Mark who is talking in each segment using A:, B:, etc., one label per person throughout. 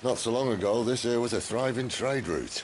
A: Not so long ago, this here was a thriving trade route.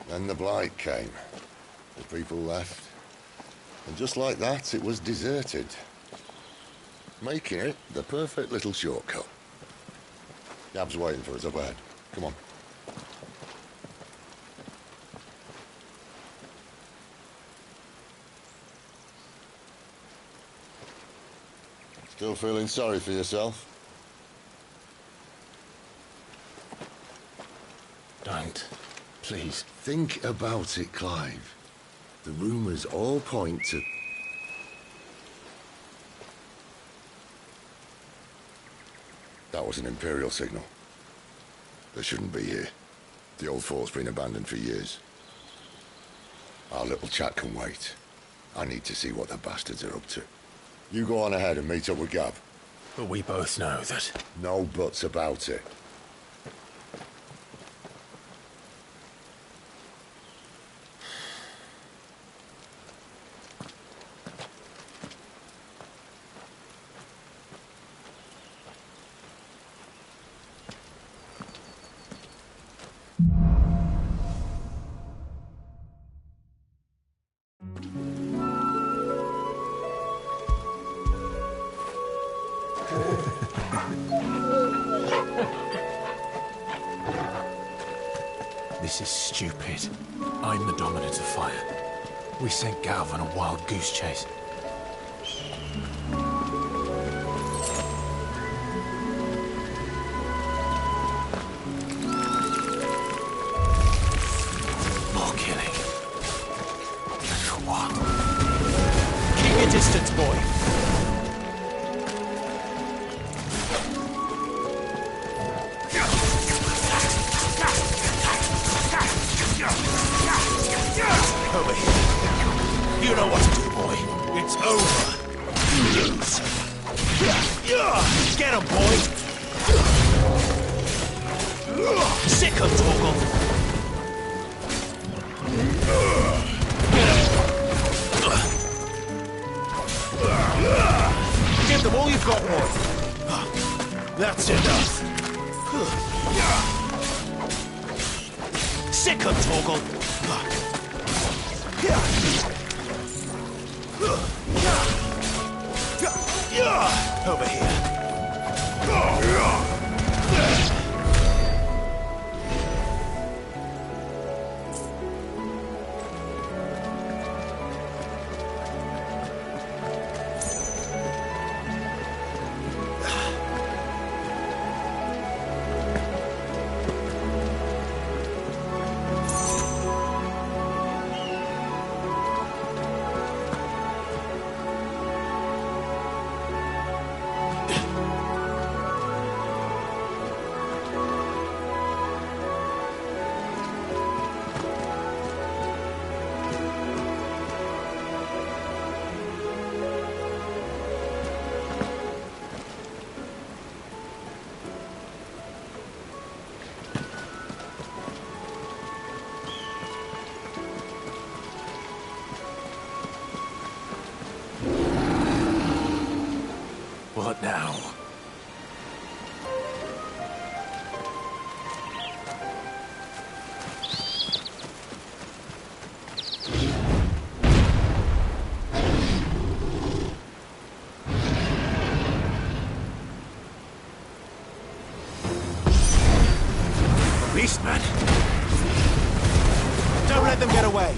A: Then the blight came. The people left. And just like that, it was deserted. Making it the perfect little shortcut. Gab's waiting for us up ahead. Come on. Still feeling sorry for yourself?
B: Don't. Please.
A: Think about it, Clive. The rumours all point to... That was an Imperial signal. They shouldn't be here. The old fort's been abandoned for years. Our little chat can wait. I need to see what the bastards are up to. You go on ahead and meet up with Gab.
B: But we both know that...
A: No buts about it.
B: This is stupid. I'm the dominant of fire. We sent Gav on a wild goose chase. More killing. And for what? Keep your distance, boy. Over here. You know what to do, boy. It's over. You lose. Get him, boy. Sick of Torgal. Give them all you've got, boy. That's enough. Sick of Torgal. Over here. them get away.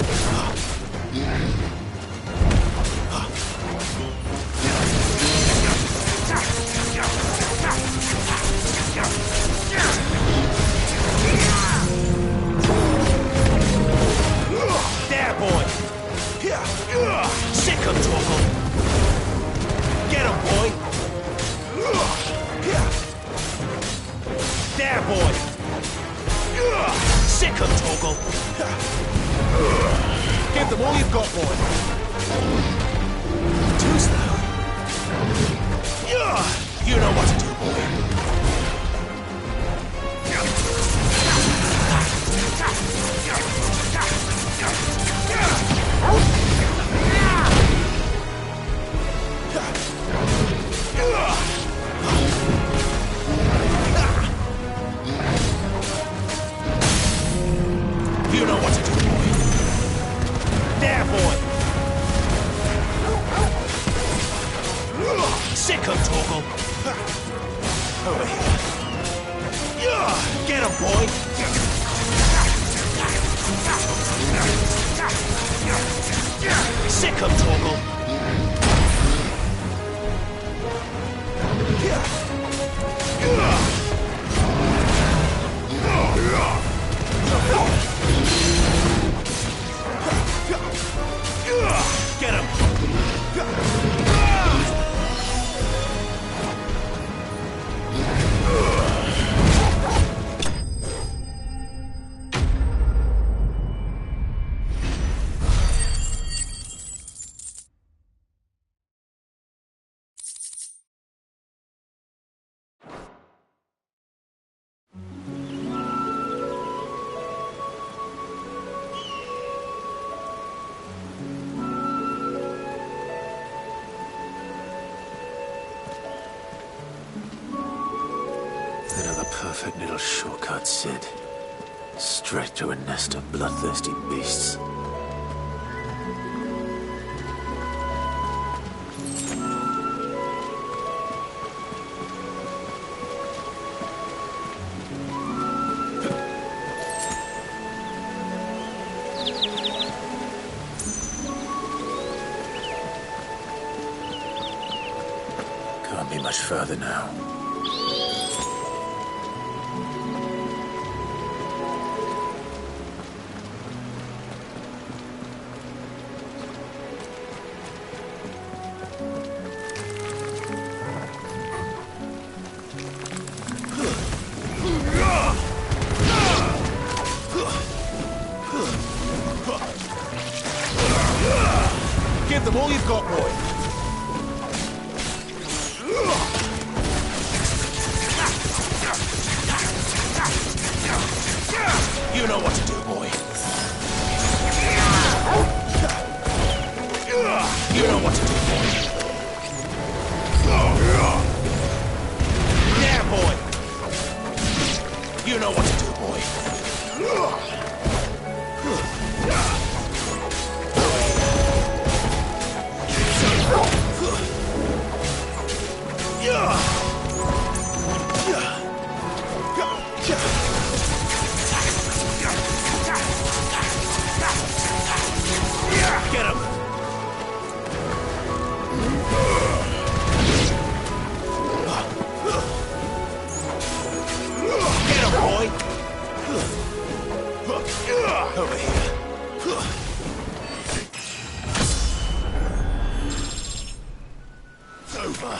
C: There, boy! Sick of Torgal! Get him, boy! There, boy! Sick of Torgal!
B: Give them all you've got, boy.
C: Too slow. You know what to do, boy. You know what to do, boy. There, boy. Sick of Torgal. Over here. Get him, boy. Sick of Torgal. Get him!
D: Another perfect little shortcut, Sid. Straight to a nest of bloodthirsty beasts. Can't be much further now.
B: Give them all you've got, boy.
C: You know what to do, boy. You know what to do, boy. Yeah, boy. You know what to do, boy. Get him! Get him, boy! Over here. Over.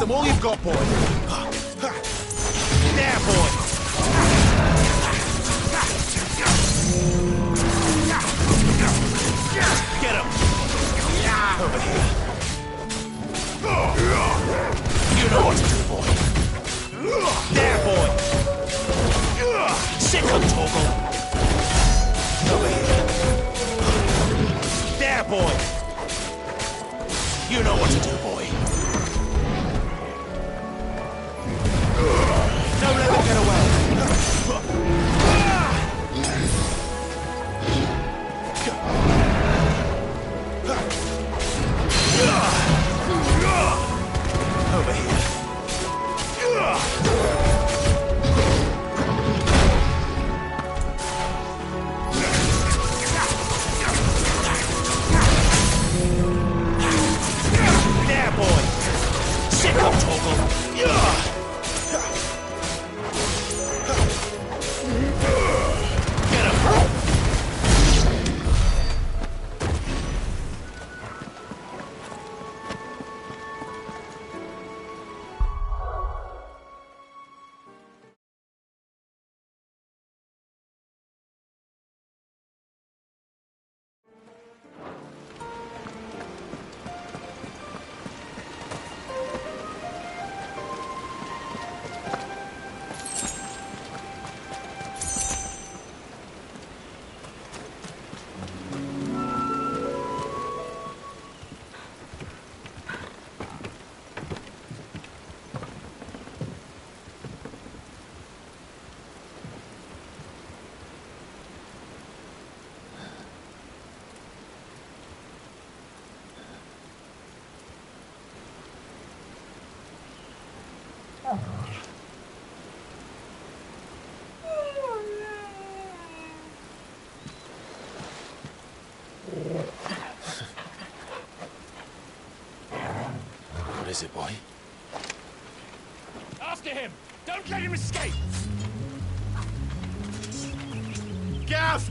C: them all you've got, boy. There, boy. Get him. Over here. You know what to do, boy. There, boy. Sick on Torgal. Over here. There, boy. You know what to do, boy. Don't let them get away. Over here. There, boy. Sick of Torgal. Get him.
B: What is it, boy?
C: After him! Don't let him escape! Gav!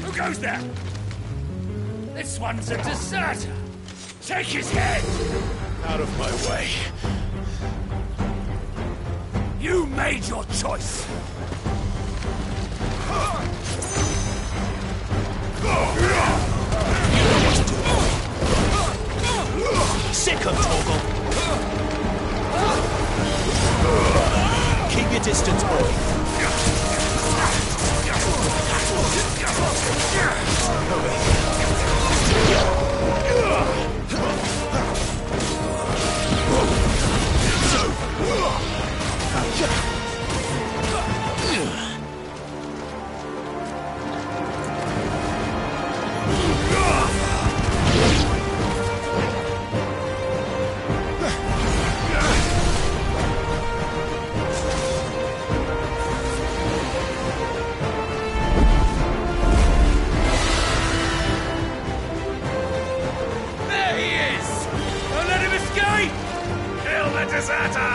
C: Who goes there? This one's a deserter. Take his head!
B: Out of my way.
C: You made your choice. You know what to do, boy. Sick of Torgal. Keep your distance, boy. There he is! Don't let him escape! Kill the deserter!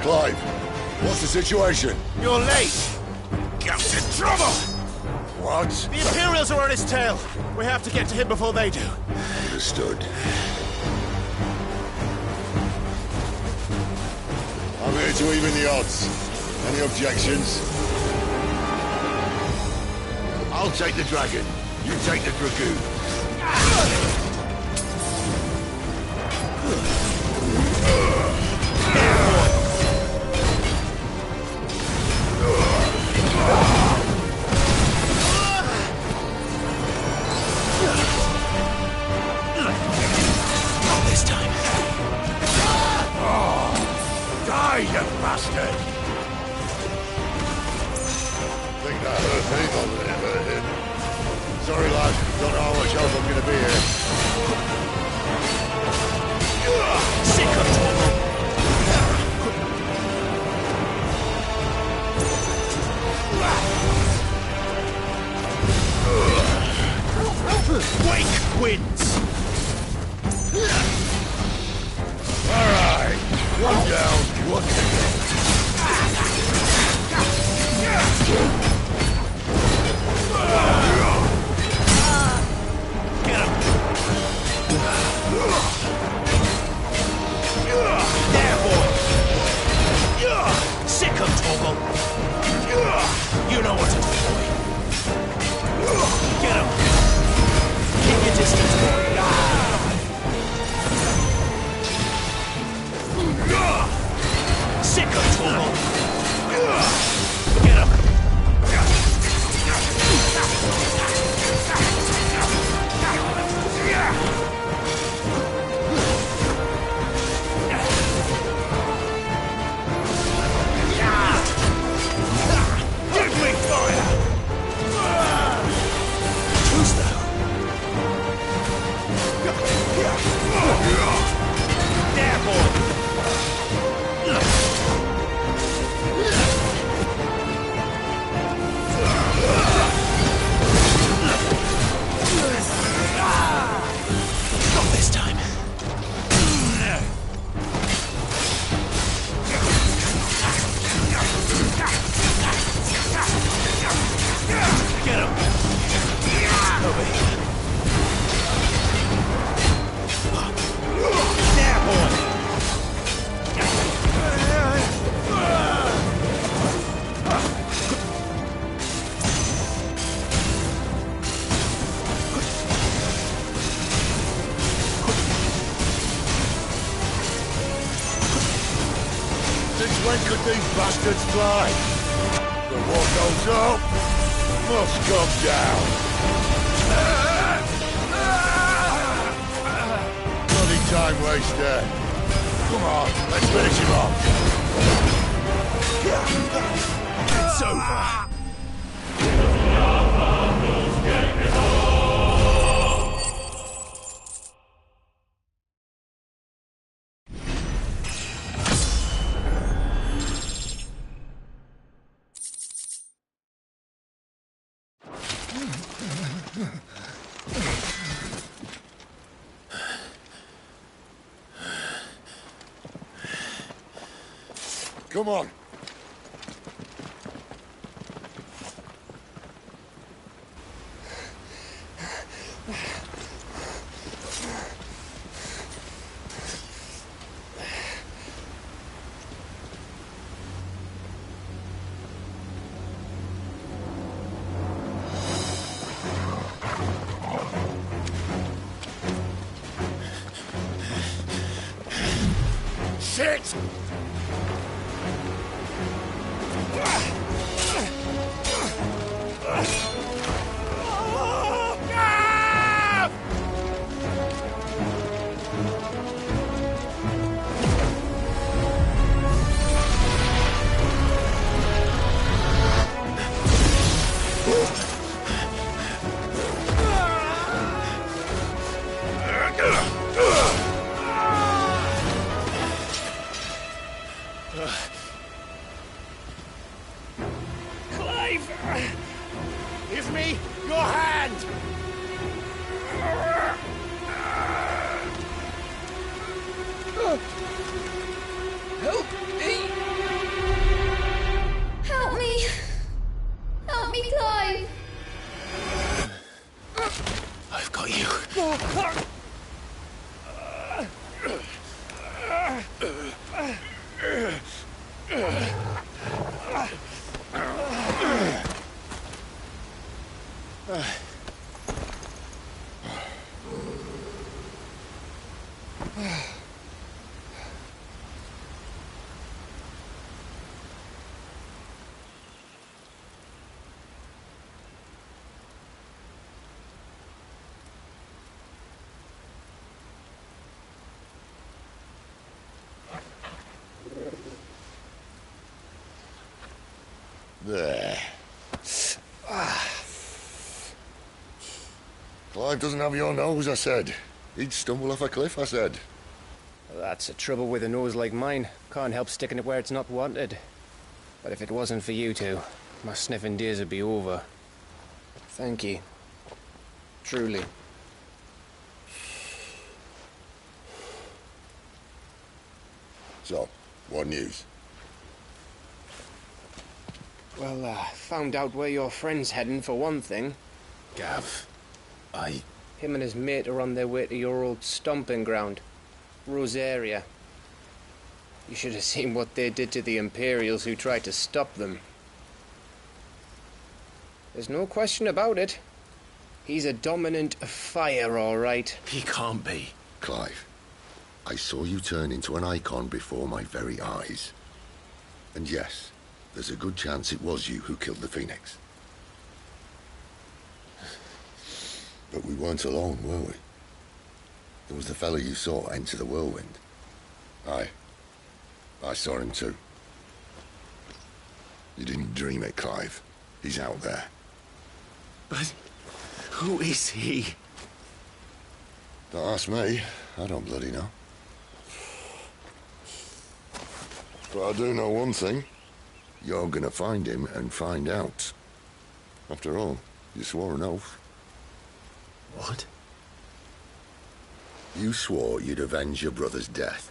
A: Clive, what's the situation?
C: You're late! Gou's in trouble!
A: What?
C: The Imperials are on his tail! We have to get to him before they do.
A: Understood. I'm here to even the odds. Any objections? I'll take the dragon. You take the dragoon.
C: Not this time. Die, you bastard!
A: Think that hurt me more than it hurt him. Sorry, lad. Don't know how much help I'm gonna be here.
C: Sick of Torgal! Wake wins!
A: Alright. One down, one to go.
C: Get him! There, boy! Sick of Torgal! You know what to do, boy. Get him! Keep your distance, boy. Sick of Torgal! Get him! Give me fire! Who's that? There, boy! Not this time. Get him! Over here. There, boy!
A: Since when could these bastards fly? The war goes up, must come down. Bloody time waster. Come on, let's finish him off. It's over. Come on.
C: Shit! Clive! Give me your hand!
E: Help me!
F: Help me! Help me, Clive!
D: I've got you.
A: There. Clive doesn't have your nose, I said. He'd stumble off a cliff, I said.
E: That's the trouble with a nose like mine. Can't help sticking it where it's not wanted. But if it wasn't for you two, my sniffing days would be over. Thank you. Truly.
A: So, what news?
E: Well, found out where your friend's heading, for one thing.
B: Gav,
E: Him and his mate are on their way to your old stomping ground, Rosaria. You should have seen what they did to the Imperials who tried to stop them. There's no question about it. He's a dominant of fire, all right.
B: he can't be.
A: Clive, I saw you turn into an icon before my very eyes. And yes, there's a good chance it was you who killed the Phoenix. But we weren't alone, were we? There was the fellow you saw enter the whirlwind. I saw him too. You didn't dream it, Clive. He's out there.
B: But who is he?
A: Don't ask me. I don't bloody know. But I do know one thing. You're gonna find him and find out. After all, you swore an oath.
B: What?
A: You swore you'd avenge your brother's death.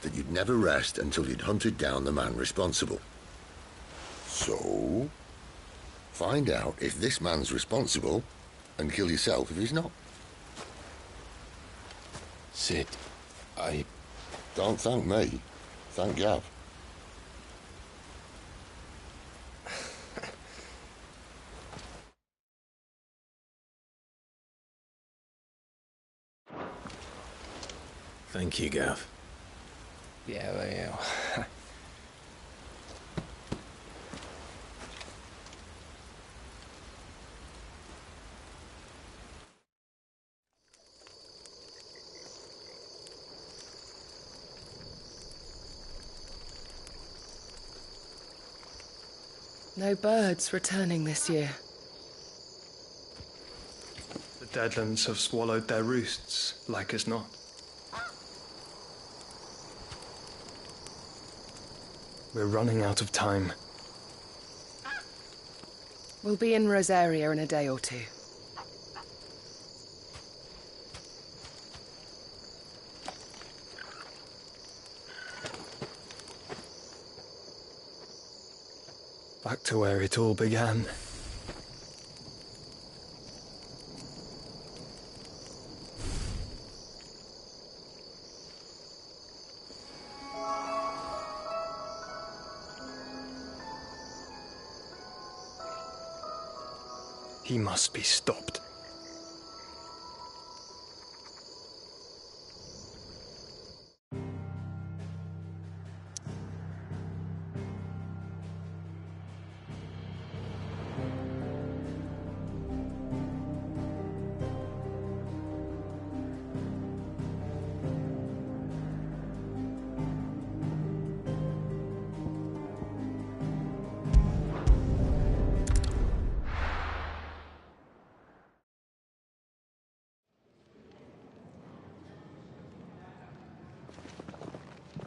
A: That you'd never rest until you'd hunted down the man responsible. So, find out if this man's responsible and kill yourself if he's not.
B: Sid,
A: Don't thank me. Thank Gav.
B: Thank you, Gav.
E: Yeah, well.
G: No birds returning this year.
H: The Deadlands have swallowed their roosts, like as not. We're running out of time.
G: We'll be in Rosaria in a day or two.
H: Back to where it all began. He must be stopped.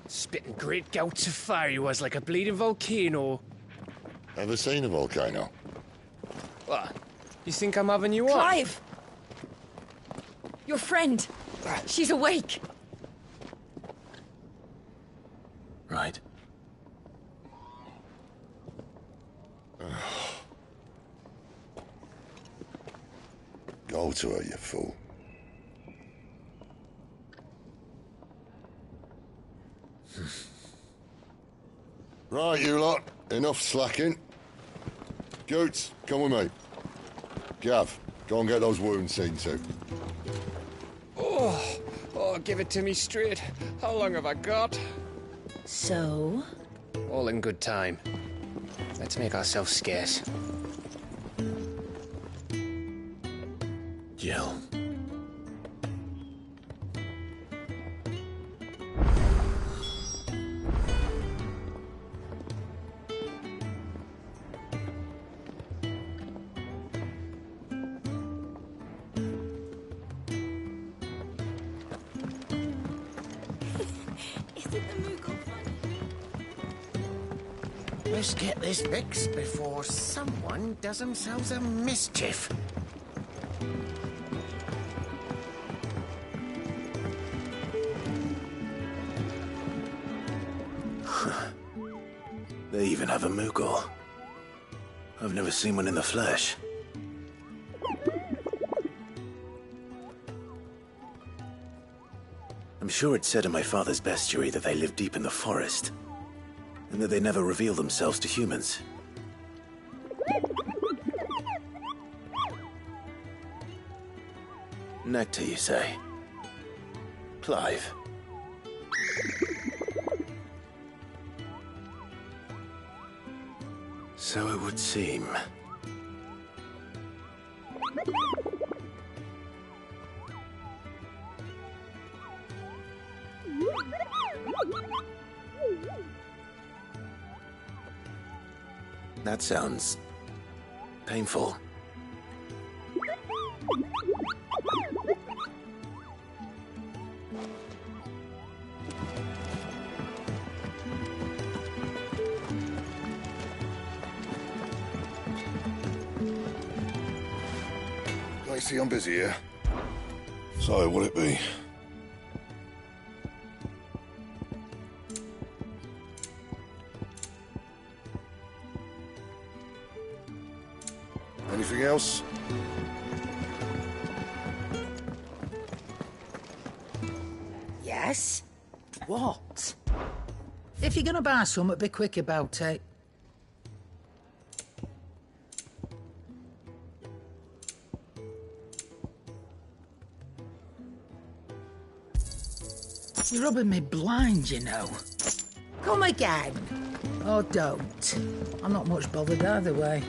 E: Spitting great gouts of fire he was, like a bleeding volcano.
A: Ever seen a volcano?
E: What? You think I'm having you on?
I: Clive! Your friend. She's awake.
D: Right.
A: Go to her, you fool. Right, you lot. Enough slacking. Goots, come with me. Gav, go and get those wounds seen to.
E: Oh, give it to me straight. How long have I got?
I: So?
E: All in good time. Let's make ourselves scarce.
D: Jill.
C: Let's get this fixed before someone does themselves a mischief.
D: They even have a Moogle. I've never seen one in the flesh. I'm sure it said in my father's bestiary that they live deep in the forest, and that they never reveal themselves to humans. Nectar, you say? Clive. So it would seem. That sounds painful.
A: I see I'm busy here. So, will it be? Anything else?
J: Yes? What? If you're gonna buy something, be quick about it. You're rubbing me blind, you know. Come again. Or don't. I'm not much bothered either way.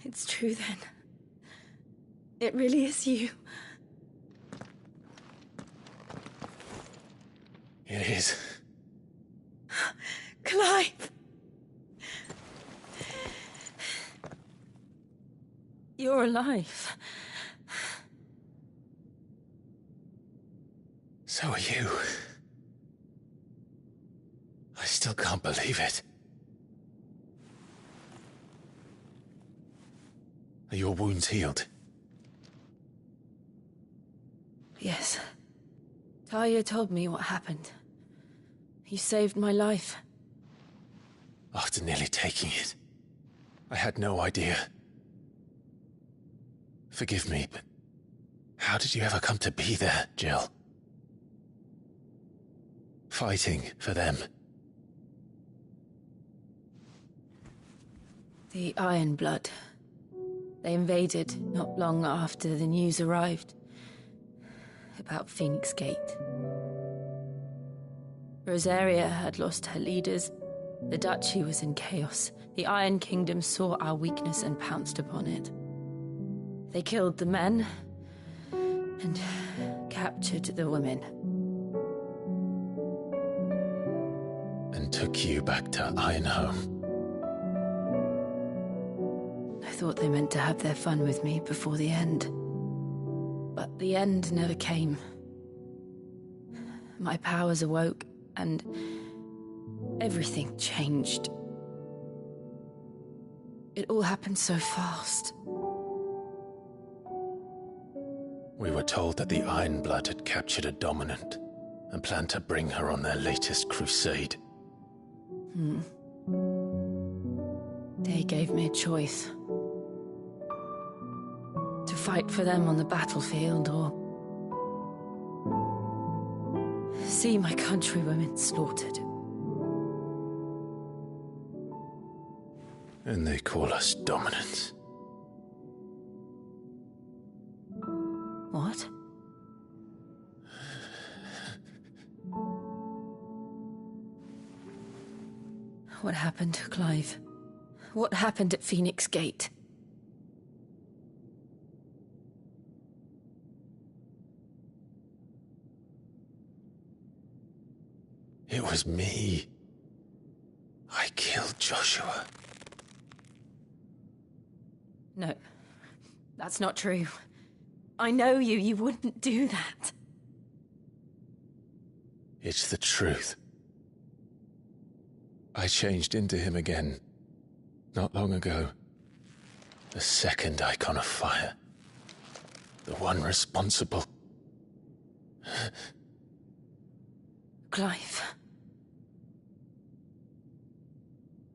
I: It's true then. It really is you.
E: It is.
I: Clive! You're alive.
E: So are you. I
B: still can't believe it. Are your wounds healed?
I: Yes. Talia told me what happened. You saved my life.
B: After nearly taking it, I had no idea. Forgive me, but how did you ever come to be there, Jill? Fighting for them.
I: The Iron Blood. They invaded not long after the news arrived about Phoenix Gate. Rosaria had lost her leaders. The Duchy was in chaos. The Iron Kingdom saw our weakness and pounced upon it. They killed the men and captured the women.
B: And took you back to Ironhome.
I: I thought they meant to have their fun with me before the end. But the end never came. My powers awoke, and everything changed. It all happened so fast.
B: We were told that the Iron Blood had captured a dominant and planned to bring her on their latest crusade.
I: They gave me a choice. To fight for them on the battlefield, or see my countrywomen slaughtered.
B: And they call us dominants.
I: What? What happened, Clive? What happened at Phoenix Gate?
B: It was me. I killed Joshua.
I: No, that's not true. I know you. You wouldn't do that.
B: It's the truth. I changed into him again, not long ago. The second icon of fire. The one responsible.
I: Clive.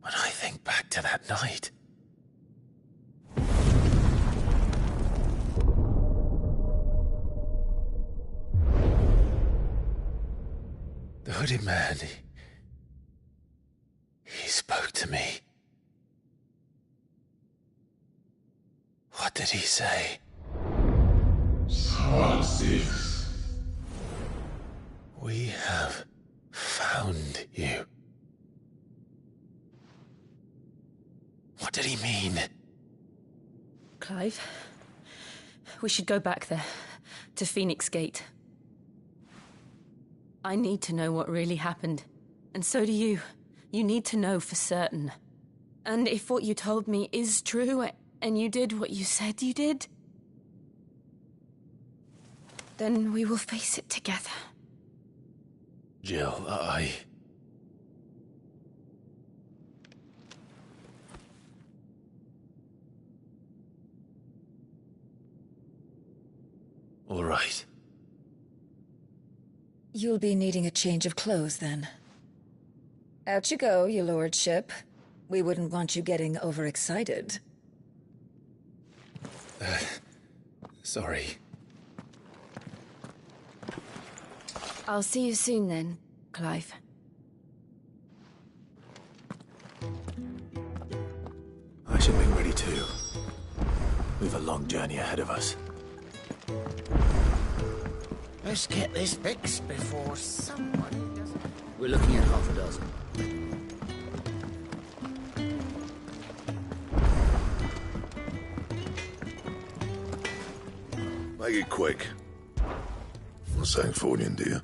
B: When I think back to that night... The hooded man, he spoke to me. What did he say?
A: Francis.
B: We have found you. What did he mean?
I: Clive, we should go back there, to Phoenix Gate. I need to know what really happened. And so do you. You need to know for certain. And if what you told me is true, and you did what you said you did, then we will face it together.
B: Jill, All right.
K: You'll be needing a change of clothes, then. Out you go, your lordship. We wouldn't want you getting overexcited.
B: Sorry.
I: I'll see you soon then, Clive.
B: I should be ready too. We've a long journey ahead of us.
C: Let's get this fixed before someone does...
L: We're looking at half a dozen.
A: Make it quick. Not saying Fornian, do you?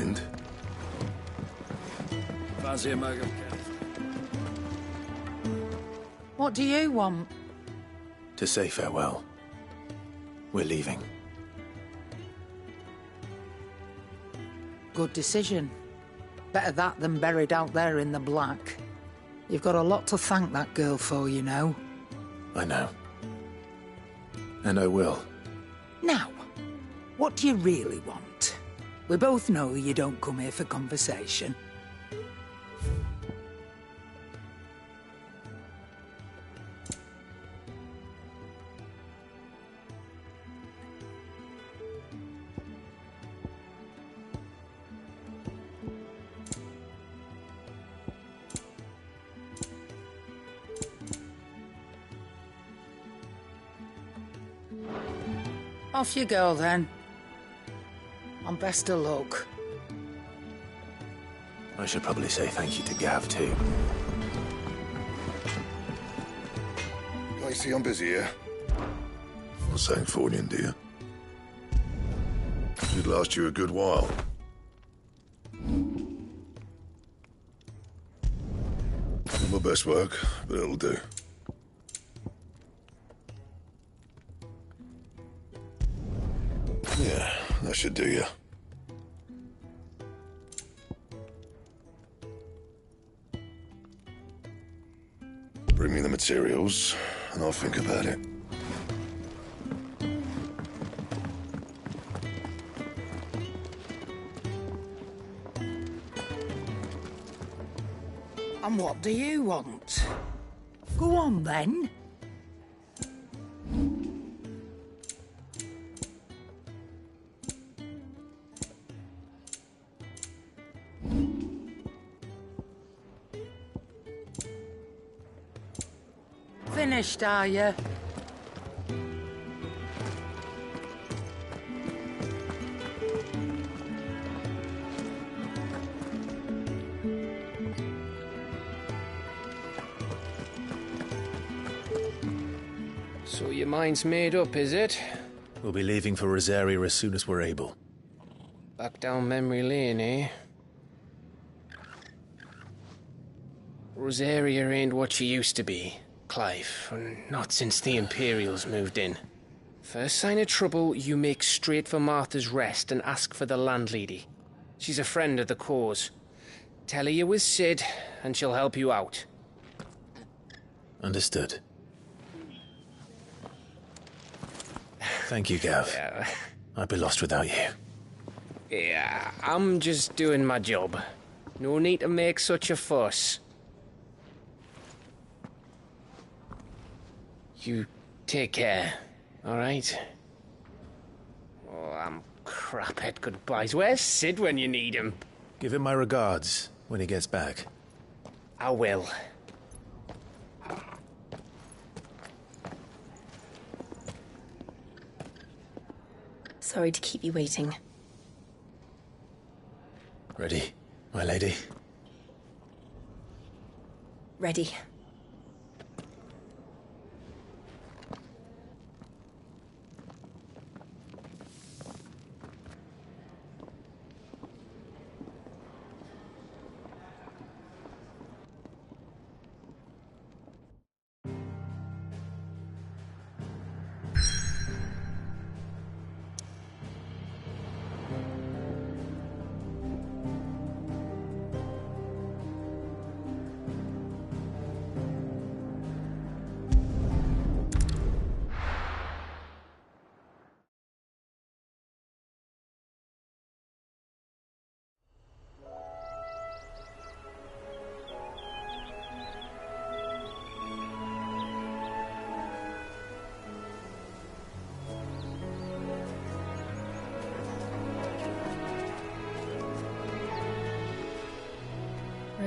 L: end.
M: Fancy a mug of
J: What do you want?
D: To say farewell. We're leaving.
J: Good decision. Better that than buried out there in the black. You've got a lot to thank that girl for, you know.
D: I know. And I will.
J: Now, what do you really want? We both know you don't come here for conversation. Off you go, then. And best of luck.
D: I should probably say thank you to Gav, too.
A: I see I'm busy here.
L: Not saying Fornian, do you? Should last you a good while. Not my best work, but it'll do. Yeah, that should do you. Bring me the materials, and I'll think about it.
J: And what do you want? Go on, then. Finished, are you?
E: So your mind's made up, is it?
D: We'll be leaving for Rosaria as soon as we're able.
E: Back down memory lane, eh? Rosaria ain't what she used to be, Clive. Not since the Imperials moved in. First sign of trouble, you make straight for Martha's Rest and ask for the landlady. She's a friend of the cause. Tell her you're with Sid, and she'll help you out.
D: Understood. Thank you, Gav.
E: Yeah.
D: I'd be lost without you.
E: Yeah, I'm just doing my job. No need to make such a fuss. You take care, all right? Oh, I'm crap at goodbyes. Where's Sid when you need him?
D: Give him my regards when he gets back.
E: I will.
I: Sorry to keep you waiting.
D: Ready, my lady?
I: Ready.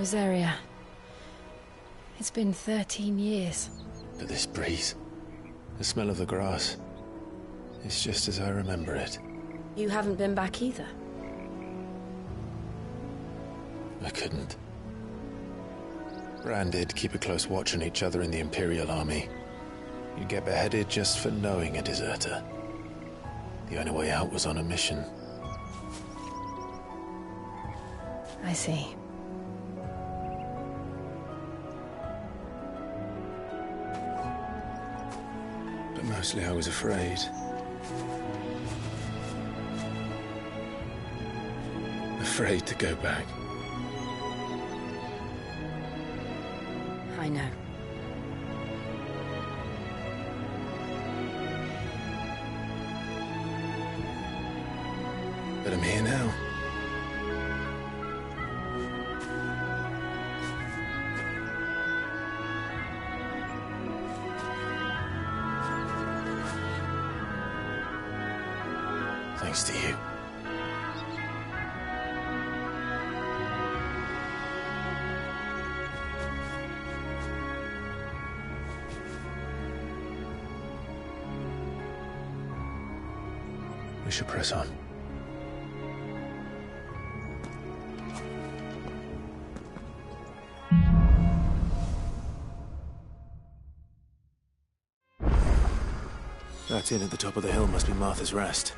I: Rosaria. It's been 13 years.
B: But this breeze, the smell of the grass, it's just as I remember it.
I: You haven't been back either.
B: I couldn't. Bran did keep a close watch on each other in the Imperial Army. You'd get beheaded just for knowing a deserter. The only way out was on a mission.
I: I see.
B: But mostly I was afraid. Afraid to go back.
I: I know.
B: But I'm here now. Thanks to you. We should press on.
D: That inn at the top of the hill must be Martha's Rest.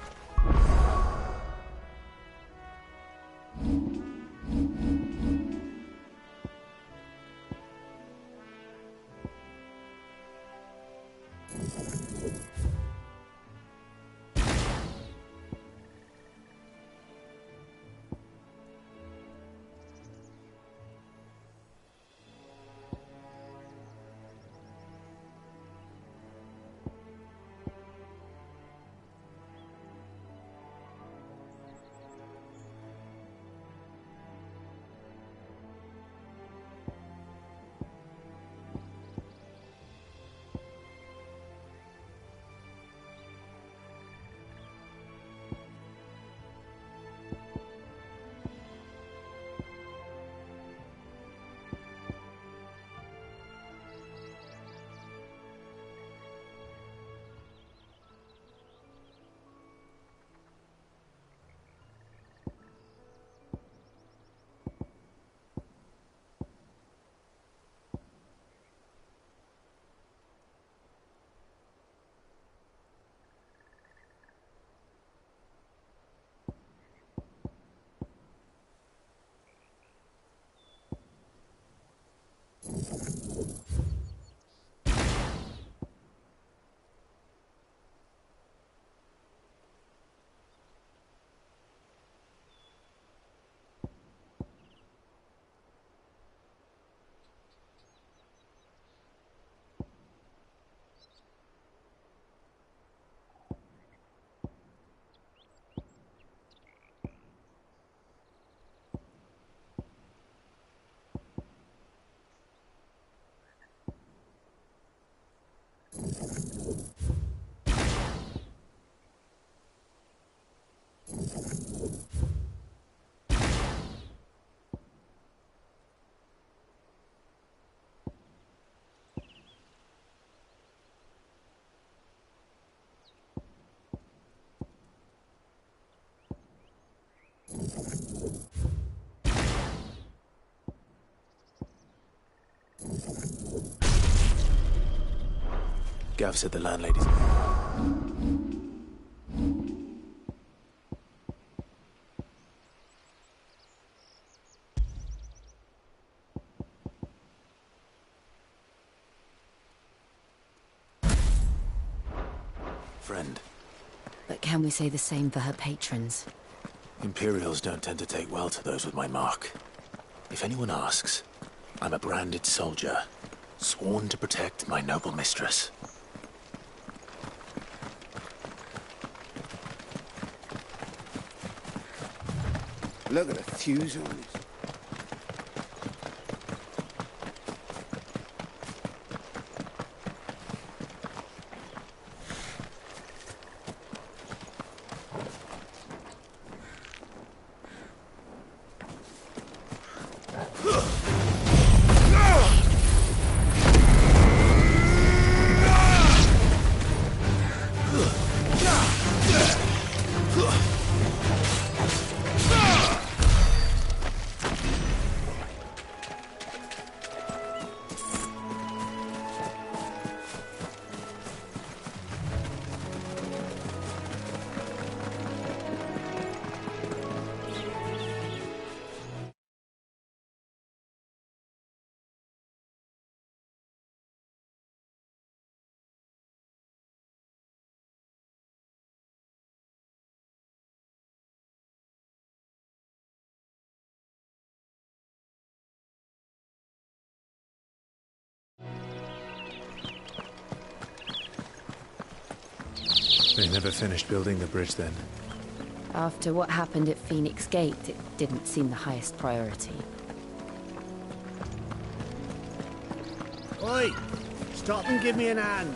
D: Gav said the landlady's... Friend.
I: But can we say the same for her patrons?
D: Imperials don't tend to take well to those with my mark. If anyone asks, I'm a branded soldier, sworn to protect my noble mistress.
C: Look at the fuse on it.
D: They never finished building the bridge then.
I: After what happened at Phoenix Gate, it didn't seem the highest priority.
C: Oi! Stop and give me an hand.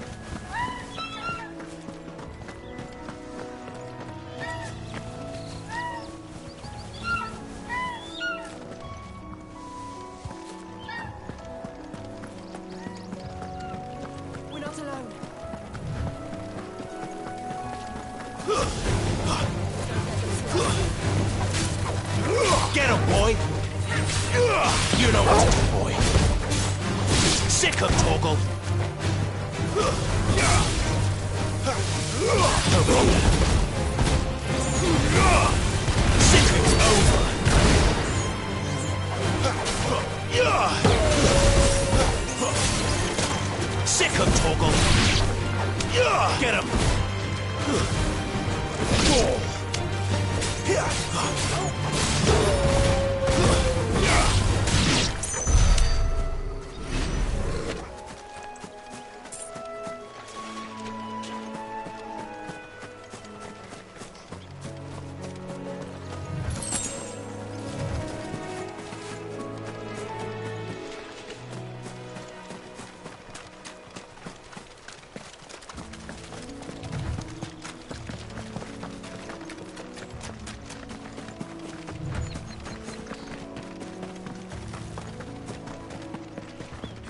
K: We're not alone.
M: Get him, boy! You know what to do, boy. Sick him, Torgal! Sick him's over! Sick him, Torgal! Get him!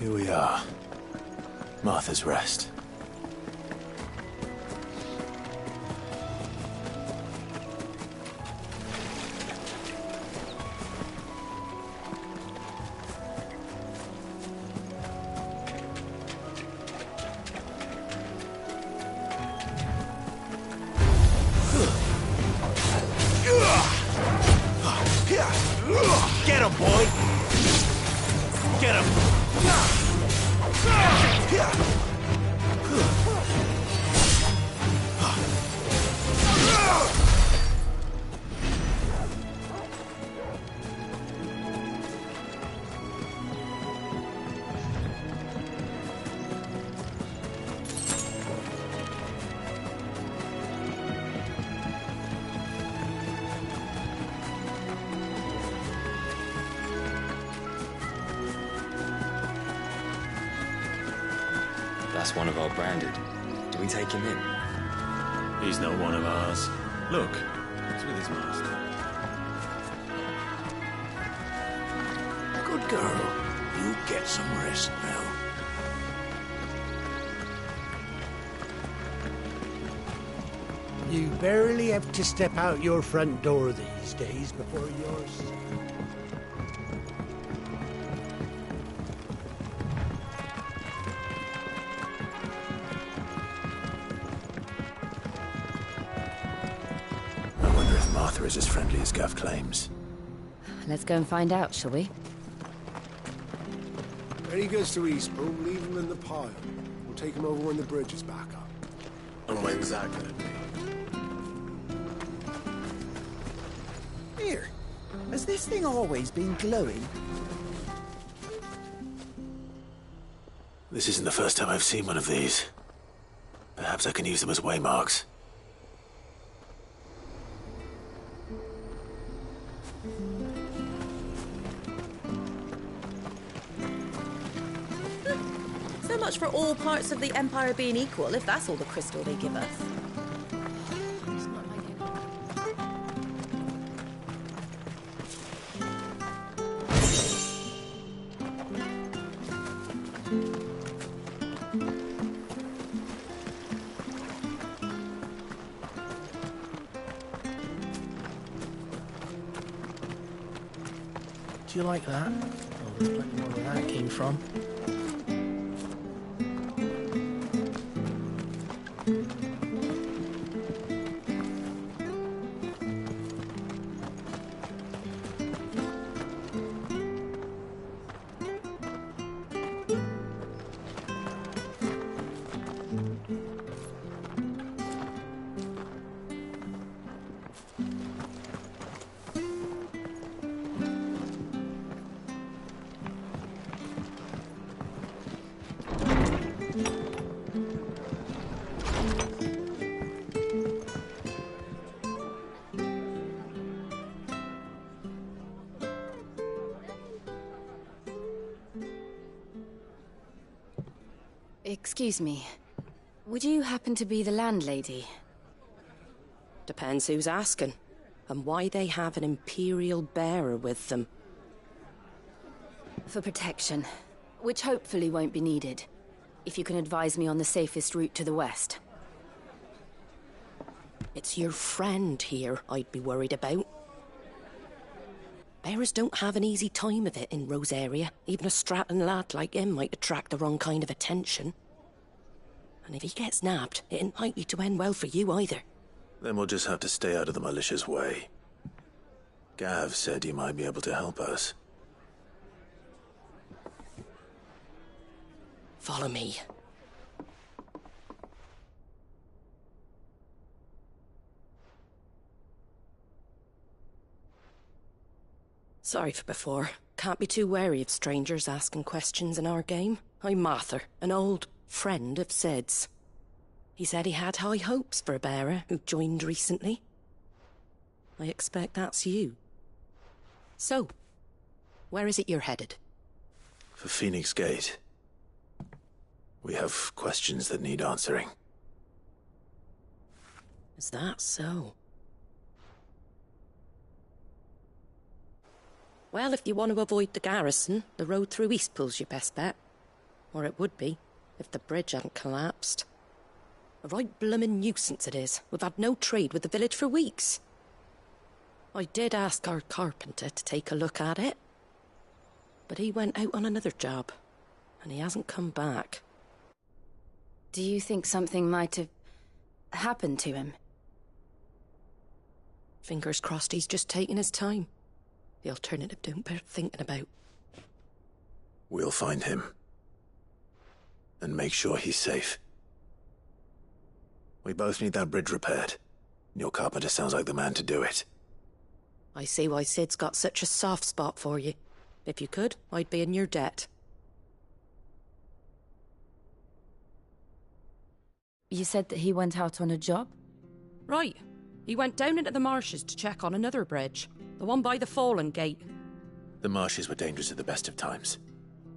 D: Here we are. Martha's Rest.
M: Get him, boy! Get him!
N: That's one of our branded. Do we take him in?
D: He's not one of ours. Look, he's with his master.
M: Good girl. You get some rest now.
C: You barely have to step out your front door these days before you're sick.
D: I wonder if Martha is as friendly as Gav claims.
I: Let's go and find out, shall we?
O: When he gets to Eastbourne, leave him in the pile. We'll take him over when the bridge is back up.
L: And when's that gonna be?
J: Here, has this thing always been glowing?
D: This isn't the first time I've seen one of these. Perhaps I can use them as waymarks.
P: So much for all parts of the Empire being equal, if that's all the crystal they give us.
C: Do you like that? Oh, there's plenty more where that came from.
I: Excuse me. Would you happen to be the landlady?
Q: Depends who's asking, and why they have an Imperial bearer with them.
I: For protection, which hopefully won't be needed. If you can advise me on the safest route to the west.
Q: It's your friend here I'd be worried about. Bearers don't have an easy time of it in Rosaria. Even a Stratton lad like him might attract the wrong kind of attention. And if he gets nabbed, it ain't likely to end well for you either.
D: Then we'll just have to stay out of the malicious way. Gav said he might be able to help us.
Q: Follow me. Sorry for before. Can't be too wary of strangers asking questions in our game. I'm Martha, an old friend of Sid's. He said he had high hopes for a bearer who joined recently. I expect that's you. So, where is it you're headed?
D: For Phoenix Gate. We have questions that need answering.
Q: Is that so? Well, if you want to avoid the garrison, the road through Eastpool's your best bet. Or it would be, if the bridge hadn't collapsed. A right bloomin' nuisance it is. We've had no trade with the village for weeks. I did ask our carpenter to take a look at it. But he went out on another job, and he hasn't come back.
I: Do you think something might have happened to him?
Q: Fingers crossed he's just taking his time. The alternative don't bear thinking about.
D: We'll find him. And make sure he's safe. We both need that bridge repaired. Your carpenter sounds like the man to do it.
Q: I see why Sid's got such a soft spot for you. If you could, I'd be in your debt.
I: You said that he went out on a job?
Q: Right. He went down into the marshes to check on another bridge. The one by the Fallen Gate.
D: The marshes were dangerous at the best of times.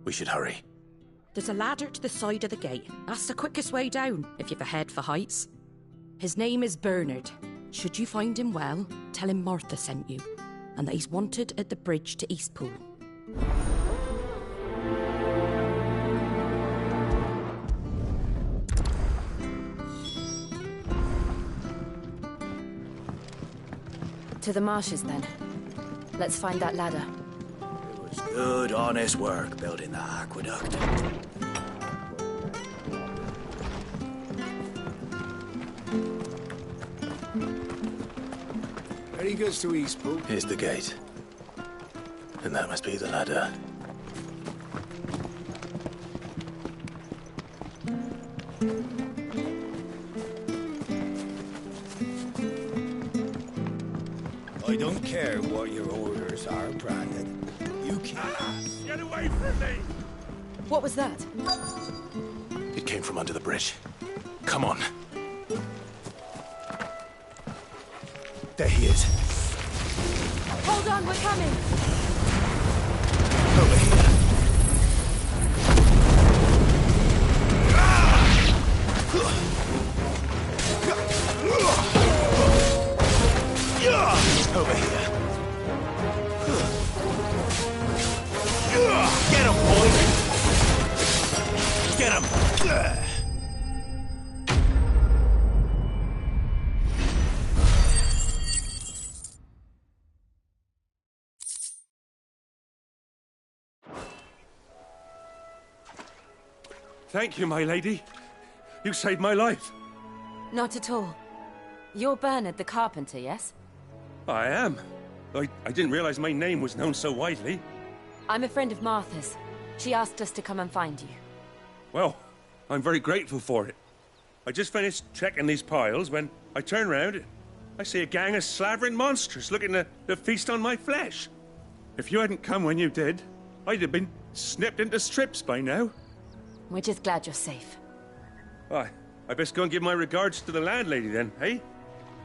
D: We should hurry.
Q: There's a ladder to the side of the gate. That's the quickest way down, if you've a head for heights. His name is Bernard. Should you find him well, tell him Martha sent you, and that he's wanted at the bridge to Eastpool.
I: To the marshes, then. Let's find that ladder.
D: It was good, honest work building that aqueduct.
O: Any goods to Eastpool?
D: Here's the gate. And that must be the ladder.
R: I don't care what your orders are, Brandon. You can't. Get away from me!
I: What was that?
D: It came from under the bridge. Come on. There he is.
I: Hold on, we're coming!
D: Over here. Over here.
M: Get him, boy! Get him!
S: Thank you, my lady. You saved my life.
I: Not at all. You're Bernard the carpenter, yes?
S: I am. I didn't realize my name was known so widely.
I: I'm a friend of Martha's. She asked us to come and find you.
S: Well, I'm very grateful for it. I just finished checking these piles when I turn round and I see a gang of slavering monsters looking to feast on my flesh. If you hadn't come when you did, I'd have been snipped into strips by now.
I: We're just glad you're safe.
S: Why, I best go and give my regards to the landlady then, eh?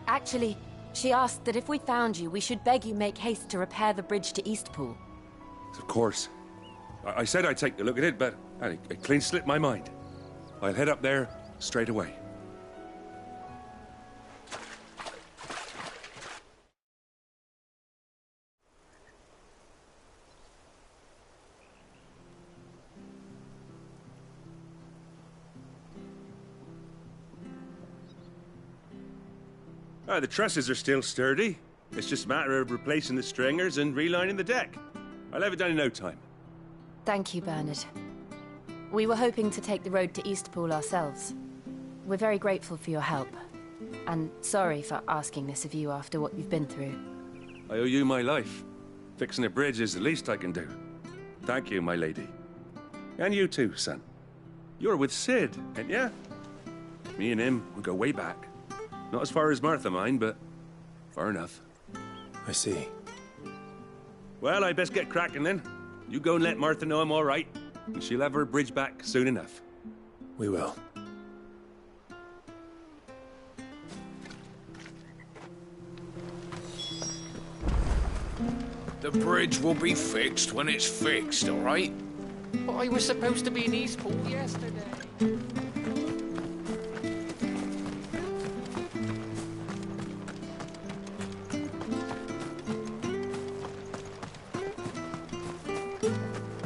I: Actually, she asked that if we found you, we should beg you make haste to repair the bridge to Eastpool.
S: Of course. I said I'd take a look at it, but it clean slipped my mind. I'll head up there straight away. The trusses are still sturdy. It's just a matter of replacing the stringers and relining the deck. I'll have it done in no time.
I: Thank you, Bernard. We were hoping to take the road to Eastpool ourselves. We're very grateful for your help. And sorry for asking this of you after what you've been through.
S: I owe you my life. Fixing a bridge is the least I can do. Thank you, my lady. And you too, son. You're with Sid, ain't ya? Me and him, we go way back. Not as far as Martha, mind, but far enough.
D: I see.
S: Well, I best get cracking then. You go and let Martha know I'm all right, and she'll have her bridge back soon enough.
D: We will.
T: The bridge will be fixed when it's fixed, all right?
U: But I was supposed to be in Eastpool yesterday.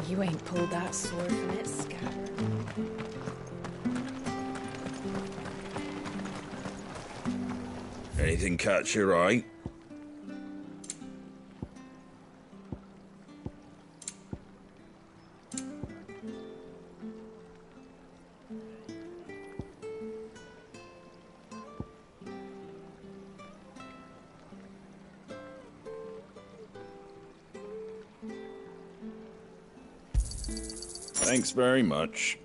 K: You ain't pulled that sword from its scabbard.
R: Anything catch your eye? Thanks very much.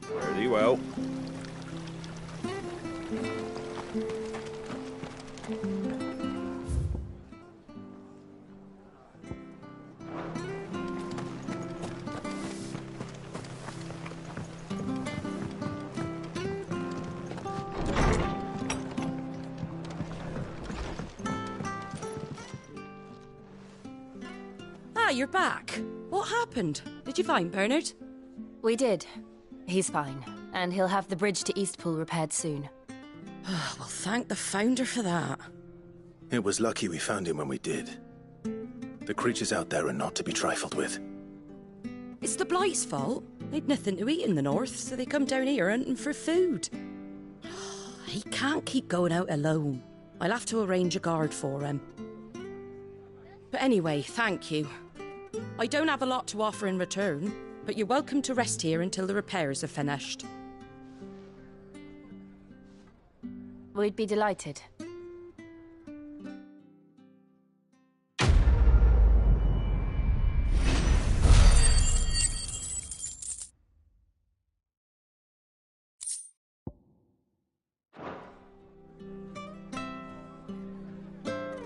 R: Pretty well.
Q: You're back. What happened? Did you find Bernard?
I: We did. He's fine, and he'll have the bridge to Eastpool repaired soon.
Q: Well, thank the Founder for that.
D: It was lucky we found him when we did. The creatures out there are not to be trifled with.
Q: It's the Blight's fault. They'd nothing to eat in the north, so they come down here hunting for food. He can't keep going out alone. I'll have to arrange a guard for him. But anyway, thank you. I don't have a lot to offer in return, but you're welcome to rest here until the repairs are finished.
I: We'd be delighted.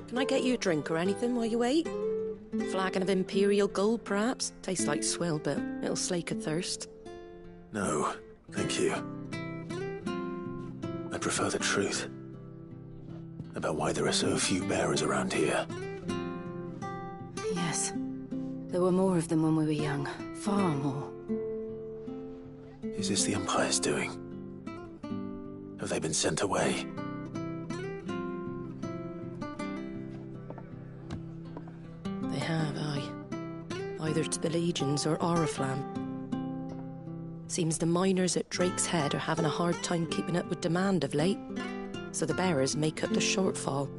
Q: Can I get you a drink or anything while you wait? Flagon of Imperial Gold, perhaps? Tastes like swill, but it'll slake a thirst.
D: No, thank you. I prefer the truth. About why there are so few bearers around here.
I: Yes. There were more of them when we were young. Far more.
D: Is this the Empire's doing? Have they been sent away?
Q: They have, aye. Either to the Legions or Oriflamme. Seems the miners at Drake's Head are having a hard time keeping up with demand of late, so the bearers make up the shortfall.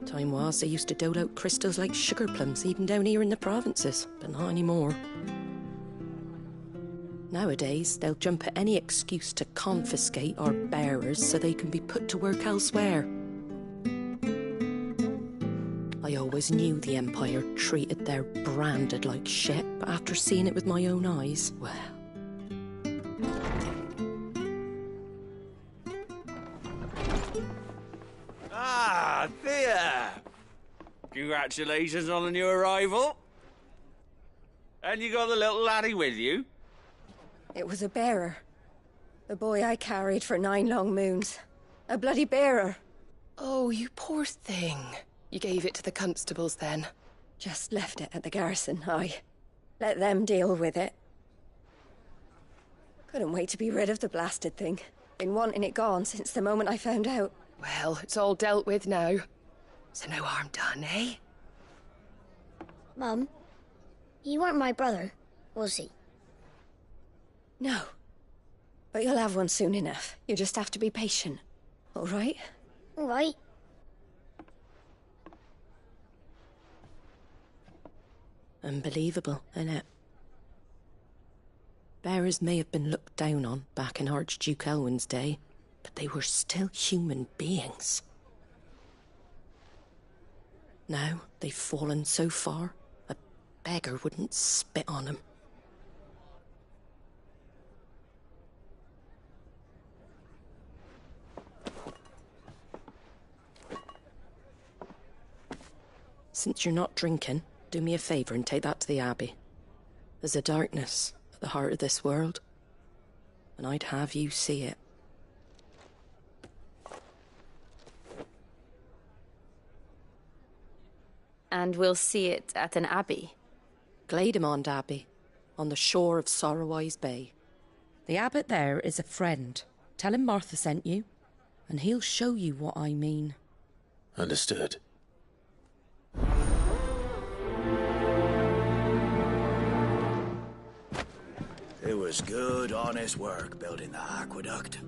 Q: Time was they used to dole out crystals like sugar plums even down here in the provinces, but not anymore. Nowadays, they'll jump at any excuse to confiscate our bearers so they can be put to work elsewhere. I always knew the Empire treated their branded like shit, but after seeing it with my own eyes, well...
V: Ah, Thea! Congratulations on the new arrival. And you got the little laddie with you?
W: It was a bearer. The boy I carried for 9 long moons. A bloody bearer.
F: Oh, you poor thing. You gave it to the constables then?
W: Just left it at the garrison, aye. Let them deal with it. Couldn't wait to be rid of the blasted thing. Been wanting it gone since the moment I found out.
F: Well, it's all dealt with now. So no harm done, eh?
G: Mum, he weren't my brother, was he?
W: No. But you'll have one soon enough. You just have to be patient. All right?
G: All right.
Q: Unbelievable, innit? Bearers may have been looked down on back in Archduke Elwin's day, but they were still human beings. Now they've fallen so far, a beggar wouldn't spit on them. Since you're not drinking, do me a favour and take that to the Abbey. There's a darkness at the heart of this world, and I'd have you see it.
I: And we'll see it at an abbey?
Q: Glademond Abbey, on the shore of Sorrowise Bay. The abbot there is a friend. Tell him Martha sent you, and he'll show you what I mean.
B: Understood.
R: It was good, honest work building the aqueduct.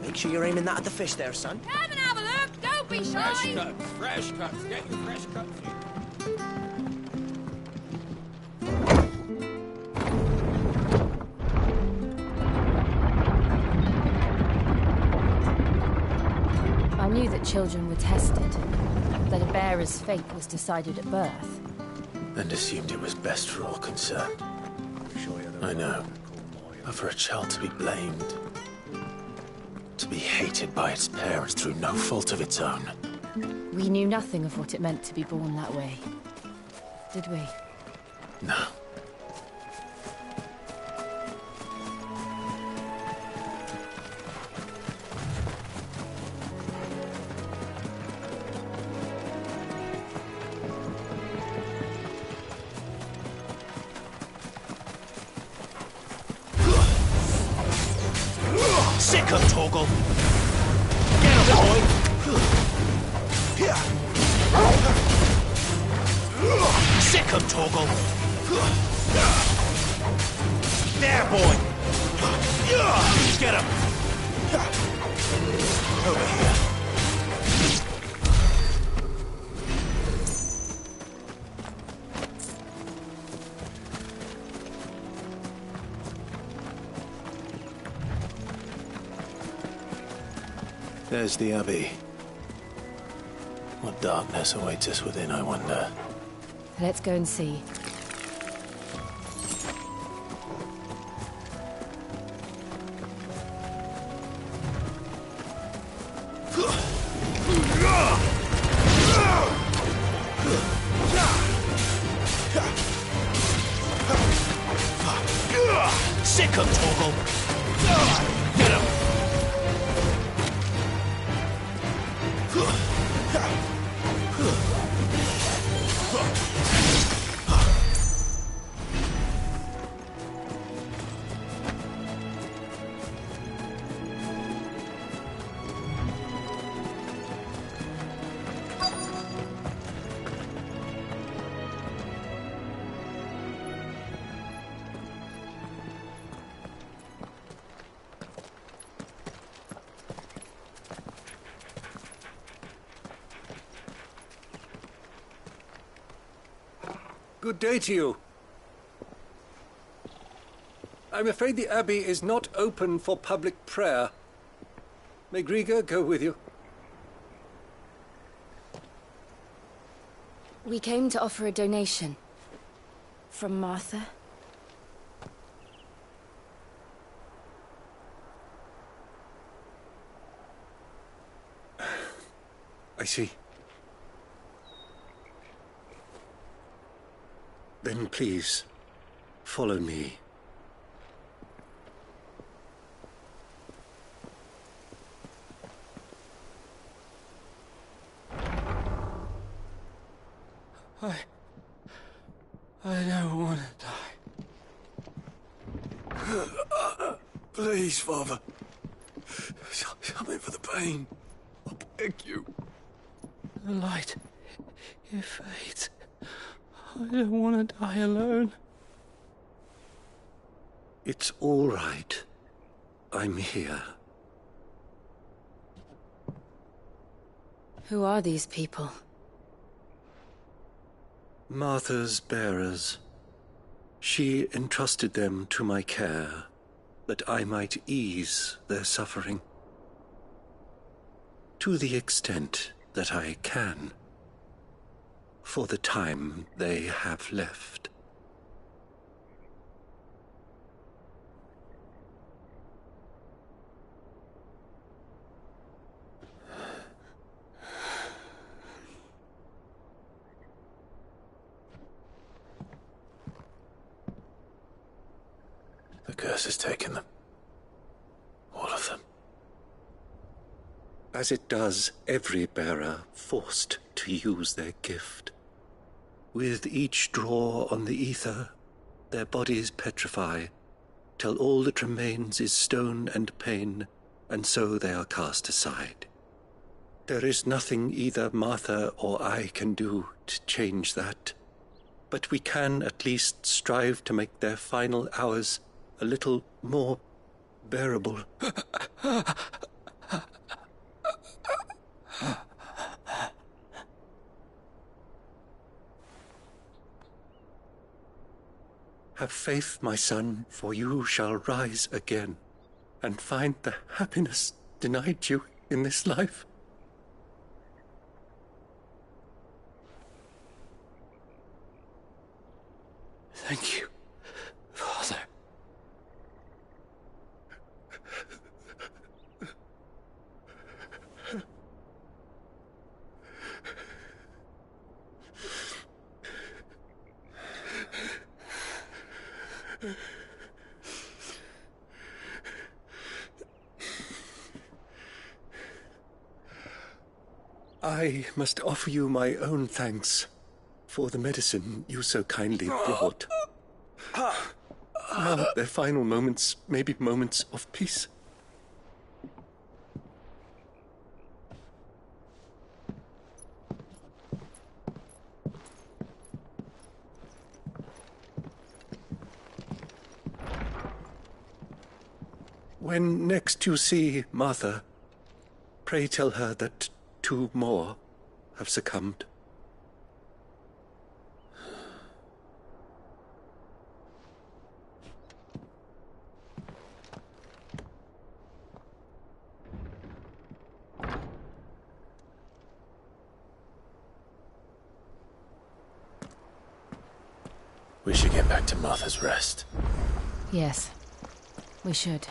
C: Make sure you're aiming that at the fish there, son.
P: Come and have a look, don't be shy!
T: Fresh cuts. Get your fresh cuts.
I: I knew that children were tested, that a bearer's fate was decided at birth.
B: And assumed it was best for all concerned. I know. But for a child to be blamed, to be hated by its parents through no fault of its own.
I: We knew nothing of what it meant to be born that way, did we?
B: No.
M: Sick of Toggle! Get him, boy! Sick of Toggle! There, boy! Get him! Over here.
B: There's the Abbey. What darkness awaits us within, I wonder.
I: Let's go and see.
M: Sick of Toggle! Get him!
H: Good day to you. I'm afraid the Abbey is not open for public prayer. May Grieger go with you?
I: We came to offer a donation. From Martha.
H: I see. Then please, follow me.
A: I don't want to die.
O: Please, Father. Something for the pain. I beg you.
A: The light, it fades. I don't want to die alone.
H: It's all right. I'm here.
I: Who are these people?
H: Martha's bearers. She entrusted them to my care, that I might ease their suffering. To the extent that I can, for the time they have left.
D: The curse has taken them. All of them.
H: As it does every bearer forced to use their gift. With each draw on the ether, their bodies petrify, till all that remains is stone and pain, and so they are cast aside. There is nothing either Martha or I can do to change that, but we can at least strive to make their final hours a little more bearable. Have faith, my son, for you shall rise again and find the happiness denied you in this life.
A: Thank you, Father.
H: I must offer you my own thanks for the medicine you so kindly brought. Now their final moments may be moments of peace. When next you see Martha, pray tell her that 2 more have succumbed.
D: We should get back to Martha's Rest.
I: Yes, we should.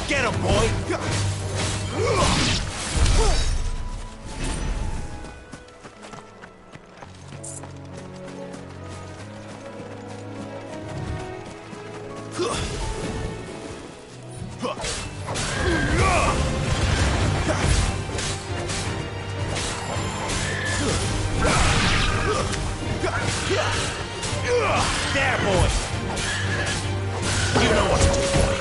M: Get him, boy! Get him, boy! There, boy! You know what to do, boy!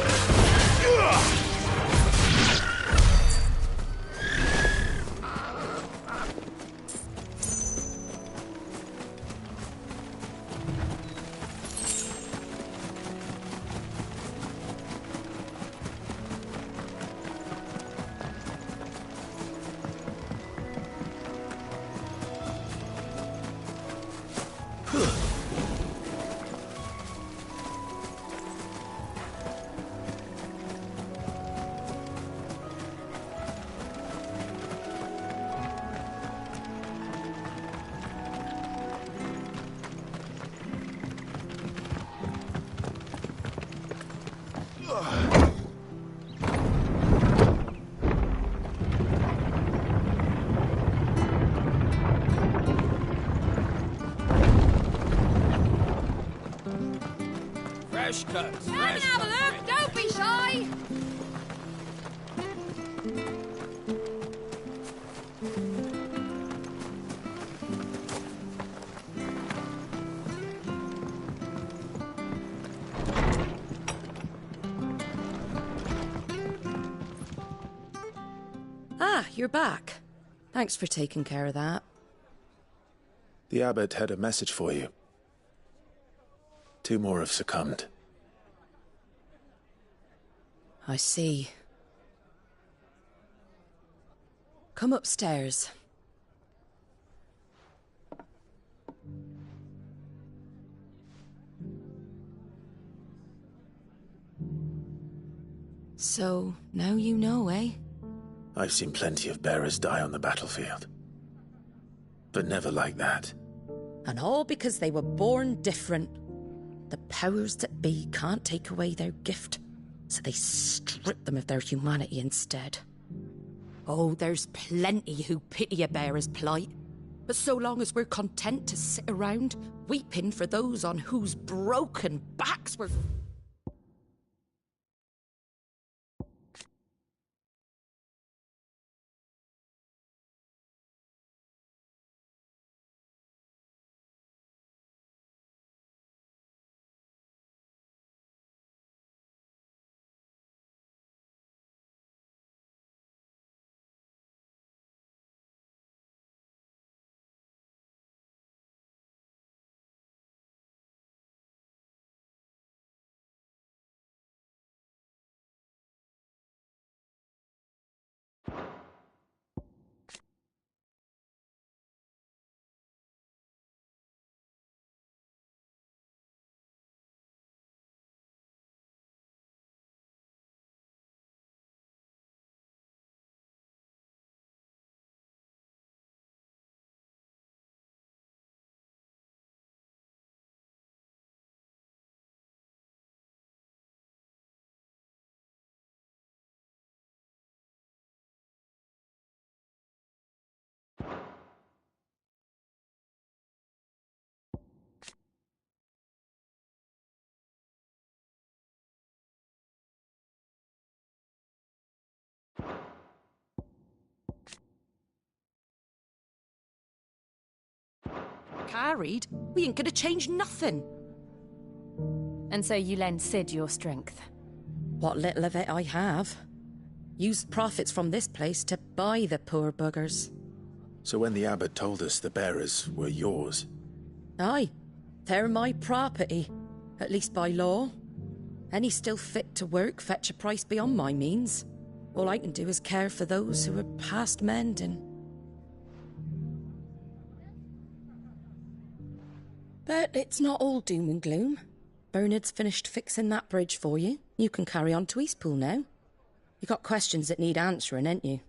U: Fresh cuts.
F: Come and have a look. Don't be shy.
Q: Ah, you're back. Thanks for taking care of that.
D: The abbot had a message for you. 2 more have succumbed.
Q: I see. Come upstairs. So, now you know, eh?
D: I've seen plenty of bearers die on the battlefield. But never like that.
Q: And all because they were born different. The powers that be can't take away their gift, so they strip them of their humanity instead. Oh, there's plenty who pity a bearer's plight. But so long as we're content to sit around, weeping for those on whose broken backs we're... Carried? We ain't gonna change nothing.
I: And so you lend Sid your strength?
Q: What little of it I have. Used profits from this place to buy the poor buggers.
D: So when the abbot told us the bearers were yours...
Q: Aye, they're my property, at least by law. Any still fit to work fetch a price beyond my means. All I can do is care for those who are past mending. But it's not all doom and gloom. Bernard's finished fixing that bridge for you. You can carry on to Eastpool now. You got questions that need answering, ain't you?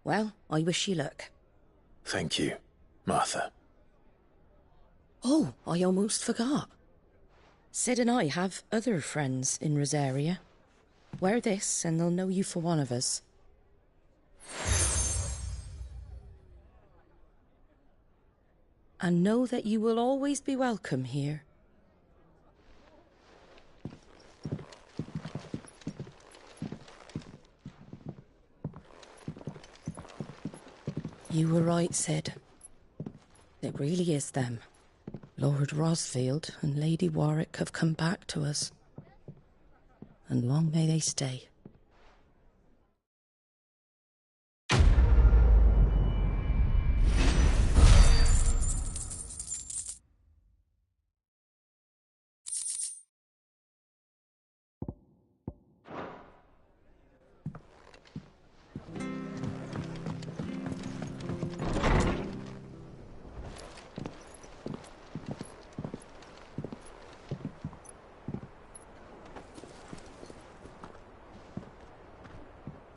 Q: Well, I wish you luck.
D: Thank you, Martha.
Q: Oh, I almost forgot. Sid and I have other friends in Rosaria. Wear this and they'll know you for one of us. And know that you will always be welcome here. You were right, Sid. It really is them. Lord Rosfield and Lady Warwick have come back to us. And long may they stay.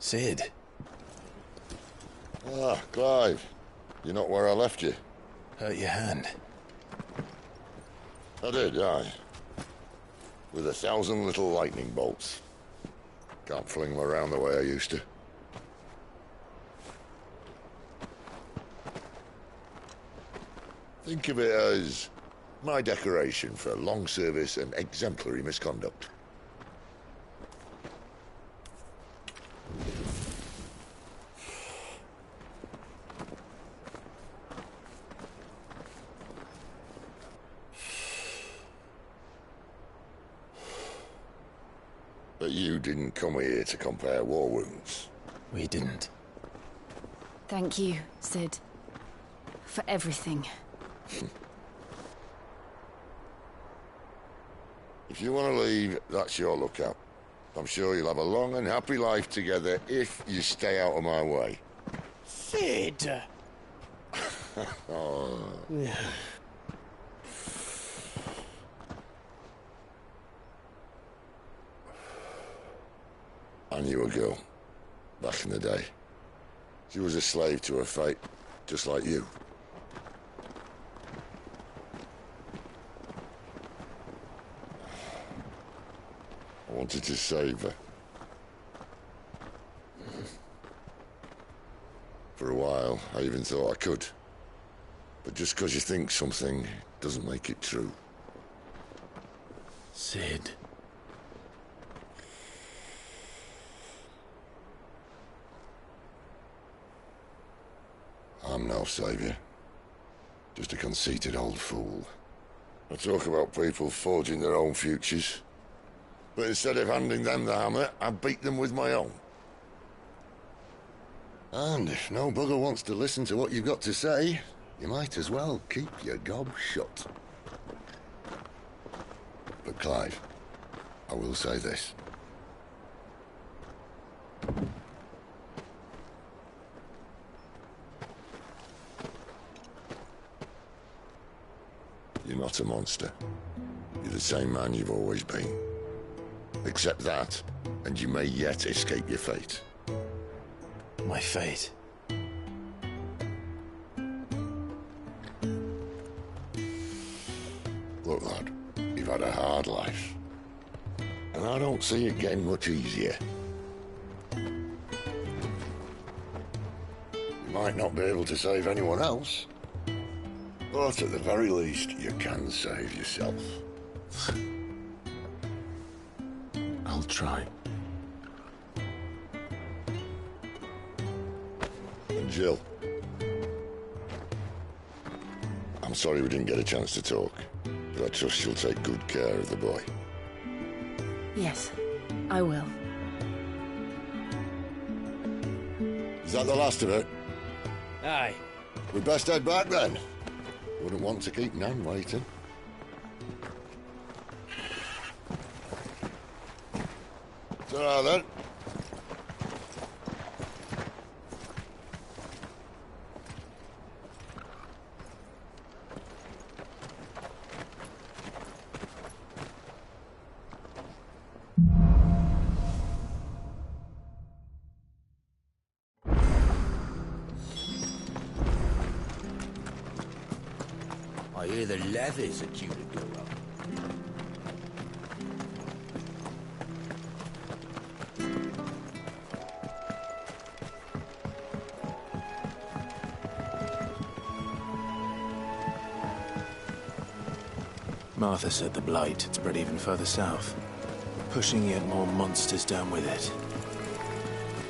D: Sid.
E: Ah, Clive. You're not where I left you.
D: Hurt your hand.
E: I did, aye. With 1,000 little lightning bolts. Can't fling them around the way I used to. Think of it as my decoration for long service and exemplary misconduct. But you didn't come here to compare war wounds.
D: We didn't.
I: Thank you, Sid. For everything.
E: If you want to leave, that's your lookout. I'm sure you'll have a long and happy life together if you stay out of my way.
U: Sid!
E: Oh. I knew a girl, back in the day. She was a slave to her fate, just like you. I wanted to save her. For a while, I even thought I could. But just because you think something doesn't make it true.
D: Sid.
E: I'm no savior. Just a conceited old fool. I talk about people forging their own futures. But instead of handing them the hammer, I beat them with my own. And if no bugger wants to listen to what you've got to say, you might as well keep your gob shut. But Clive, I will say this. You're not a monster. You're the same man you've always been. Accept that, and you may yet escape your fate.
D: My fate?
E: Look, lad, you've had a hard life. And I don't see it getting much easier. You might not be able to save anyone else, but at the very least, you can save yourself.
D: I'll try.
E: And Jill, I'm sorry we didn't get a chance to talk, but I trust you'll take good care of the boy.
I: Yes, I will.
E: Is that the last of it?
U: Aye.
E: We'd best head back then. Wouldn't want to keep Nan waiting. Ta-ra then.
R: I hear the levies are due to go up.
D: Martha said the Blight had spread even further south, pushing yet more monsters down with it.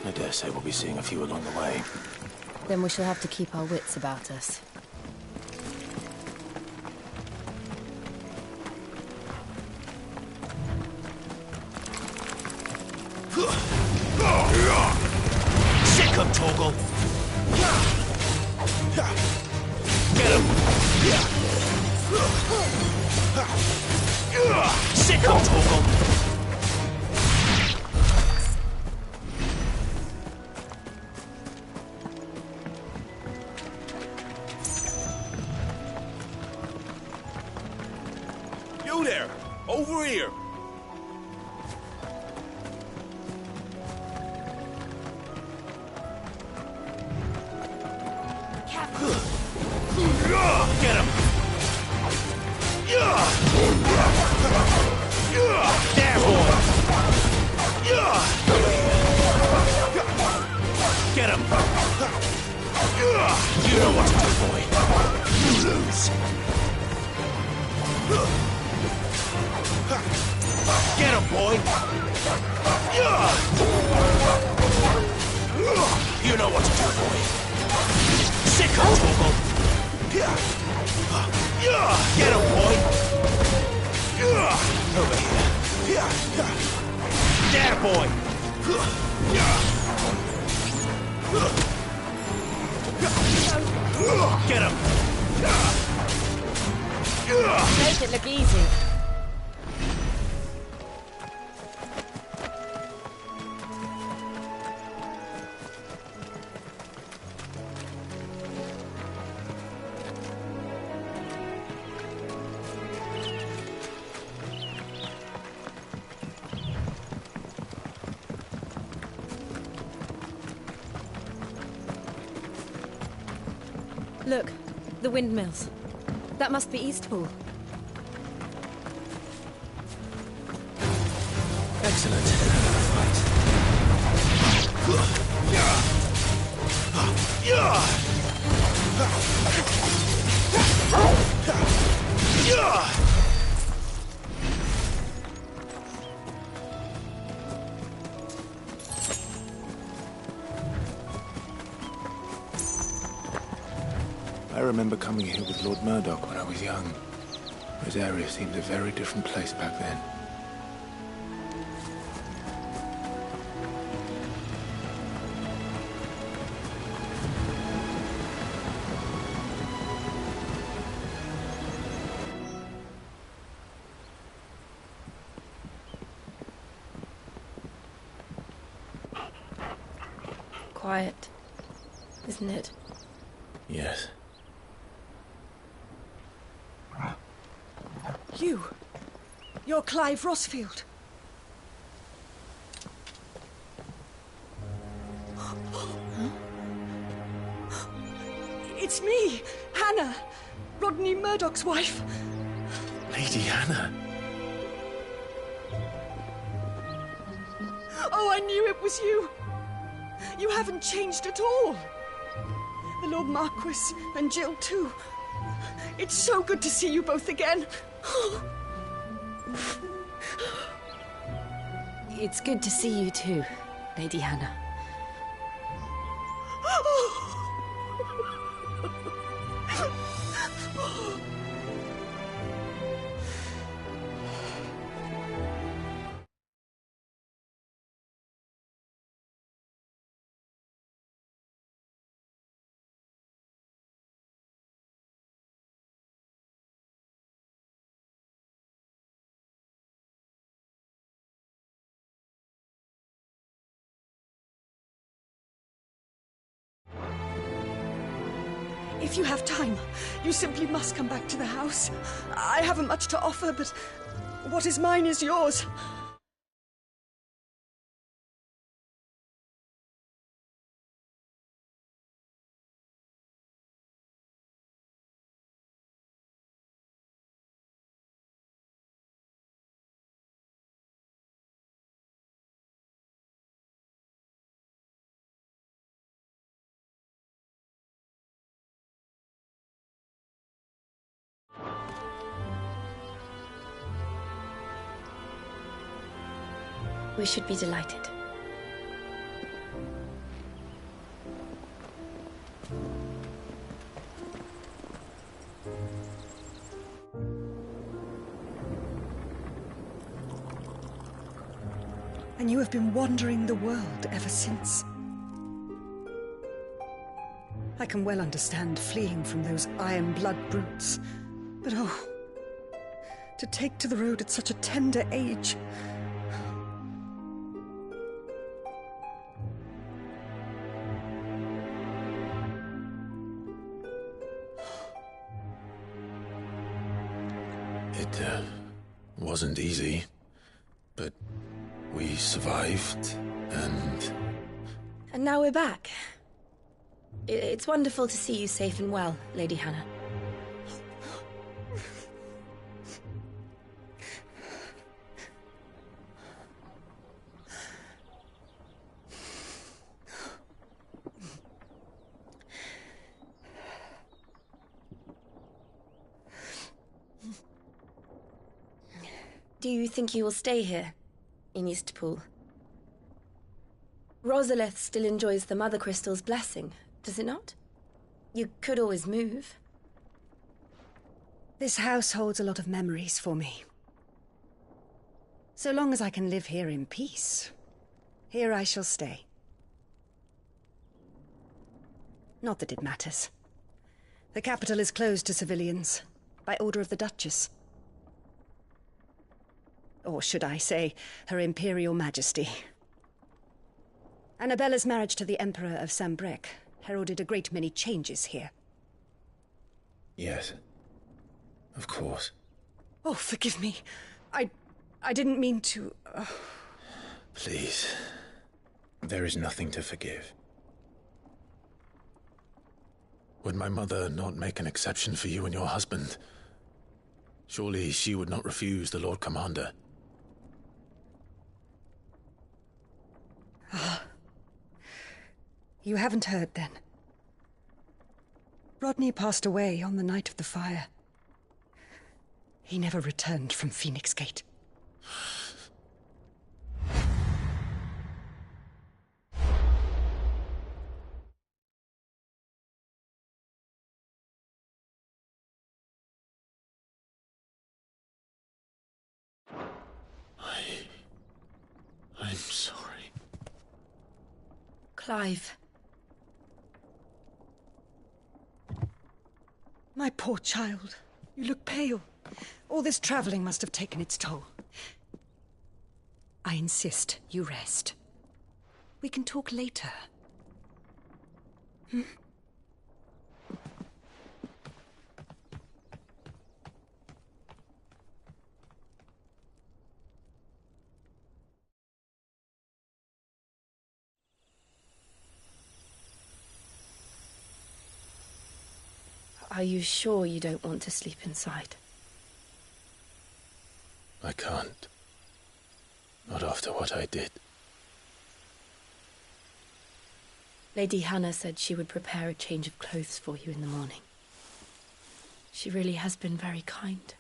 D: I dare say we'll be seeing a few along the way.
I: Then we shall have to keep our wits about us.
M: Sick him, Torgal! Get him! Sick him, Torgal!
V: You there! Over here!
M: Get him! There, boy! Get him! You know what to do, boy. You lose. Get him, boy! You know what to do, boy. Sick him, Torgal! Get him, boy! Over here. There, boy! Get him!
I: Make it look easy. Look, the windmills. That must be Eastpool.
D: Excellent. I remember coming here with Lord Murdoch when I was young. This area seemed a very different place back then.
I: Quiet, isn't it?
D: Yes.
J: You're Clive Rossfield. It's me, Hannah, Rodney Murdoch's wife.
D: Lady Hannah.
J: Oh, I knew it was you. You haven't changed at all. The Lord Marquis and Jill too. It's so good to see you both again.
I: It's good to see you too, Lady Hannah.
J: If you have time, you simply must come back to the house. I haven't much to offer, but what is mine is yours.
I: We should be delighted.
J: And you have been wandering the world ever since. I can well understand fleeing from those iron blood brutes, but oh, to take to the road at such a tender age.
D: It wasn't easy, but we survived, and...
I: And now we're back. It's wonderful to see you safe and well, Lady Hannah. Do you think you will stay here, in Eastpool? Rosalith still enjoys the Mother Crystal's blessing, does it not? You could always move.
L: This house holds a lot of memories for me. So long as I can live here in peace, here I shall stay. Not that it matters. The capital is closed to civilians, by order of the Duchess. Or should I say, Her Imperial Majesty. Annabella's marriage to the Emperor of Sambrec heralded a great many changes here.
D: Yes. Of course.
L: Oh, forgive me. I didn't mean to...
D: Please. There is nothing to forgive. Would my mother not make an exception for you and your husband? Surely she would not refuse the Lord Commander.
L: You haven't heard, then. Rodney passed away on the night of the fire. He never returned from Phoenix Gate.
D: I'm sorry.
I: Clive.
L: My poor child. You look pale. All this traveling must have taken its toll. I insist you rest. We can talk later. Hmm?
I: Are you sure you don't want to sleep inside?
D: I can't. Not after what I did.
I: Lady Hannah said she would prepare a change of clothes for you in the morning. She really has been very kind.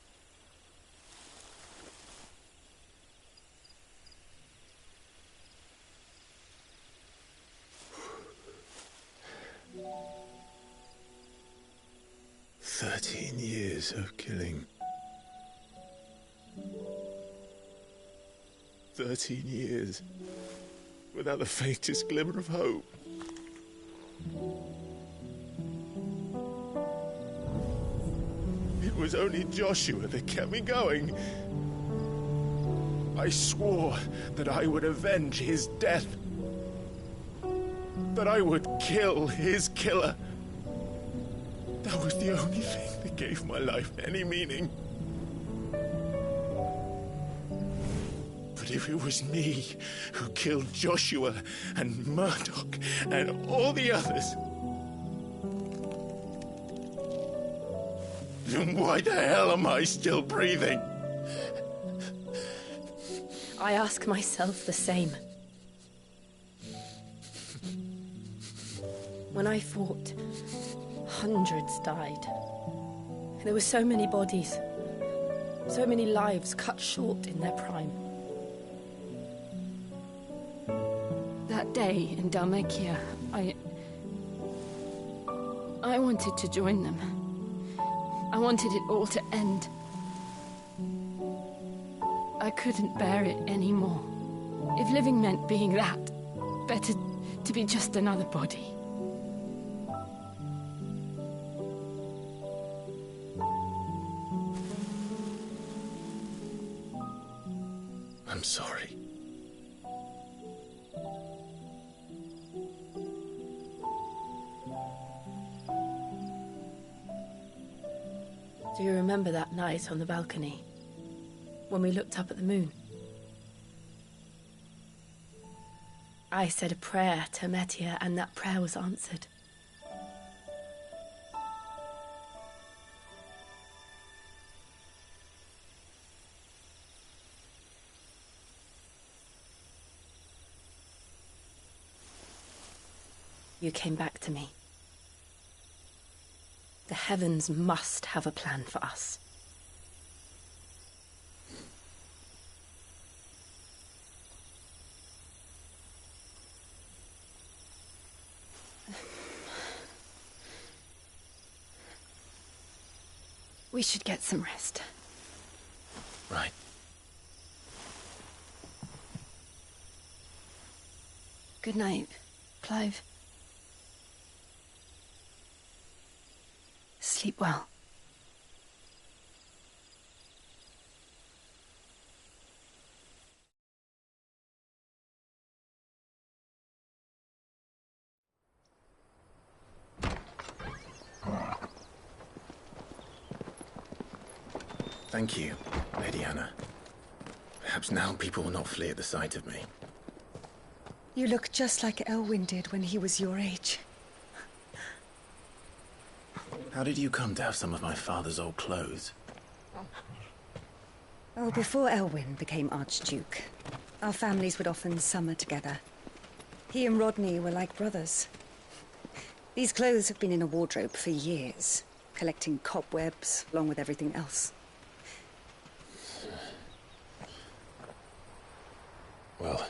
D: 13 years of killing. 13 years without the faintest glimmer of hope. It was only Joshua that kept me going. I swore that I would avenge his death. That I would kill his killer. That was the only thing that gave my life any meaning. But if it was me who killed Joshua and Murdoch and all the others, then why the hell am I still breathing?
I: I ask myself the same. When I fought, hundreds died. There were so many bodies, so many lives cut short in their prime. That day in Dalmekia, I wanted to join them. I wanted it all to end. I couldn't bear it anymore. If living meant being that, better to be just another body.
D: I'm sorry.
I: Do you remember that night on the balcony, when we looked up at the moon? I said a prayer to Metia, and that prayer was answered. You came back to me. The heavens must have a plan for us. We should get some rest.
D: Right.
I: Good night, Clive. Sleep well.
D: Thank you, Lady Hannah. Perhaps now people will not flee at the sight of me.
L: You look just like Elwyn did when he was your age.
D: How did you come to have some of my father's old clothes?
L: Oh, before Elwyn became Archduke, our families would often summer together. He and Rodney were like brothers. These clothes have been in a wardrobe for years, collecting cobwebs along with everything else.
D: Well,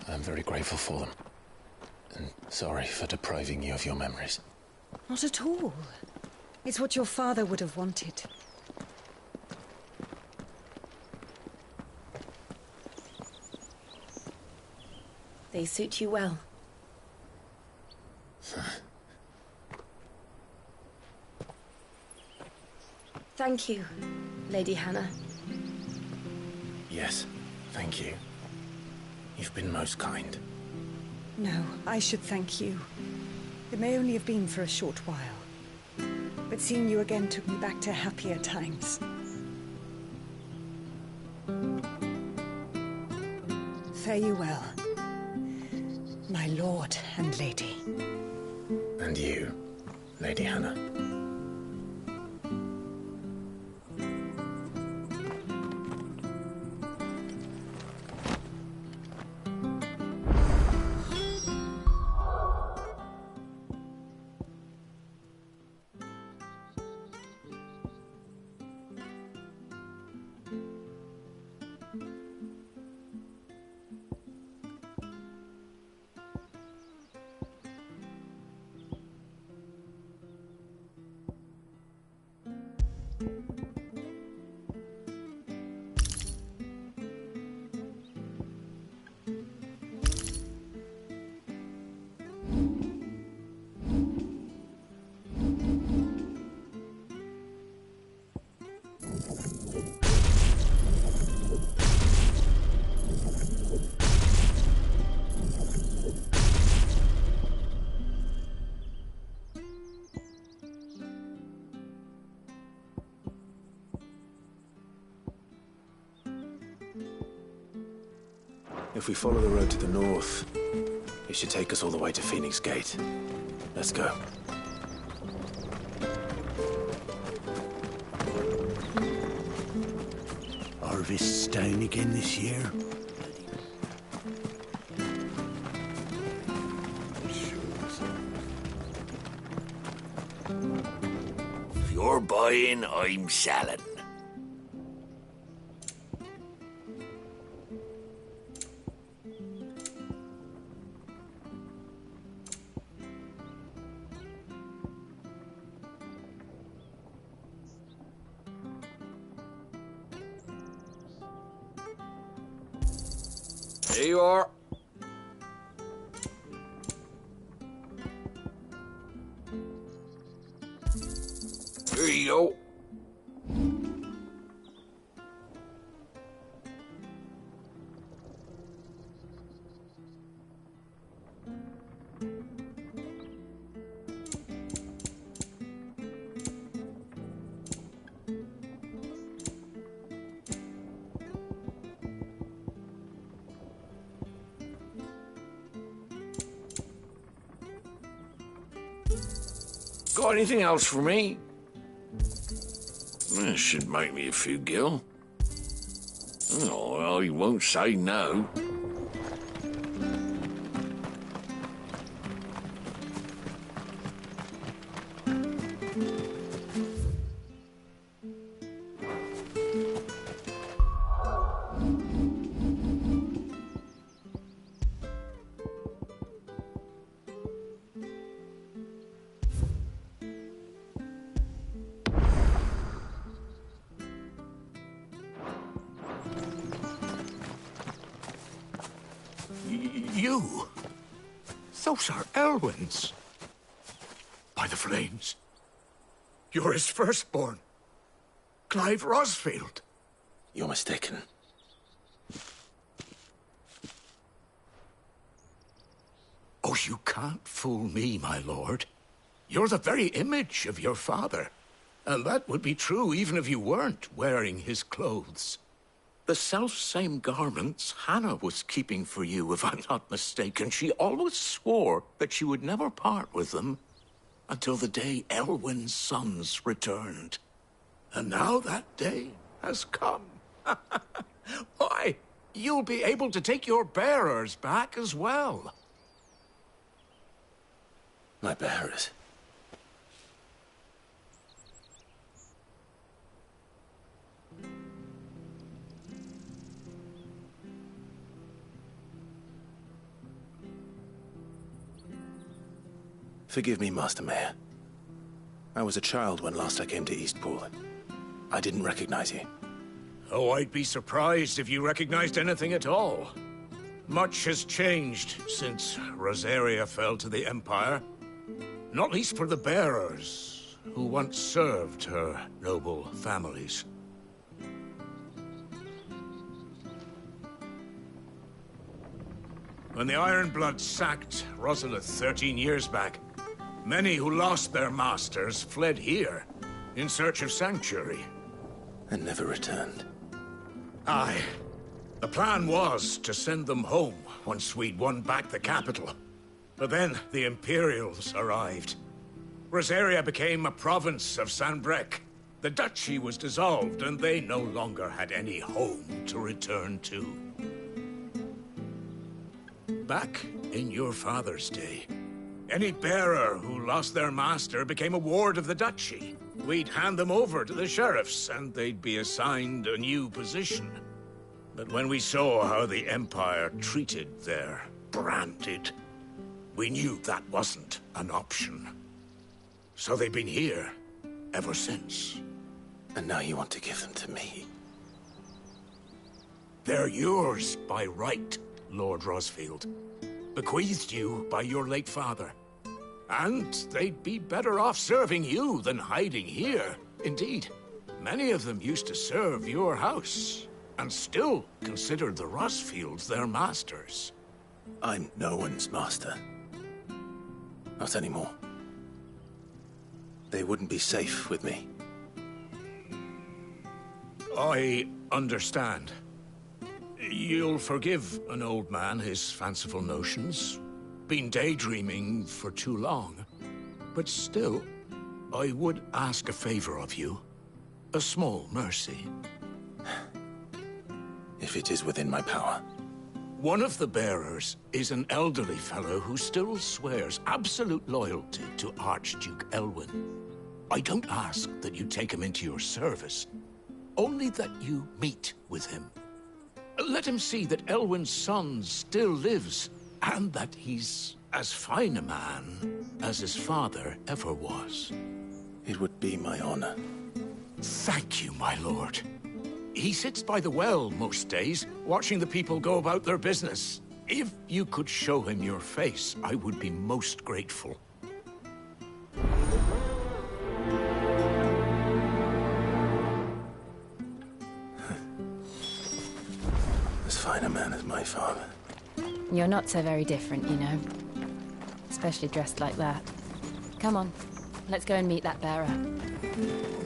D: I'm very grateful for them. And sorry for depriving you of your memories.
L: Not at all. It's what your father would have wanted.
I: They suit you well. Thank you, Lady Hannah.
D: Yes, thank you. You've been most kind.
L: No, I should thank you. It may only have been for a short while, but seeing you again took me back to happier times. Fare you well, my lord and lady.
D: And you, Lady Hannah. If we follow the road to the north, it should take us all the way to Phoenix Gate. Let's go.
R: Harvest's down again this year. If you're buying, I'm selling.
T: Here you are. Here you go. Got anything else for me? This should make me a few gil. Oh, I won't say no. You? Those are Elwyn's. By the flames. You're his firstborn. Clive Rosfield.
D: You're mistaken.
T: Oh, you can't fool me, my lord. You're the very image of your father. And that would be true even if you weren't wearing his clothes. The self-same garments Hannah was keeping for you, if I'm not mistaken. She always swore that she would never part with them until the day Elwyn's sons returned. And now that day has come. Why, you'll be able to take your bearers back as well.
D: My bearers? Forgive me, Master Mayor. I was a child when last I came to Eastpool. I didn't recognize you.
T: Oh, I'd be surprised if you recognized anything at all. Much has changed since Rosaria fell to the Empire. Not least for the bearers, who once served her noble families. When the Ironbloods sacked Rosalith 13 years back, many who lost their masters fled here in search of sanctuary.
D: And never returned.
T: Aye. The plan was to send them home once we'd won back the capital. But then the Imperials arrived. Rosaria became a province of Sanbreque. The duchy was dissolved, and they no longer had any home to return to. Back in your father's day, any bearer who lost their master became a ward of the duchy. We'd hand them over to the sheriffs, and they'd be assigned a new position. But when we saw how the Empire treated their branded, we knew that wasn't an option. So they've been here ever since.
D: And now you want to give them to me?
T: They're yours by right, Lord Rosfield. Bequeathed you by your late father. And they'd be better off serving you than hiding here. Indeed, many of them used to serve your house, and still considered the Rosfields their masters.
D: I'm no one's master. Not anymore. They wouldn't be safe with me.
T: I understand. You'll forgive an old man his fanciful notions. Been daydreaming for too long. But still, I would ask a favor of you. A small mercy.
D: If it is within my power.
T: One of the bearers is an elderly fellow who still swears absolute loyalty to Archduke Elwyn. I don't ask that you take him into your service, only that you meet with him. Let him see that Elwyn's son still lives, and that he's as fine a man as his father ever was.
D: It would be my honor.
T: Thank you, my lord. He sits by the well most days, watching the people go about their business. If you could show him your face, I would be most grateful.
D: As fine a man as my father.
I: You're not so very different, you know. Especially dressed like that. Come on, let's go and meet that bearer.
E: I'm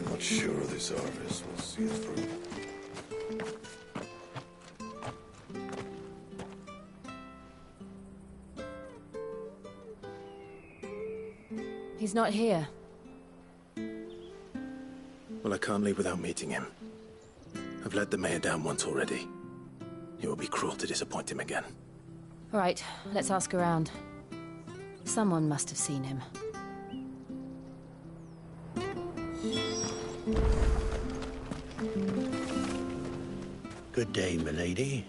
E: not sure this harvest will see us through.
I: He's not here.
D: Well, I can't leave without meeting him. I've let the mayor down once already. It will be cruel to disappoint him again.
I: All right, let's ask around. Someone must have seen him.
K: Good day, milady.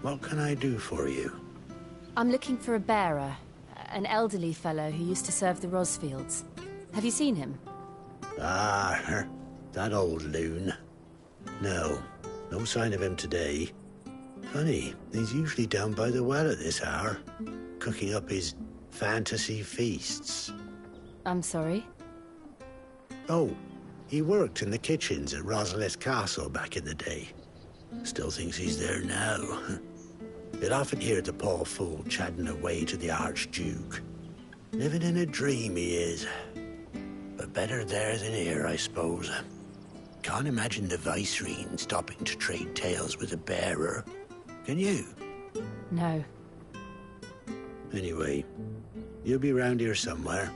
K: What can I do for you?
I: I'm looking for a bearer. An elderly fellow who used to serve the Rosfields. Have you seen him?
K: Ah, that old loon. No sign of him today. Funny, he's usually down by the well at this hour, cooking up his fantasy feasts.
I: I'm sorry?
K: Oh, he worked in the kitchens at Rosalith Castle back in the day. Still thinks he's there now. You'll often hear the poor fool chatting away to the Archduke. Living in a dream he is. But better there than here, I suppose. Can't imagine the Vicereine stopping to trade tales with a bearer. Can you?
I: No.
K: Anyway, you'll be round here somewhere.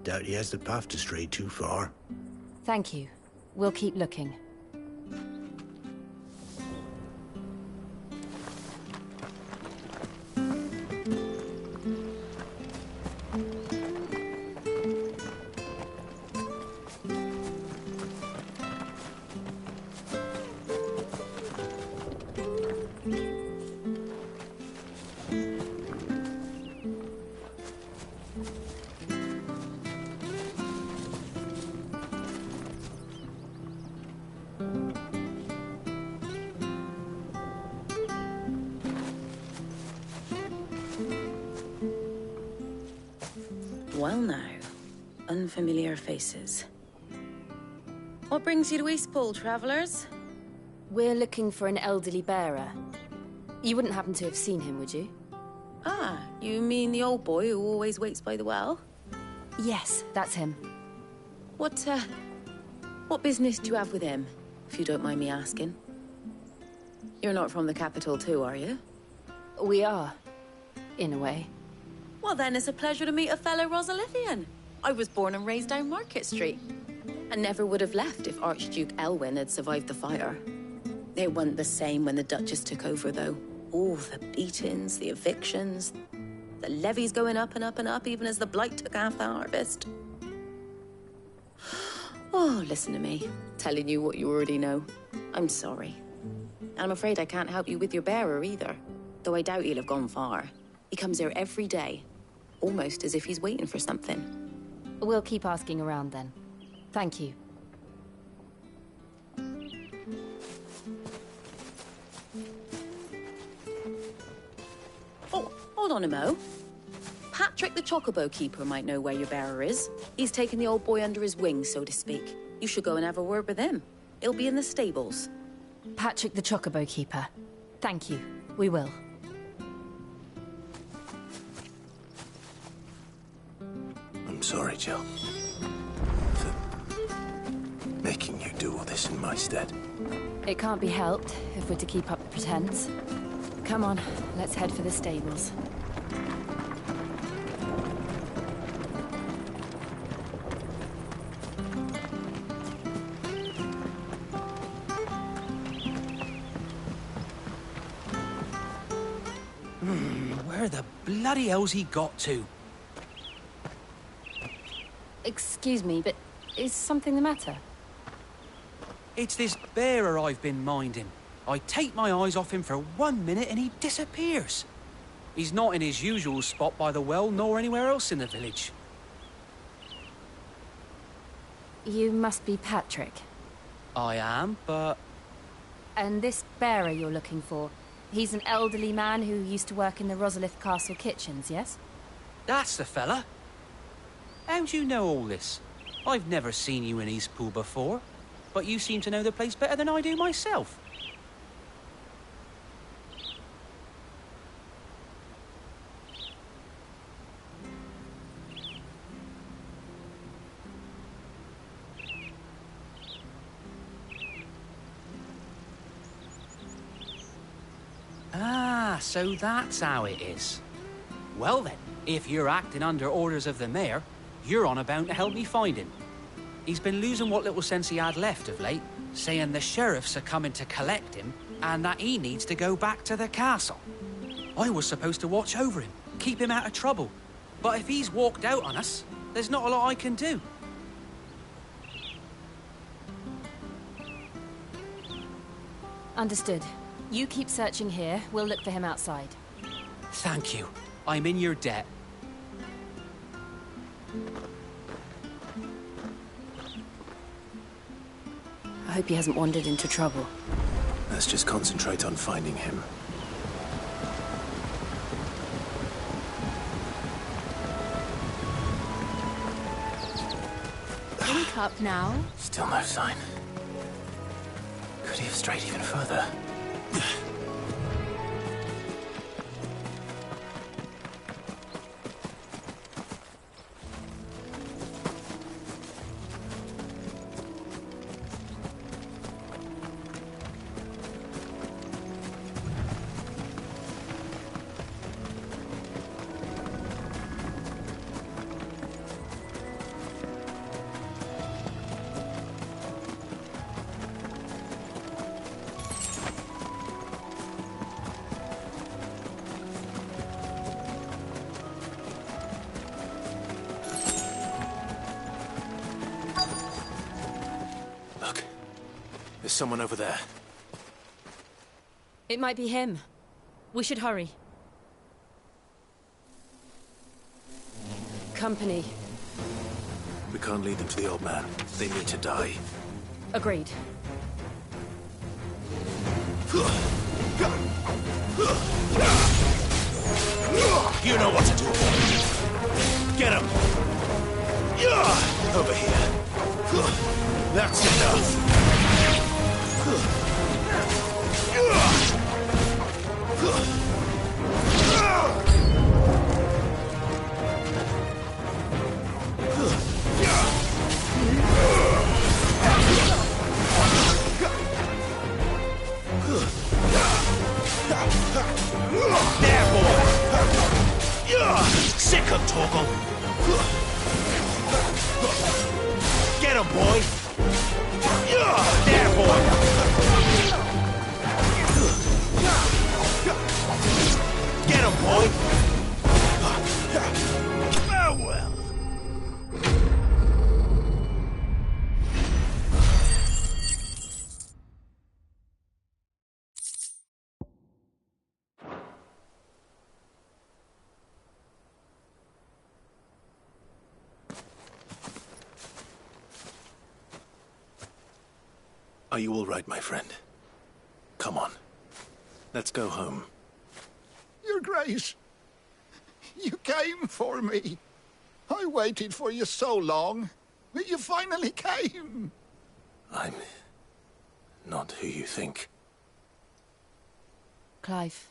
K: Doubt he has the path to stray too far.
I: Thank you. We'll keep looking.
P: Well now, unfamiliar faces. What brings you to Eastpool, travellers?
I: We're looking for an elderly bearer. You wouldn't happen to have seen him, would you?
P: Ah, you mean the old boy who always waits by the well?
I: Yes, that's him.
P: What business do you have with him, if you don't mind me asking? You're not from the capital too, are you?
I: We are, in a way.
P: Well then, it's a pleasure to meet a fellow Rosalithian. I was born and raised down Market Street. And never would have left if Archduke Elwyn had survived the fire. It wasn't the same when the Duchess took over, though. All the beatings, the evictions, the levies going up and up and up, even as the blight took half the harvest. Oh, listen to me, telling you what you already know. I'm sorry. And I'm afraid I can't help you with your bearer either, though I doubt he'll have gone far. He comes here every day, almost as if he's waiting for something.
I: We'll keep asking around then. Thank you.
P: Oh, hold on a mo. Patrick the Chocobo Keeper might know where your bearer is. He's taken the old boy under his wing, so to speak. You should go and have a word with him. He'll be in the stables.
I: Patrick the Chocobo Keeper. Thank you. We will.
D: I'm sorry, Jill. For making you do all this in my stead.
I: It can't be helped if we're to keep up the pretense. Come on, let's head for the stables.
U: Where the bloody hell's he got to?
I: Excuse me, but is something the matter?
U: It's this bearer I've been minding. I take my eyes off him for 1 minute and he disappears. He's not in his usual spot by the well, nor anywhere else in the village.
I: You must be Patrick.
U: I am, but...
I: And this bearer you're looking for, he's an elderly man who used to work in the Rosalith Castle kitchens, yes?
U: That's the fella. How do you know all this? I've never seen you in Eastpool before, but you seem to know the place better than I do myself. Ah, so that's how it is. Well then, if you're acting under orders of the mayor, you're on about to help me find him. He's been losing what little sense he had left of late, saying the sheriffs are coming to collect him and that he needs to go back to the castle. I was supposed to watch over him, keep him out of trouble. But if he's walked out on us, there's not a lot I can do.
I: Understood. You keep searching here, we'll look for him outside.
U: Thank you. I'm in your debt.
I: I hope he hasn't wandered into trouble.
D: As Let's just concentrate on finding him.
I: Link up now.
D: Still no sign. Could he have strayed even further? There's someone over there.
I: It might be him. We should hurry. Company.
D: We can't lead them to the old man. They need to die.
I: Agreed.
M: You know what to do. Get him!
D: Over here.
M: That's enough. There, boy! Sick of Torgal! Get him, boy! There, boy! Get him, boy! Farewell!
D: Are you all right, my friend? Come on. Let's go home.
T: Your Grace, you came for me. I waited for you so long, but you finally came.
D: I'm not who you think.
I: Clive.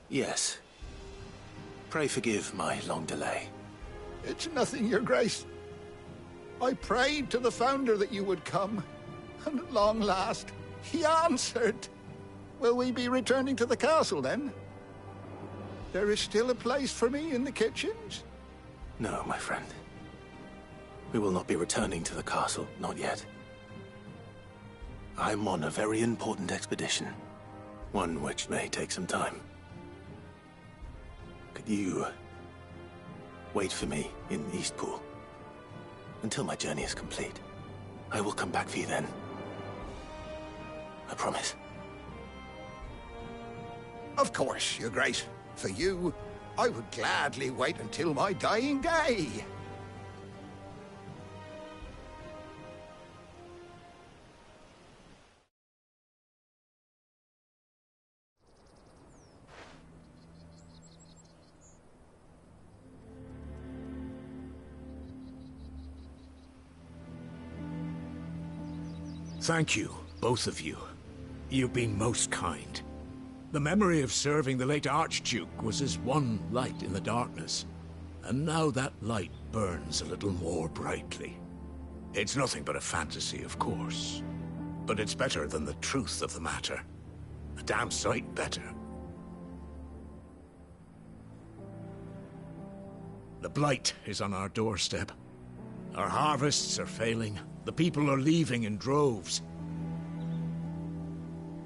D: Yes. Pray forgive my long delay.
T: It's nothing, Your Grace. I prayed to the Founder that you would come, and at long last, he answered. Will we be returning to the castle, then? There is still a place for me in the kitchens?
D: No, my friend. We will not be returning to the castle, not yet. I'm on a very important expedition. One which may take some time. Could you wait for me in Eastpool until my journey is complete? I will come back for you then. I promise.
T: Of course, Your Grace. For you, I would gladly wait until my dying day.
R: Thank you, both of you. You've been most kind. The memory of serving the late Archduke was as one light in the darkness, and now that light burns a little more brightly. It's nothing but a fantasy, of course, but it's better than the truth of the matter. A damn sight better. The blight is on our doorstep. Our harvests are failing. The people are leaving in droves.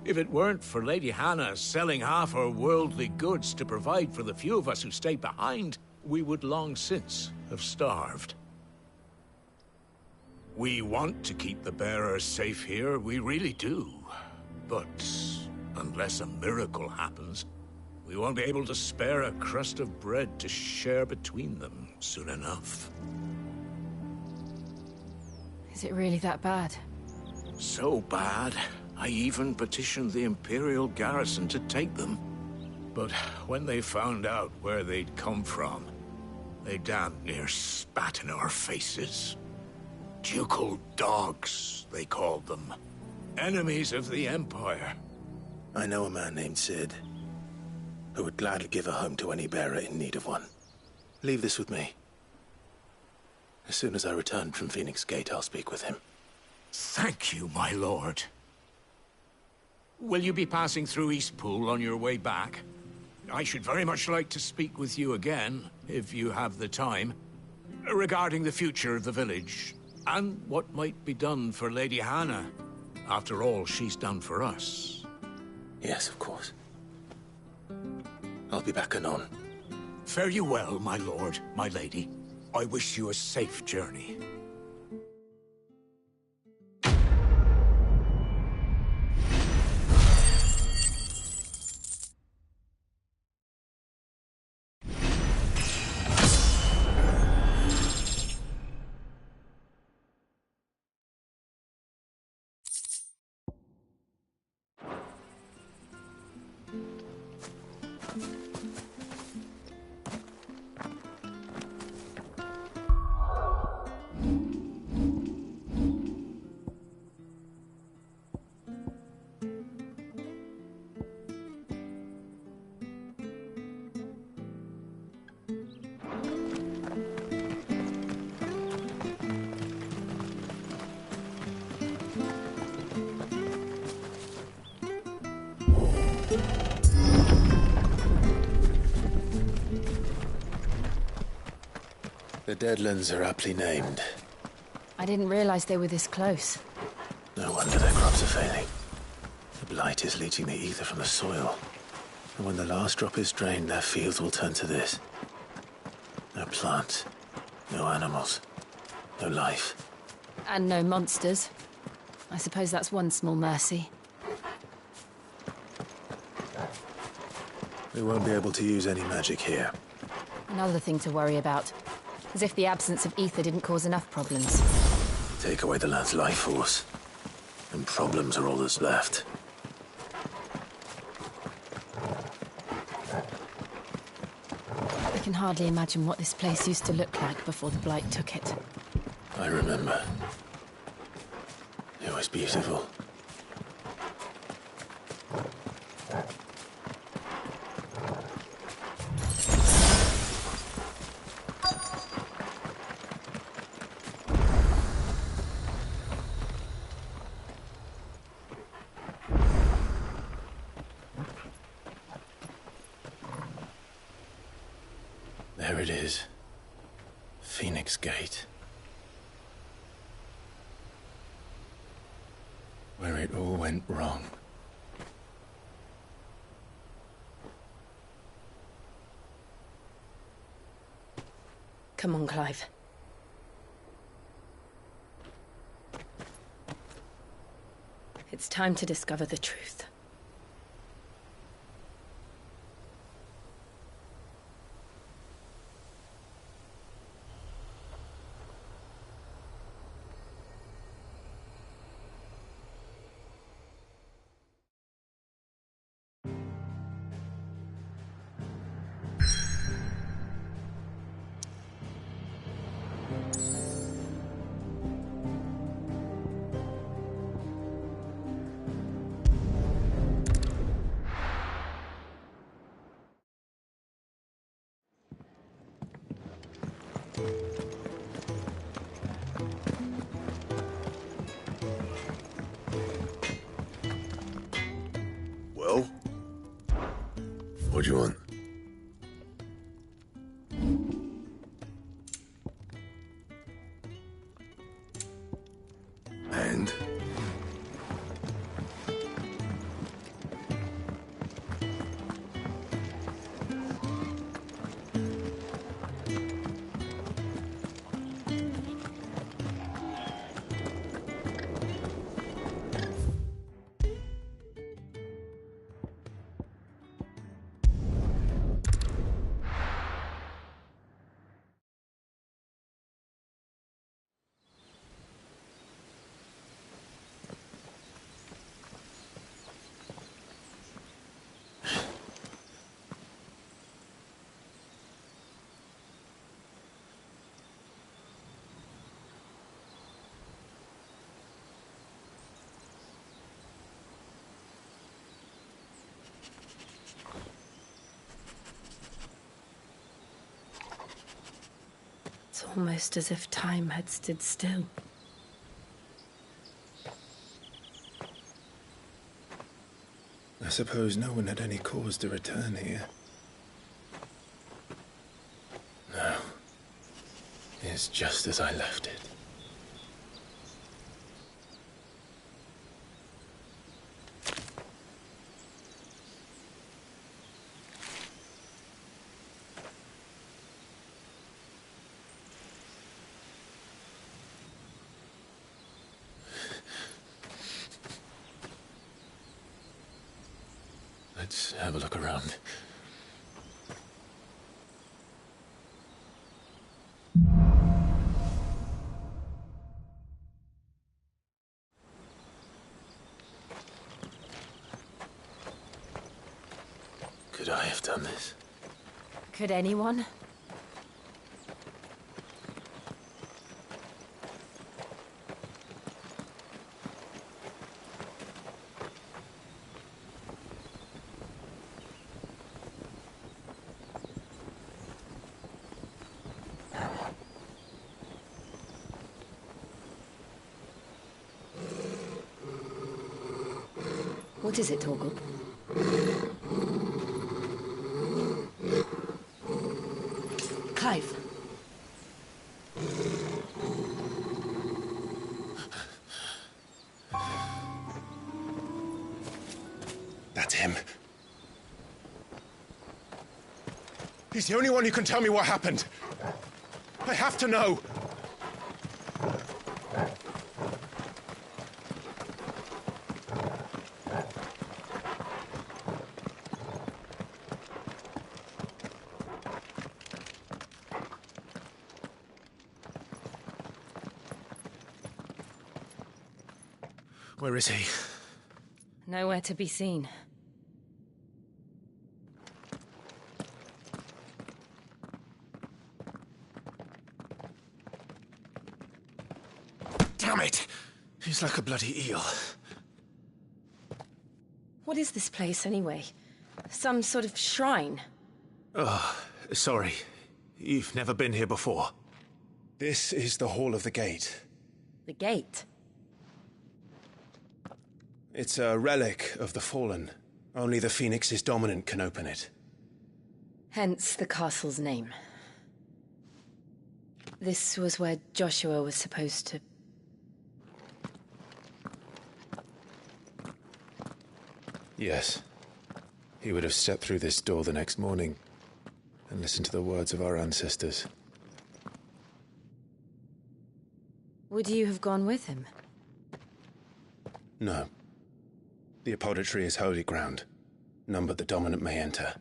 R: If it weren't for Lady Hannah selling half her worldly goods to provide for the few of us who stay behind, we would long since have starved. We want to keep the bearers safe here, we really do. But unless a miracle happens, we won't be able to spare a crust of bread to share between them soon enough.
I: Is it really that bad?
T: So bad, I even petitioned the Imperial garrison to take them. But when they found out where they'd come from, they damn near spat in our faces. Ducal dogs, they called them. Enemies of the Empire.
D: I know a man named Sid, who would gladly give a home to any bearer in need of one. Leave this with me. As soon as I return from Phoenix Gate, I'll speak with him.
T: Thank you, my lord. Will you be passing through Eastpool on your way back? I should very much like to speak with you again, if you have the time, regarding the future of the village, and what might be done for Lady Hannah. After all she's done for us.
D: Yes, of course. I'll be back anon.
T: Fare you well, my lord, my lady. I wish you a safe journey.
D: The Deadlands are aptly named.
I: I didn't realize they were this close.
D: No wonder their crops are failing. The blight is leaching the ether from the soil. And when the last drop is drained, their fields will turn to this. No plants, no animals, no life.
I: And no monsters. I suppose that's one small mercy.
D: We won't be able to use any magic here.
I: Another thing to worry about. As if the absence of ether didn't cause enough problems.
D: Take away the lad's life force, and problems are all that's left.
I: I can hardly imagine what this place used to look like before the blight took it.
D: I remember. It was beautiful. There it is. Phoenix Gate. Where it all went wrong.
Q: Come on, Clive. It's time to discover the truth.
E: Well? What do you want? And?
I: Almost as if time had stood still.
D: I suppose no one had any cause to return here. No. It's just as I left it. Let's have a look around. Could I have done this?
I: Could anyone?
L: What is it, Torgal? Clive.
O: That's him. He's the only one who can tell me what happened. I have to know. Where is he?
I: Nowhere to be seen.
O: Damn it! He's like a bloody eel.
I: What is this place, anyway? Some sort of shrine?
O: Oh, sorry. You've never been here before. This is the Hall of the Gate.
I: The gate?
O: It's a relic of the Fallen. Only the Phoenix's dominant can open it.
I: Hence the castle's name. This was where Joshua was supposed to...
D: Yes. He would have stepped through this door the next morning and listened to the words of our ancestors.
I: Would you have gone with him?
D: No. The apodatory is holy ground. None but the dominant may enter.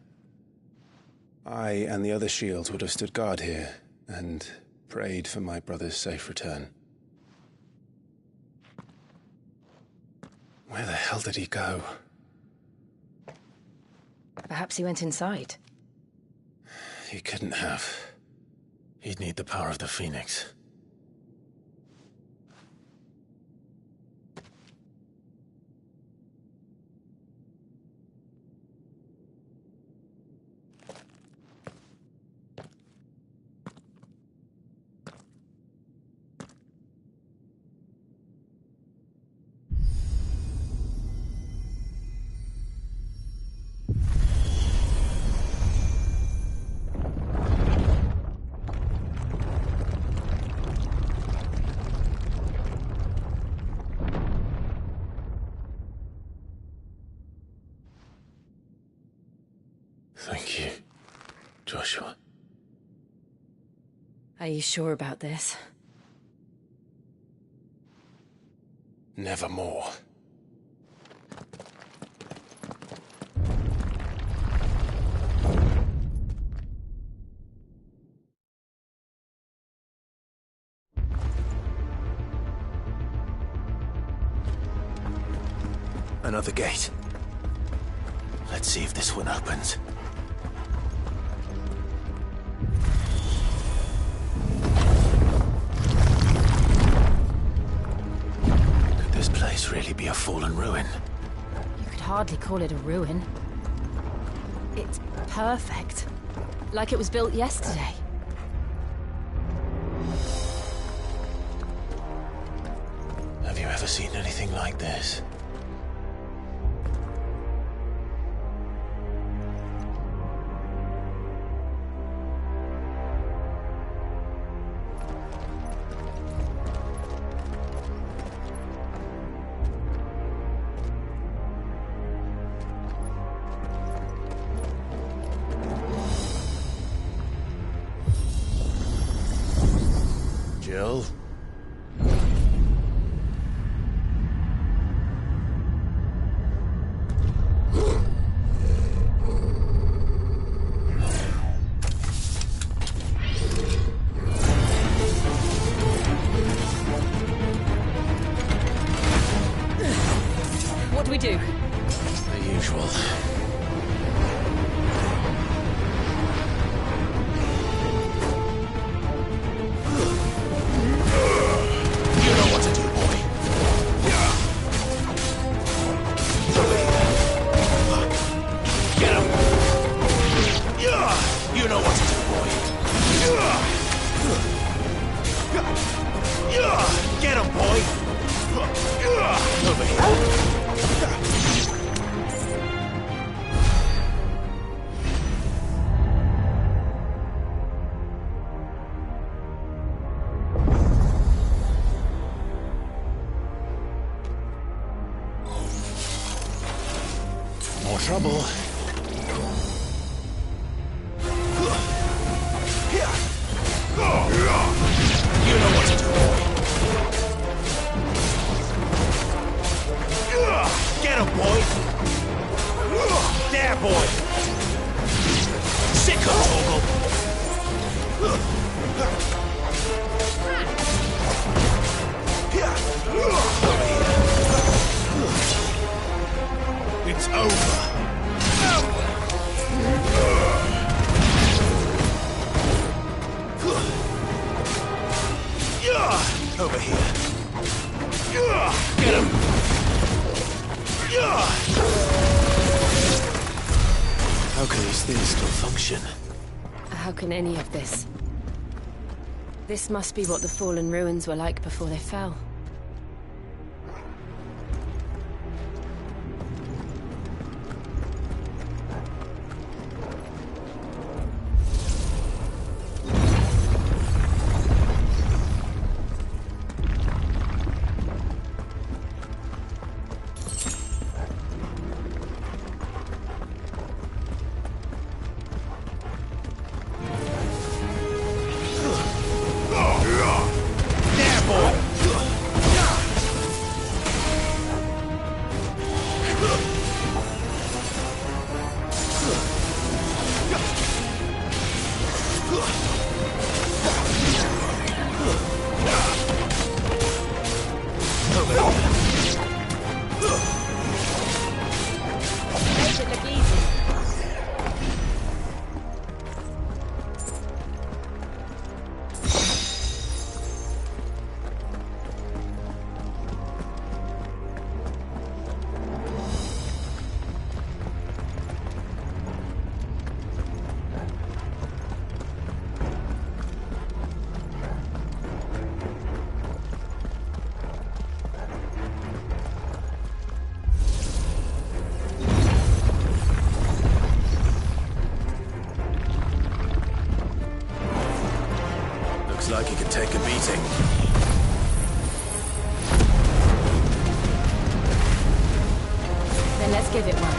D: I and the other shields would have stood guard here and prayed for my brother's safe return. Where the hell did he go?
I: Perhaps he went inside.
D: He couldn't have. He'd need the power of the Phoenix. Thank you, Joshua.
I: Are you sure about this?
O: Nevermore. Another gate. Let's see if this one opens. Could this place really be a fallen ruin?
I: You could hardly call it a ruin. It's perfect. Like it was built yesterday.
D: never seen anything like this. Jill?
I: What do we do?
D: The usual.
M: You know what to do, boy. Get him. You know what to do, boy. Get him, boy. Over here.
D: More trouble.
M: You know what to do, boy. Get him, boy. There, boy. Sick of Toggle. It's over. Over here. Get him.
D: How can these things still function?
I: How can any of this? This must be what the fallen ruins were like before they fell.
D: Like he could take a beating.
I: Then let's give it one.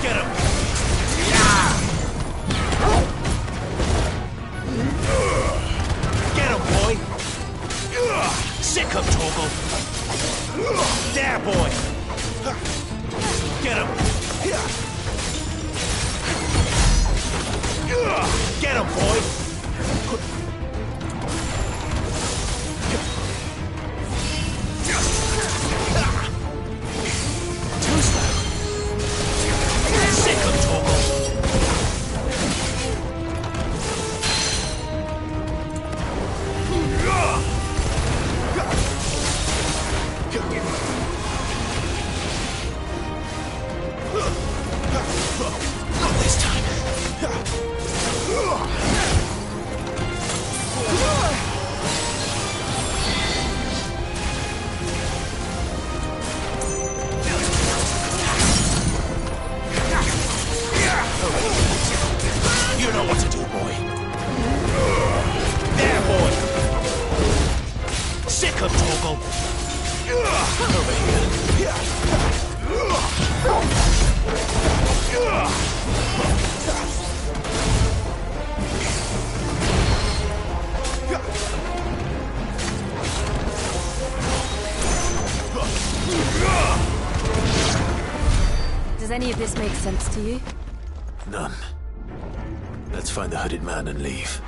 M: Get him. Get him, boy! Sick of Toggle! There, boy! Get him! Get him, boy! Too slow! Sick of Toggle!
I: Does any of this make sense to you?
D: None. Let's find the hooded man and leave.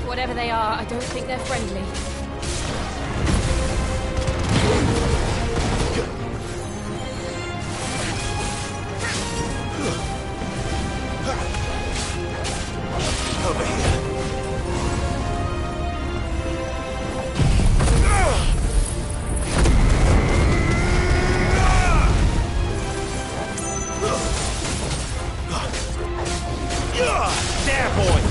I: Whatever they are, I don't think they're friendly.
M: Over here. There, boy!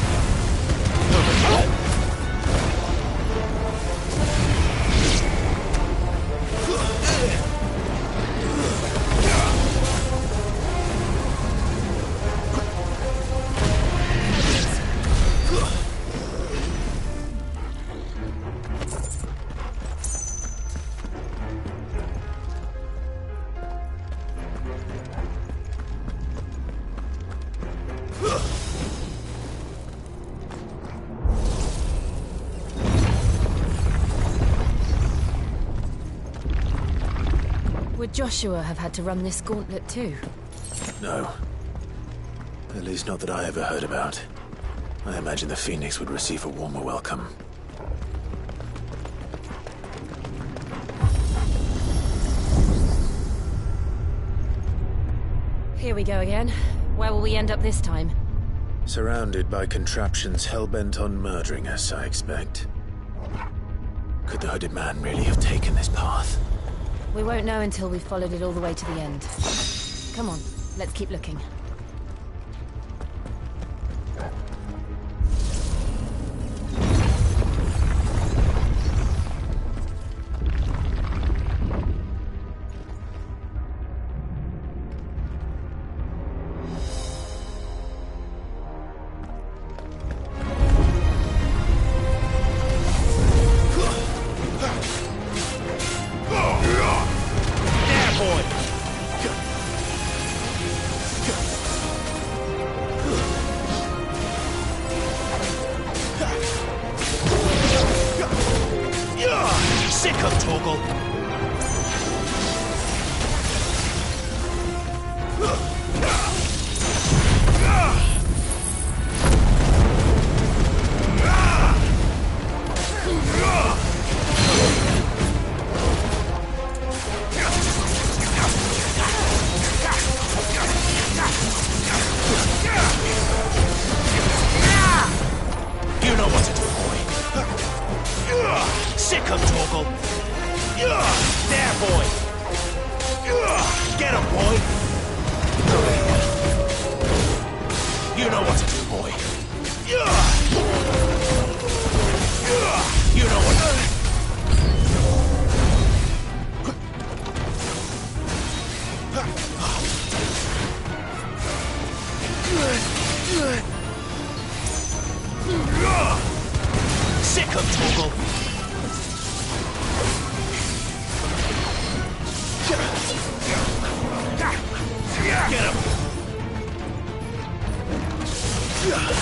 I: Would Joshua have had to run this gauntlet too?
D: No. At least not that I ever heard about. I imagine the Phoenix would receive a warmer welcome.
I: Here we go again. Where will we end up this time?
D: Surrounded by contraptions hell-bent on murdering us, I expect. Could the hooded man really have taken this path?
I: We won't know until we've followed it all the way to the end. Come on, let's keep looking.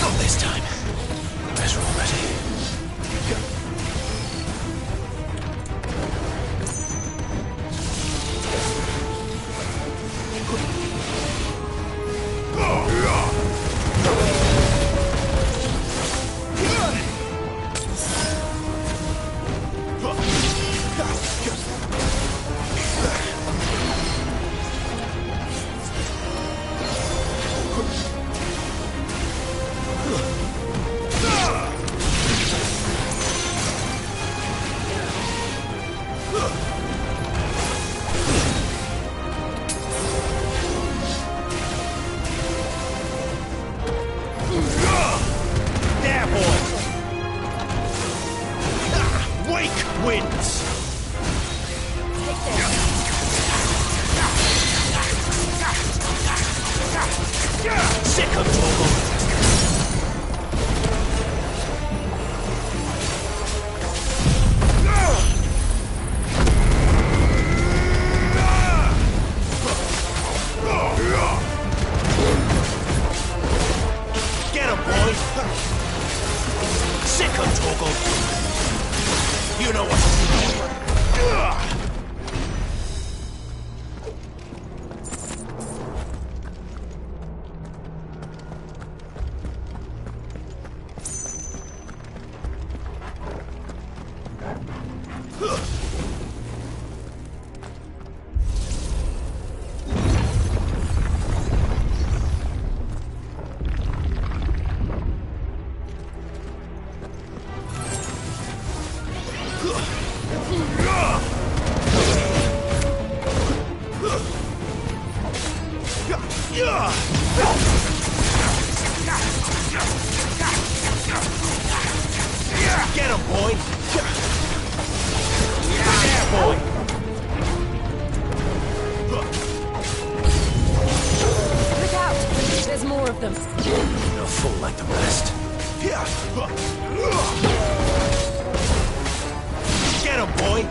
D: Not this time. Better already.
M: Drake wins! Sick of Torgal! Get him, boy! Sick of Torgal! You know what to do. Get him, boy! Yeah, boy!
I: Look out! There's more of them.
M: No fool like the rest. Get him, boy!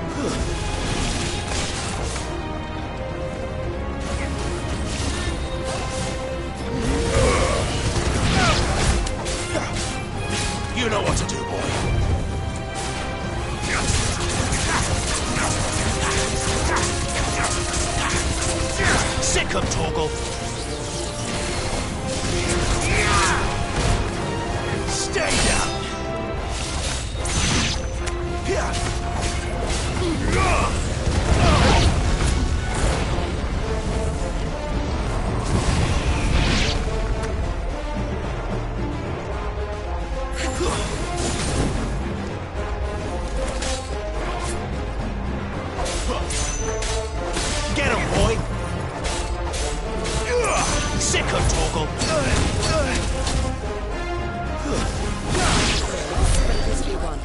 M: You know what to do, boy. Sick of Torgal. Stay down. Get him, boy! Sick of Torgal!
Q: Ffxvi one.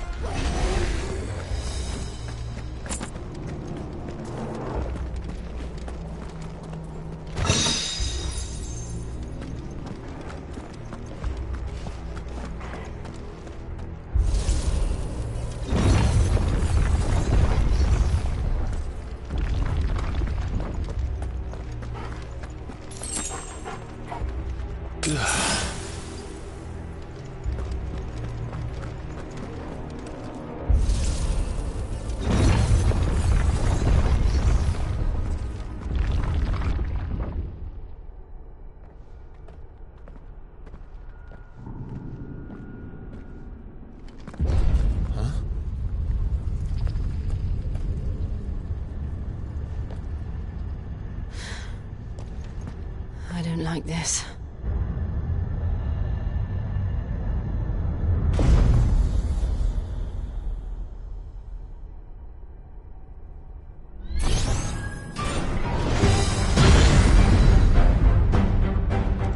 I: I don't like this.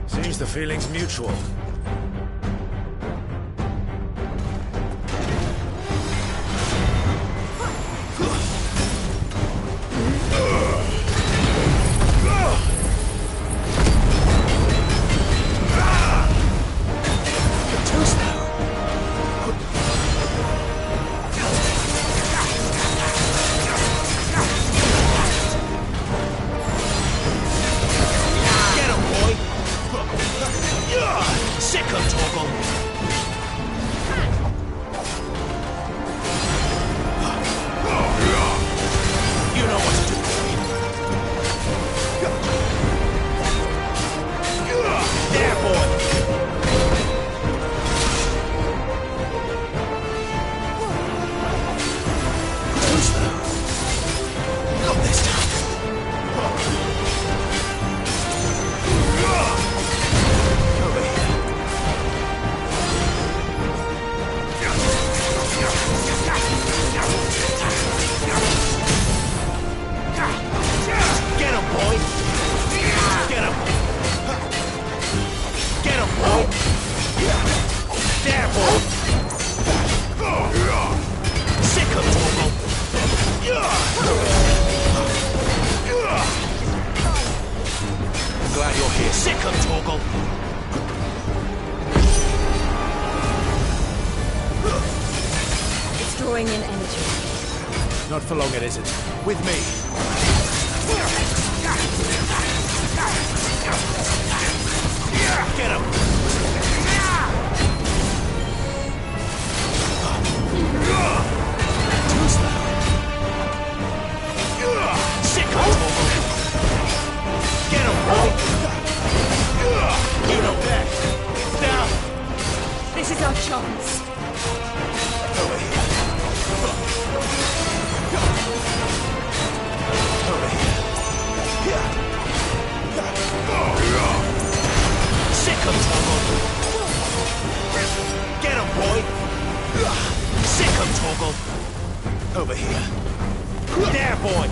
O: Seems the feeling's mutual.
M: Get him, boy!
I: drawing in energy.
M: Not for long it isn't. With me. Get him! Too slow. Sick of Torval. Get him, boy! You know best. Down!
I: This is our chance.
M: Over here. Over here. Sick of Torval. Get him, boy! Sick of Torval. Over here. There, boy!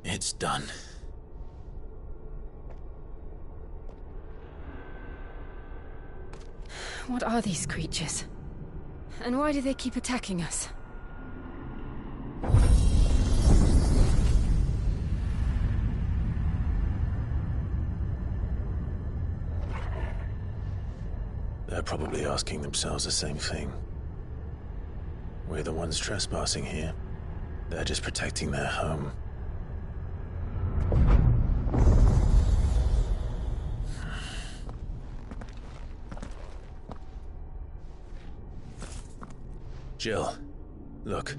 B: It's done.
I: What are these creatures? And why do they keep attacking us?
B: They're probably asking themselves the same thing. We're the ones trespassing here. They're just protecting their home. Jill, look.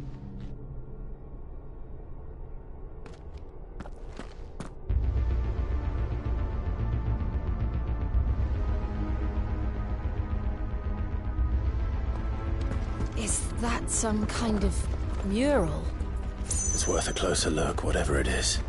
I: Is that some kind of mural?
B: It's worth a closer look, whatever it is.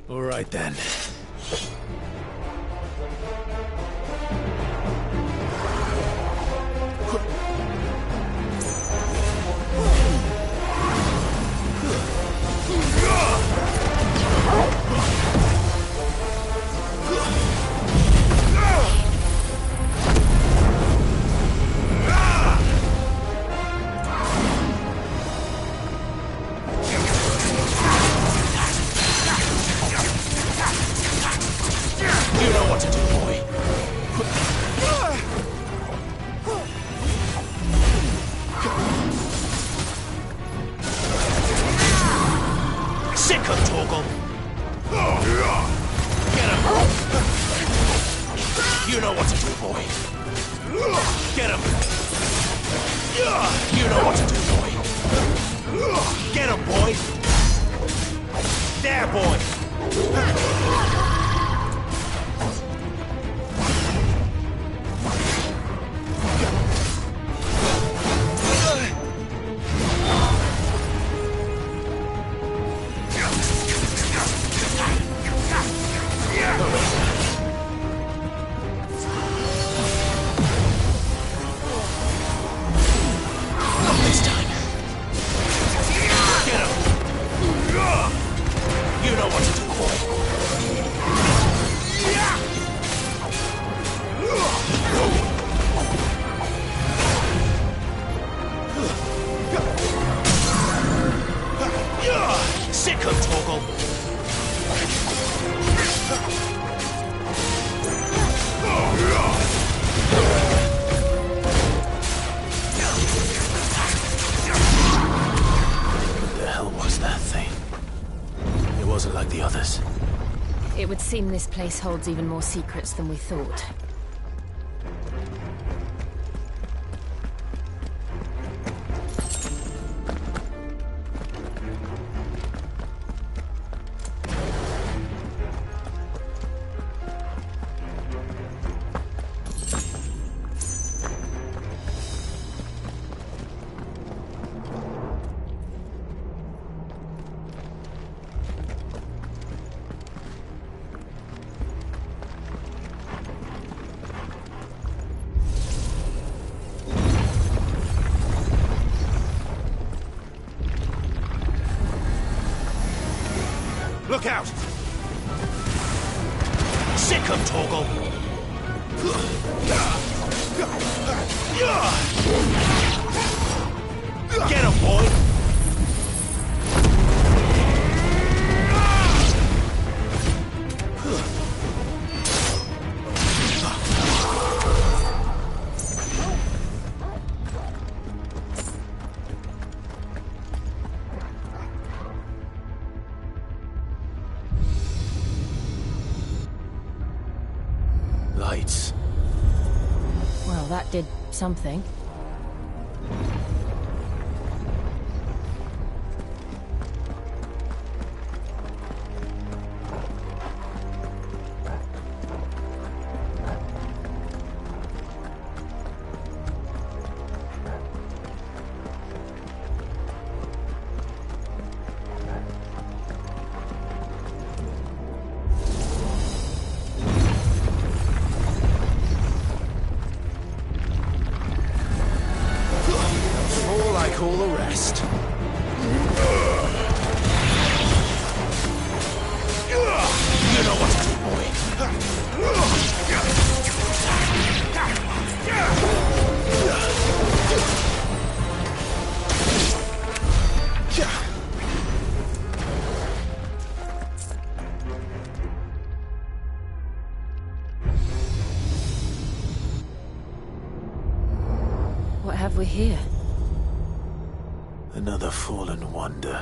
B: All right then.
M: Sick 'em, Torgal! Get him! You know what to do, boy. Get him! You know what to do, boy. Get him, boy! There, boy! Sick 'em, Torgal!
D: What the hell was that thing? It wasn't like the others.
I: It would seem this place holds even more secrets than we thought.
M: Look out! Sick 'em, Torgal! Get him, boy!
D: Lights.
I: Well, that did something.
M: More like all the rest. You know what to do, boy.
I: What have we here?
D: Another fallen wonder.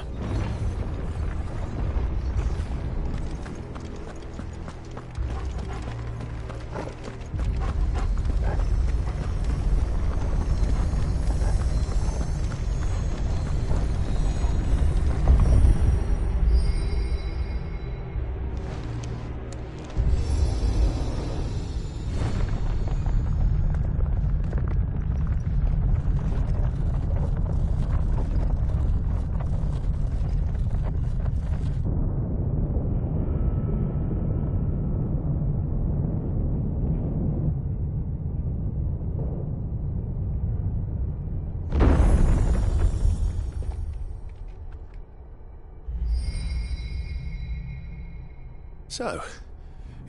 O: So,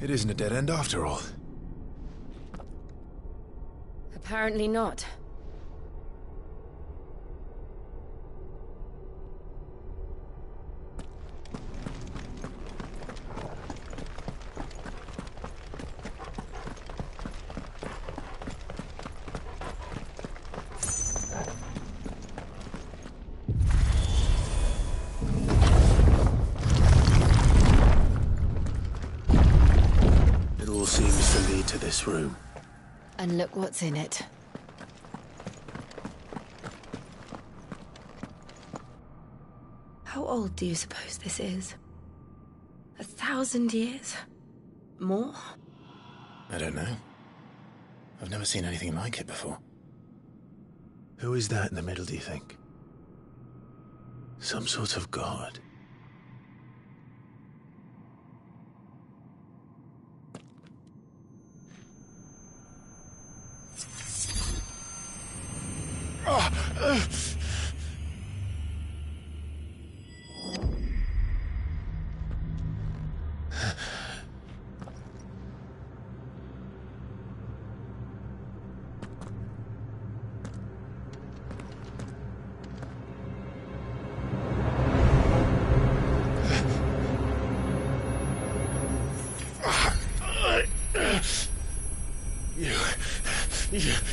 O: it isn't a dead end after all.
I: Apparently not.
B: this room.
I: And look what's in it. How old do you suppose this is? 1,000 years? More?
B: I don't know. I've never seen anything like it before. Who is that in the middle, do you think? Some sort of god?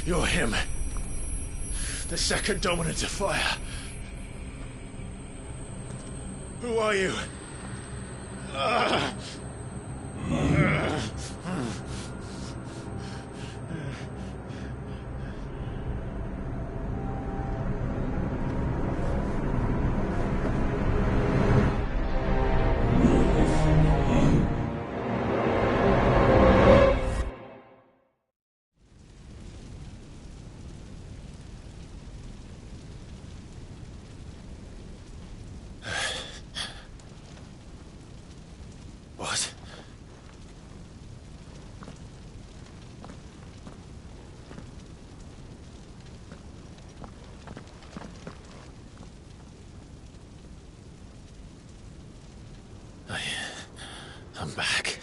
B: You're him. The second dominant of fire. Who are you? What? I'm back.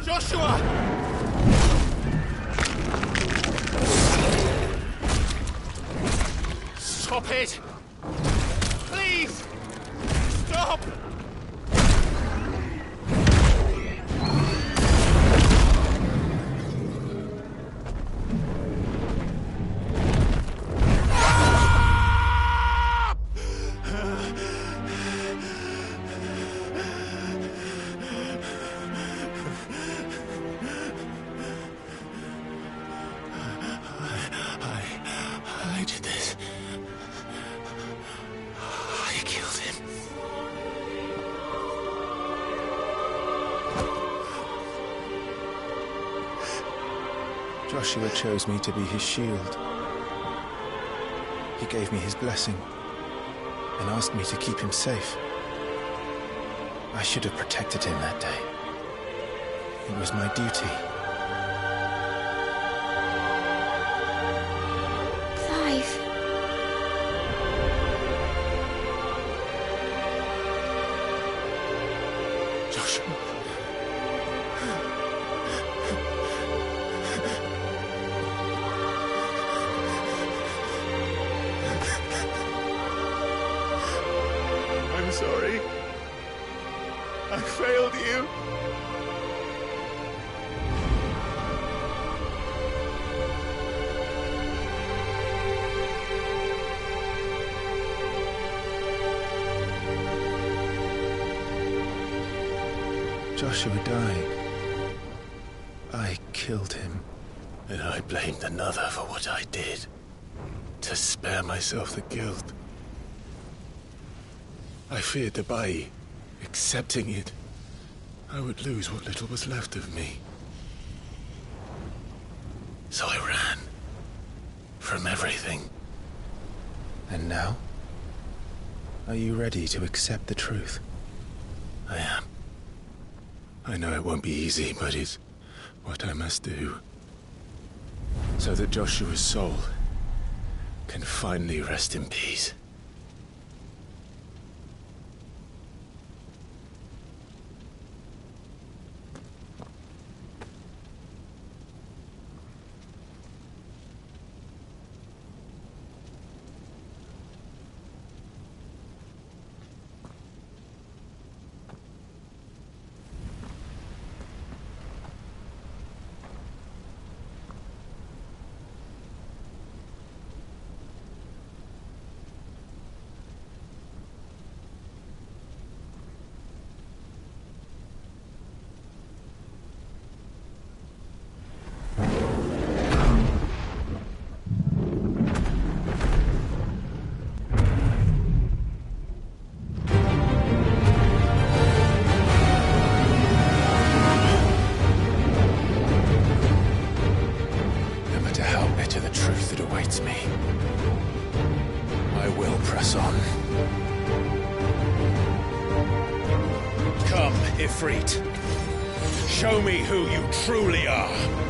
M: Joshua! Stop it! Please! Stop!
B: I did this. I killed him. Joshua chose me to be his shield. He gave me his blessing and asked me to keep him safe. I should have protected him that day. It was my duty.
G: Clive.
B: Joshua. I'm sorry. I failed you. Joshua died. I killed him. And I blamed another for what I did. To spare myself the guilt. I feared that by accepting it, I would lose what little was left of me. So I ran. From everything. And now? Are you ready to accept the truth? I am. I know it won't be easy, but it's what I must do. So that Joshua's soul can finally rest in peace.
M: Show me who you truly are.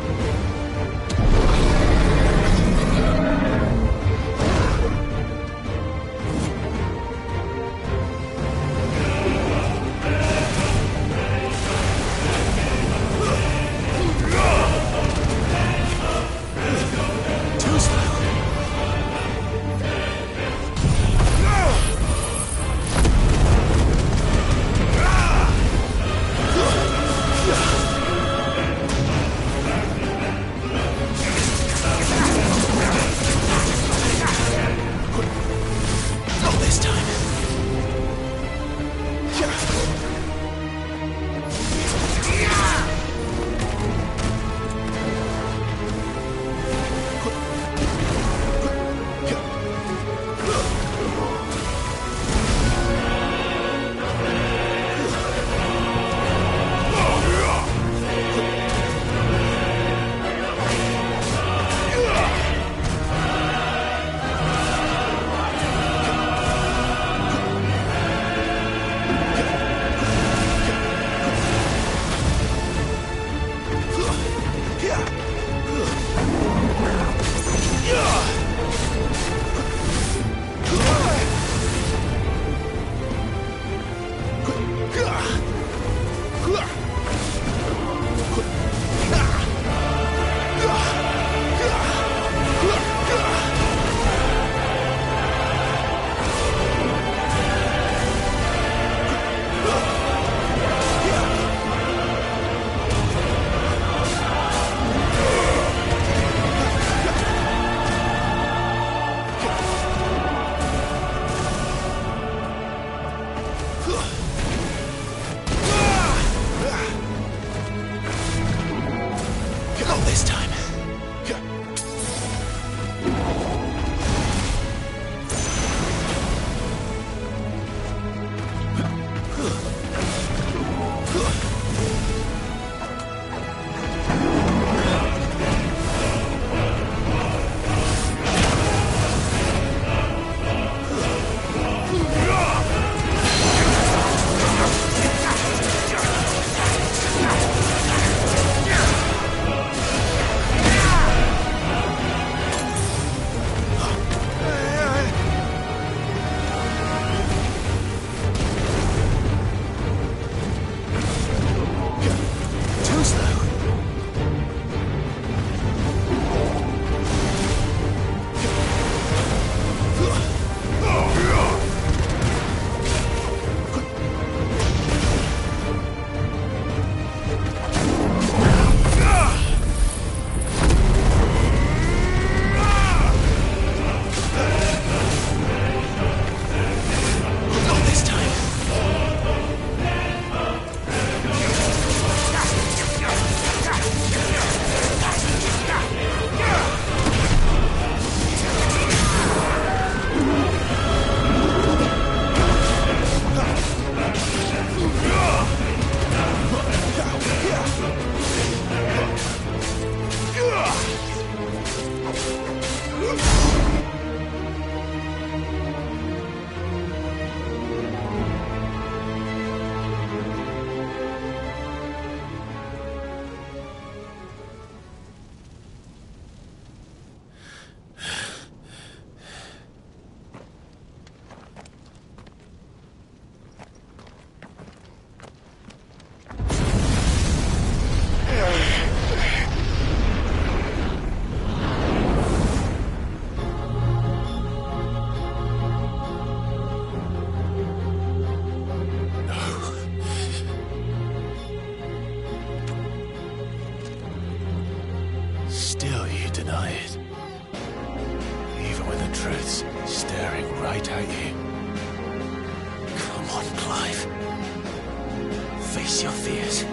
B: Face your fears.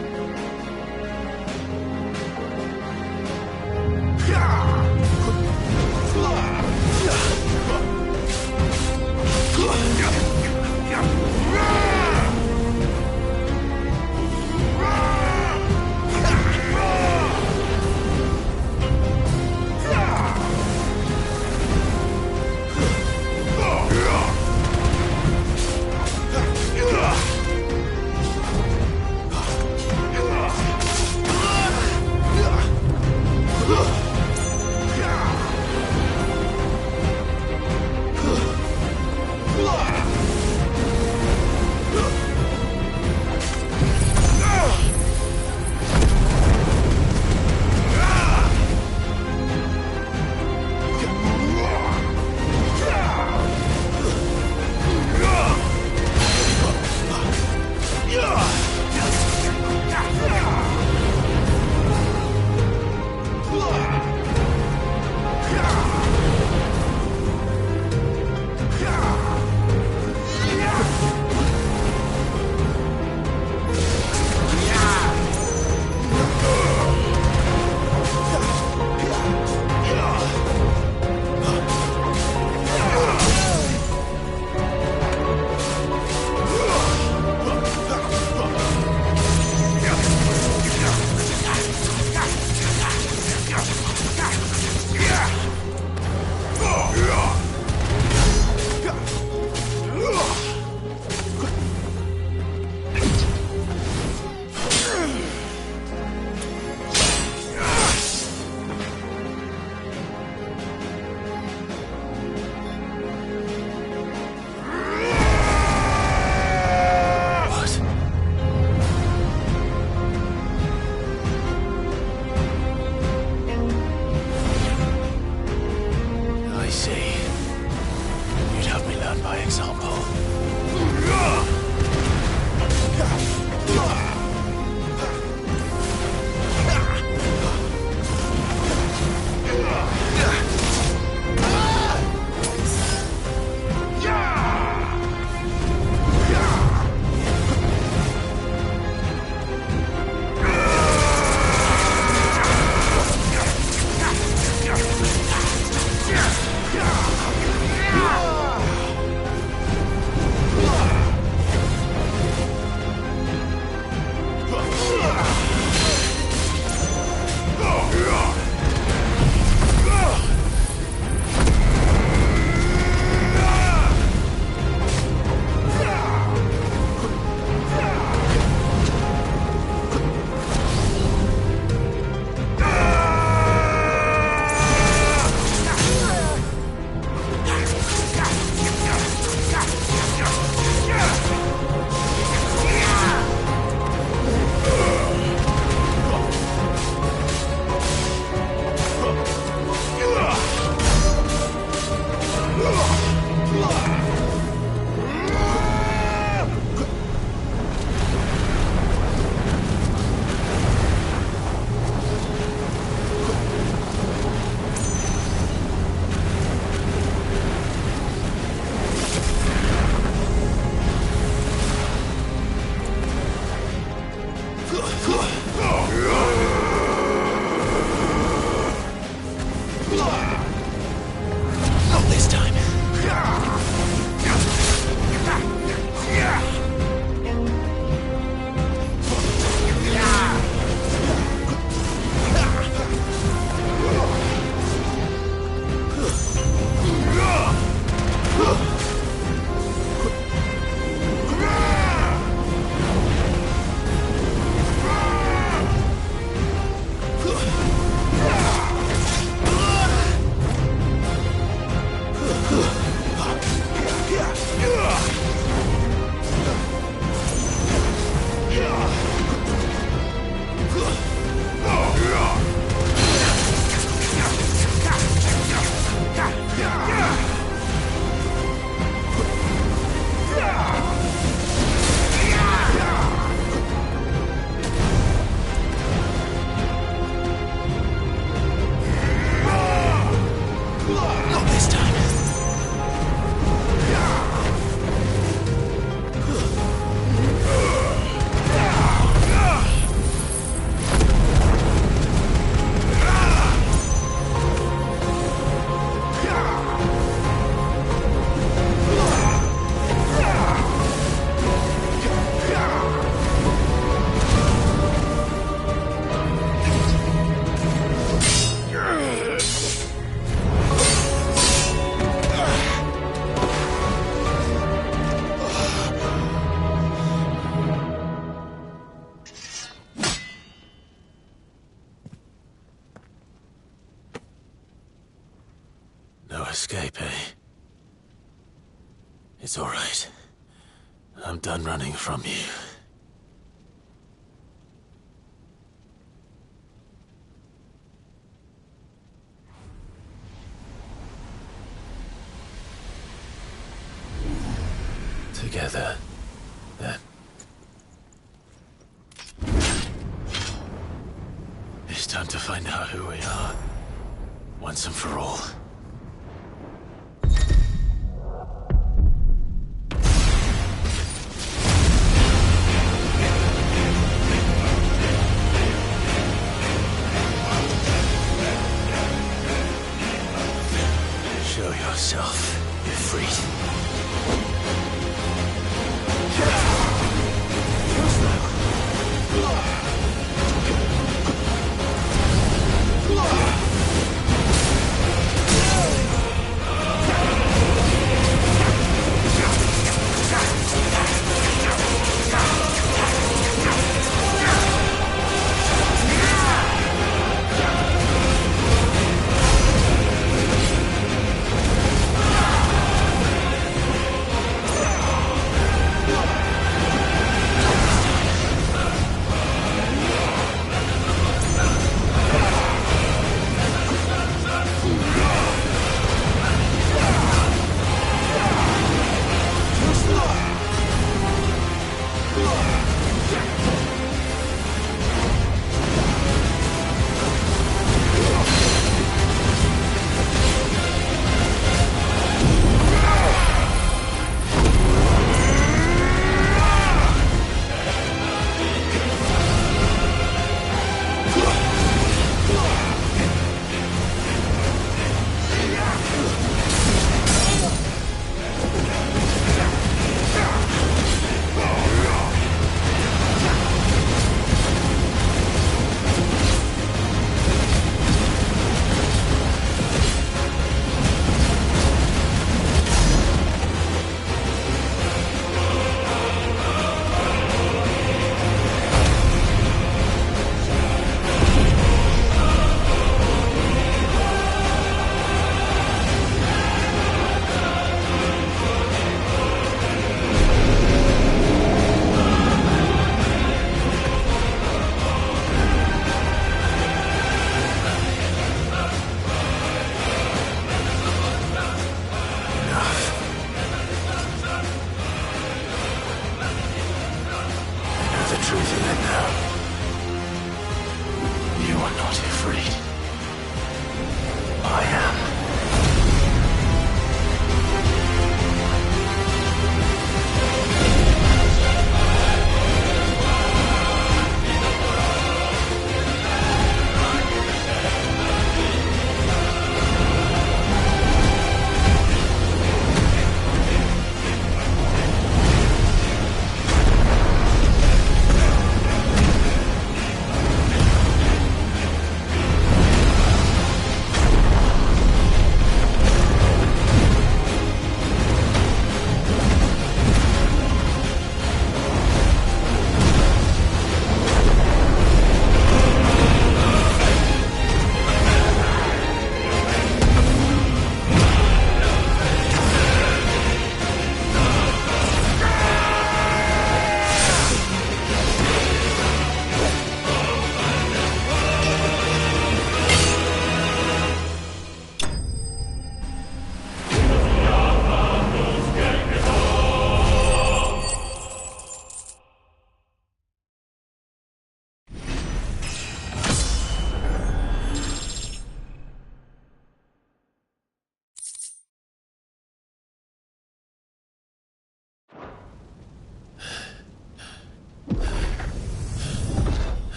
B: escape, eh? It's all right. I'm done running from you. Together, then. It's time to find out who we are, once and for all. Show yourself, Ffxvi.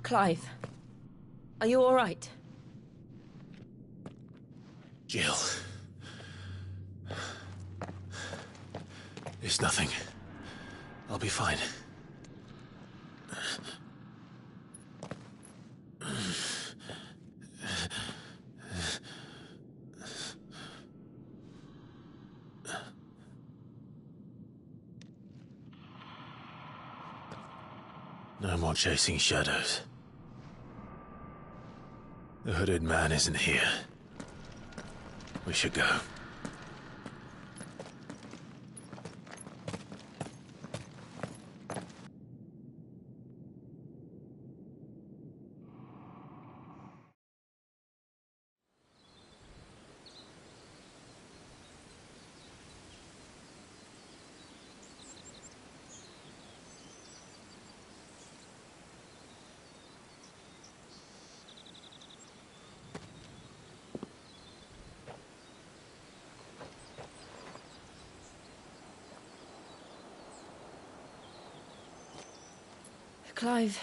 I: Clive, are you all right?
D: Jill. It's nothing. I'll be fine. No more chasing shadows. The hooded man isn't here. We should go.
I: Clive,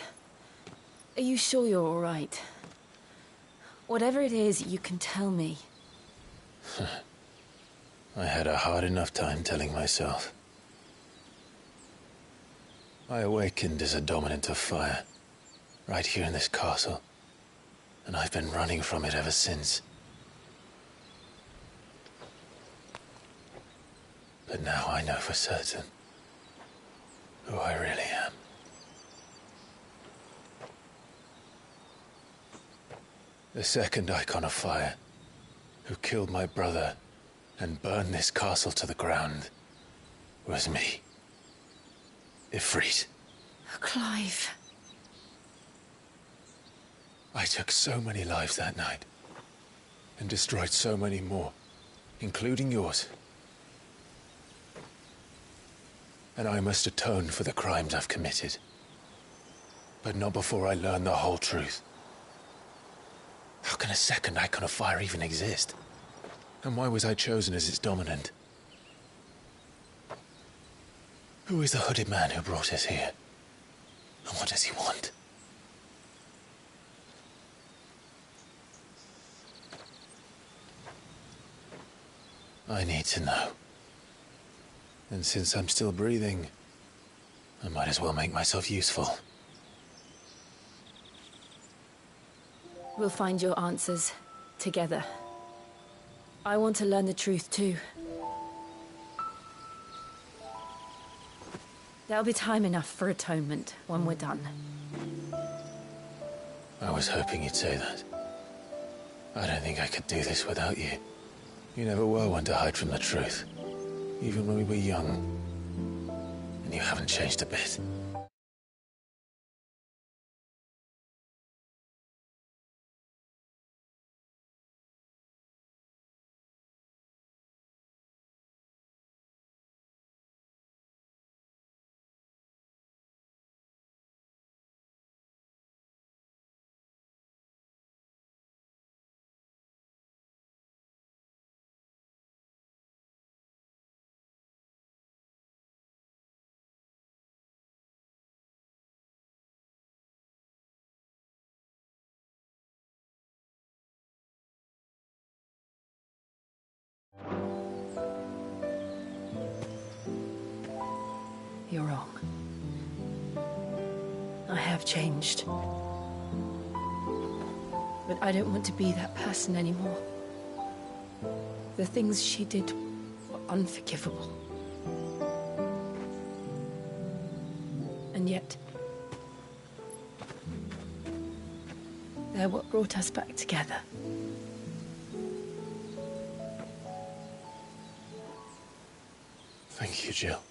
I: are you sure you're all right? Whatever it is, you can tell me.
D: I had a hard enough time telling myself. I awakened as a dominant of fire, right here in this castle, and I've been running from it ever since. But now I know for certain who I really am. The second icon of fire, who killed my brother and burned this castle to the ground, was me. Ffxvi.
I: Clive.
D: I took so many lives that night, and destroyed so many more, including yours. And I must atone for the crimes I've committed. But not before I learn the whole truth. How can a second icon of fire even exist? And why was I chosen as its dominant? Who is the hooded man who brought us here? And what does he want? I need to know. And since I'm still breathing, I might as well make myself useful.
I: We'll find your answers together. I want to learn the truth too. There'll be time enough for atonement when we're done.
D: I was hoping you'd say that. I don't think I could do this without you. You never were one to hide from the truth, even when we were young. And you haven't changed a bit.
I: You're wrong. I have changed. But I don't want to be that person anymore. The things she did were unforgivable. And yet, they're what brought us back together.
D: Thank you, Jill.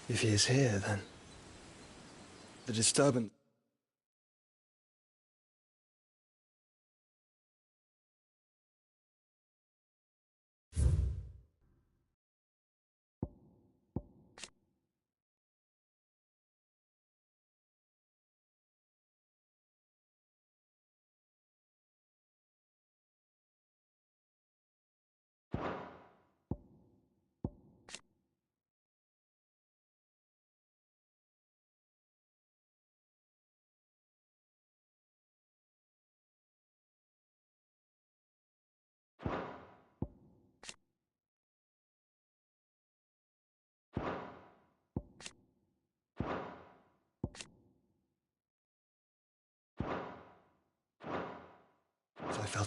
A: If he is here, then the disturbance...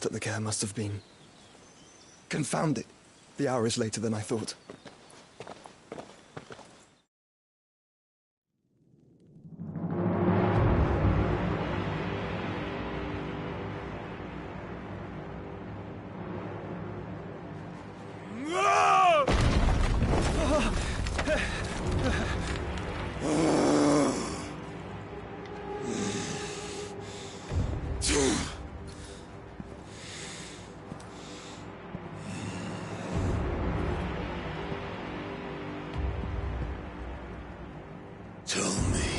N: that the care must have been. Confound it. The hour is later than I thought.
E: Tell me,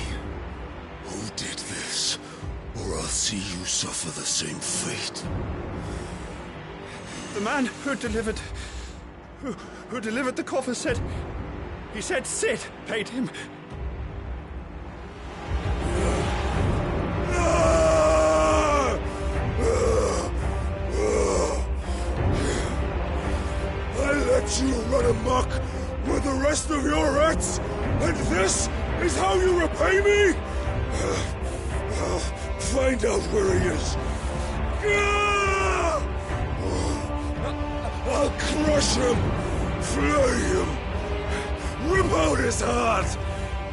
E: who did this, or I'll see you suffer the same fate.
A: The man who delivered the coffin said... He said Sid paid him.
E: I let you run amok with the rest of your rats, and this is how you repay me? Find out where he is. I'll crush him, flay him, rip out his heart,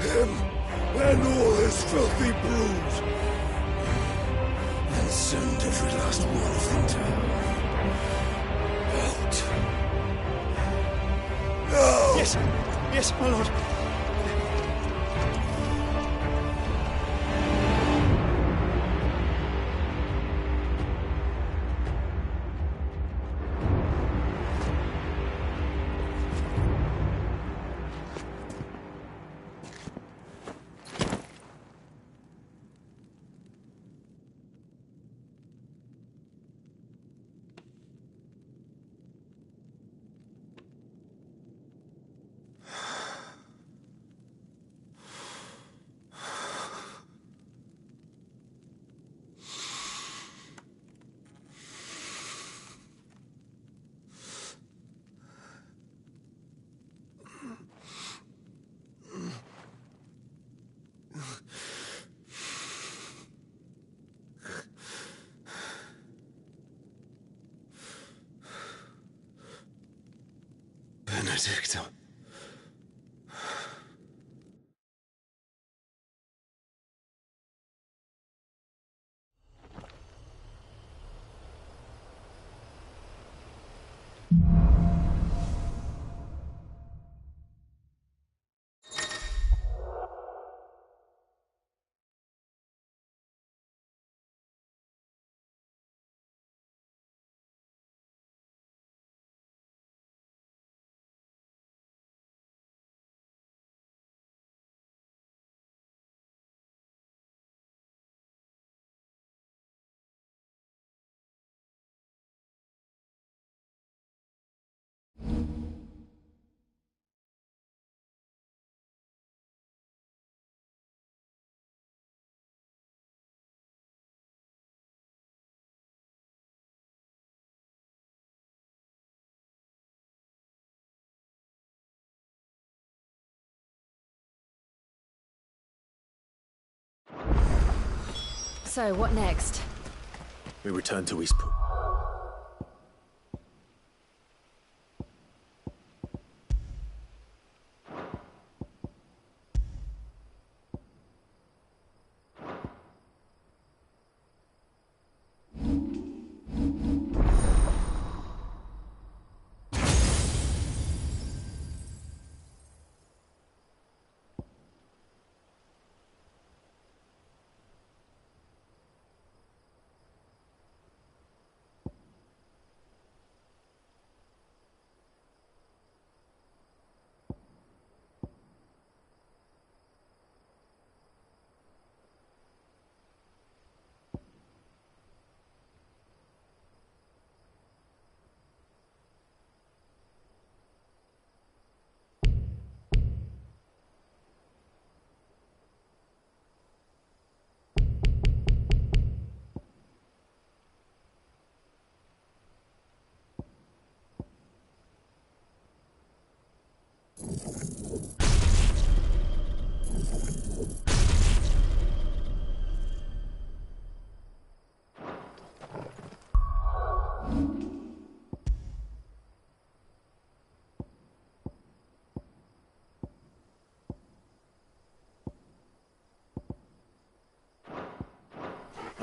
E: him and all his filthy brood, and send every last one of them to hell. Out. Now!
A: Yes, yes, my lord.
E: Benedicta.
I: So, what next?
D: We return to Eastpool.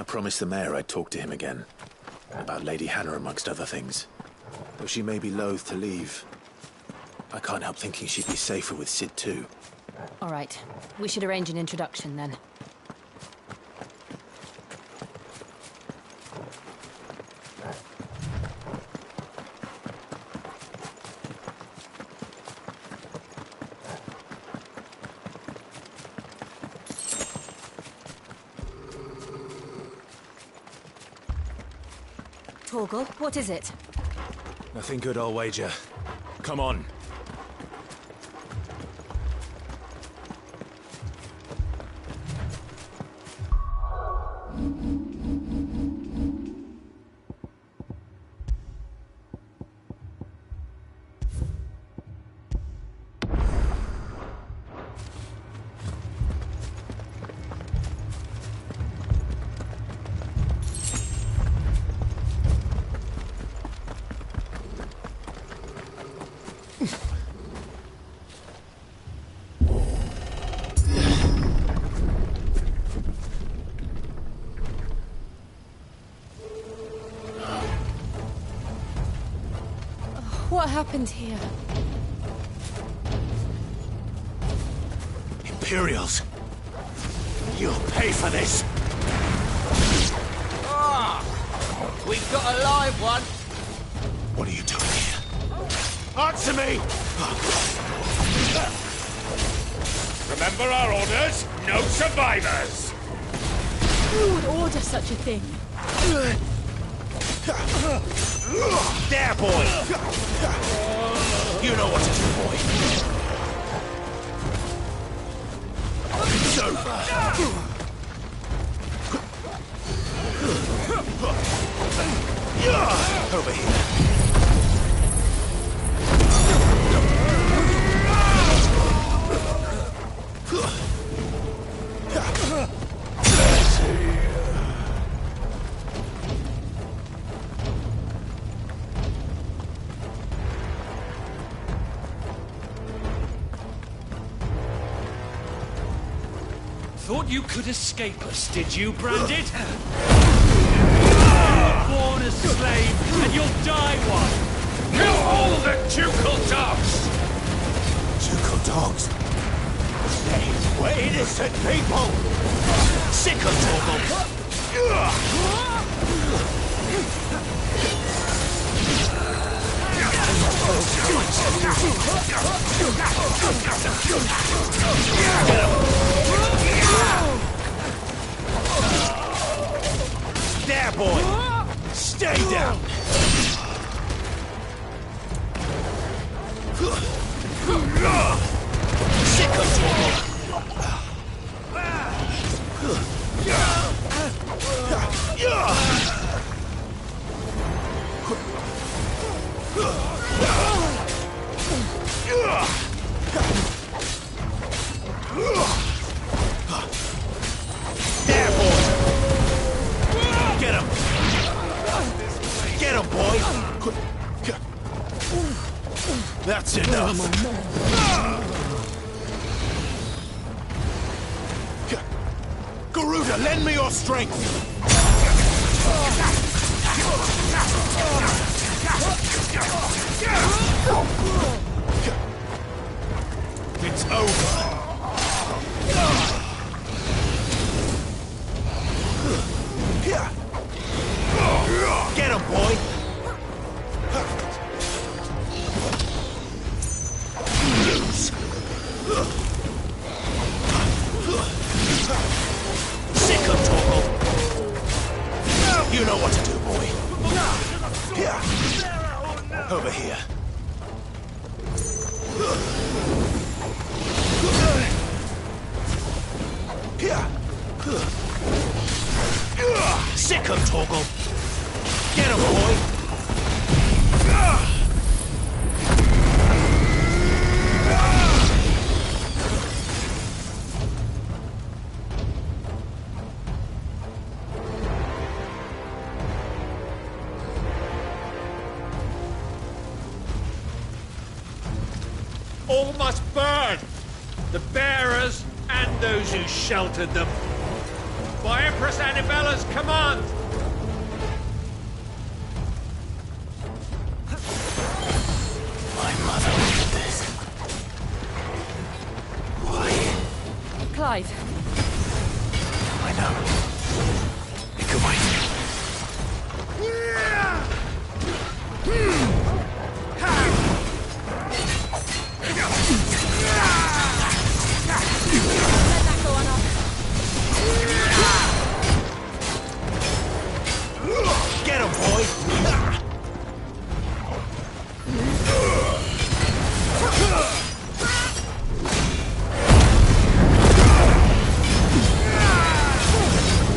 B: promised the mayor I'd talk to him again. About Lady Hannah, amongst other things. Though she may be loath to leave, I can't help thinking she'd be safer with Sid too.
I: All right. We should arrange an introduction then. Torgal, what is it?
O: Nothing good, I'll wager. Come on.
I: What happened here?
M: Imperials! You'll pay for this!
V: We've got a live one!
M: What are you doing here? Answer me!
V: Remember our orders? No survivors!
I: Who would order such a thing?
M: There, boy! You know what to do, boy. It's over. Over here.
C: Thought you could escape us, did you, Branded? You're born a slave, and you'll die one!
V: Kill all the ducal dogs!
M: Ducal dogs? They were innocent people! Sick of Torgal! There, boy! Stay down! Sick of Torgal! There, boy! Get him! Get him, boy! That's enough! Garuda, lend me your strength! It's over! Get him, boy! Lose! Sick of Torgal! You know what to do, boy. Here! Over here. Here! Sick of Torgal! Get him, boy!
C: All must burn! The bearers and those who sheltered them.
O: By Empress Annibella's command!
B: My mother ordered this. Why?
I: Clive.
B: I know. It can wait.
M: Get him, boy!
B: You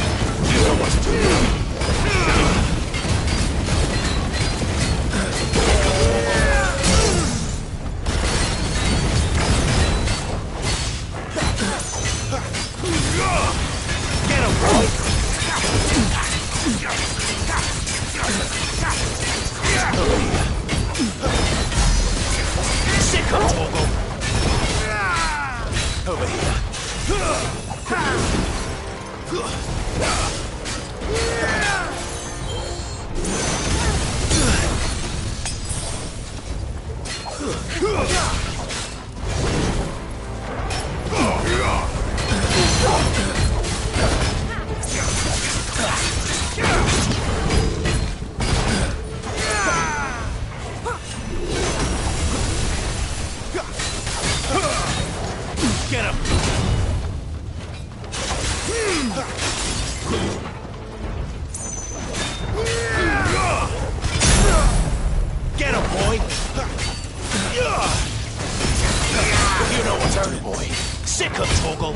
B: know what to do.
M: Get him, boy! Sick of Torgal!
B: Over here.
M: Get him! Get him, boy! You know what to do, boy. Sick of Torgal!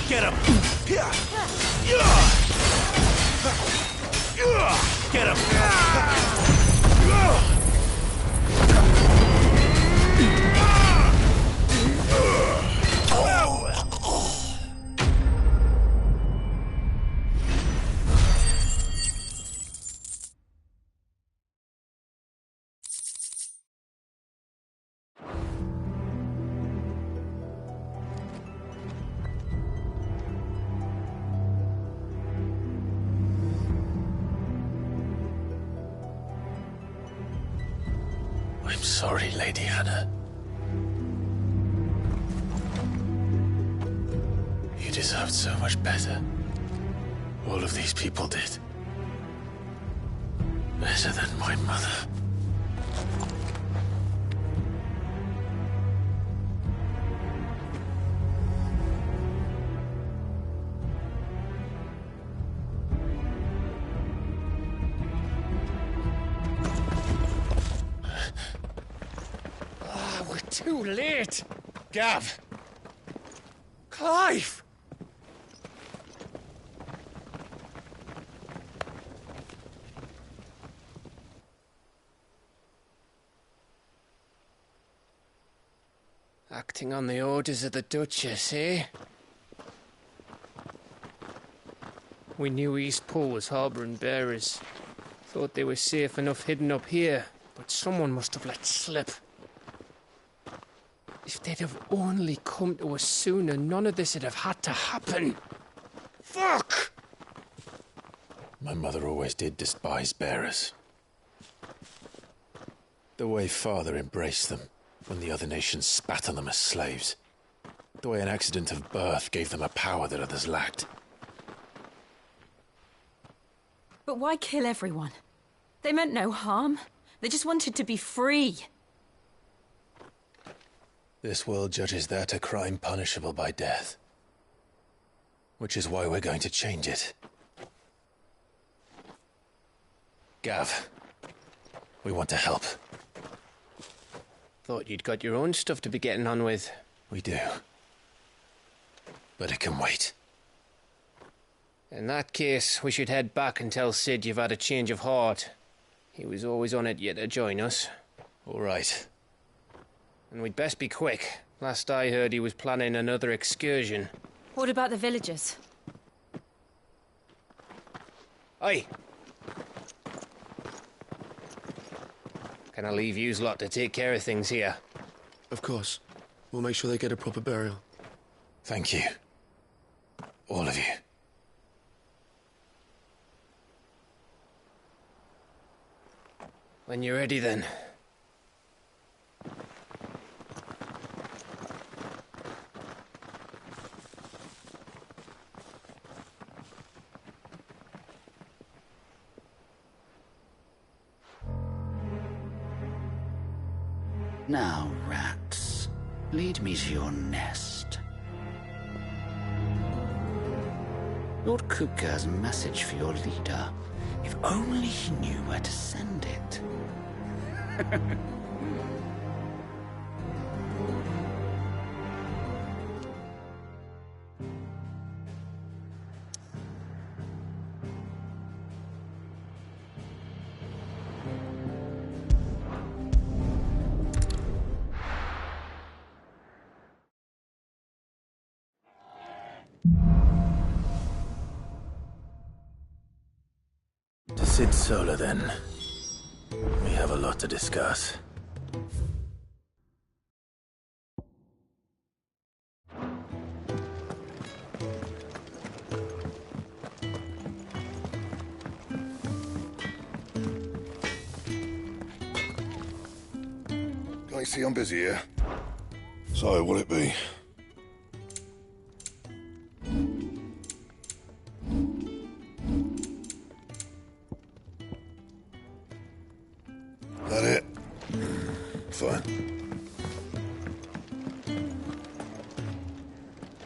M: Get him! Get him!
B: I'm sorry, Lady Hannah. You deserved so much better. All of these people did. Better than my mother.
O: We're too late! Gav! Clive! Acting on the orders of the Duchess, eh? We knew East Pool was harbouring bearers. Thought they were safe enough hidden up here, but someone must have let slip. If they'd have only come to us sooner, none of this would have had to happen. Fuck!
B: My mother always did despise bearers. The way Father embraced them when the other nations spat on them as slaves. The way an accident of birth gave them a power that others lacked.
I: But why kill everyone? They meant no harm. They just wanted to be free.
B: This world judges that a crime punishable by death. Which is why we're going to change it. Gav, we want to help.
O: Thought you'd got your own stuff to be getting on with.
B: We do. But it can wait.
O: In that case, we should head back and tell Sid you've had a change of heart. He was always on it yet to join us.
B: All right.
O: And we'd best be quick. Last I heard, he was planning another excursion.
I: What about the villagers?
O: Aye. Can I leave yous lot to take care of things here?
N: Of course.
B: We'll make sure they get a proper burial.
D: Thank you. All of you.
O: When you're ready, then.
H: Now, rats, lead me to your nest. Lord Kupka has a message for your leader. If only he knew where to send it.
D: To Sid Solar, then. We have a lot to discuss.
E: Can I see I'm busy here? So, what'll it be? That it? Fine.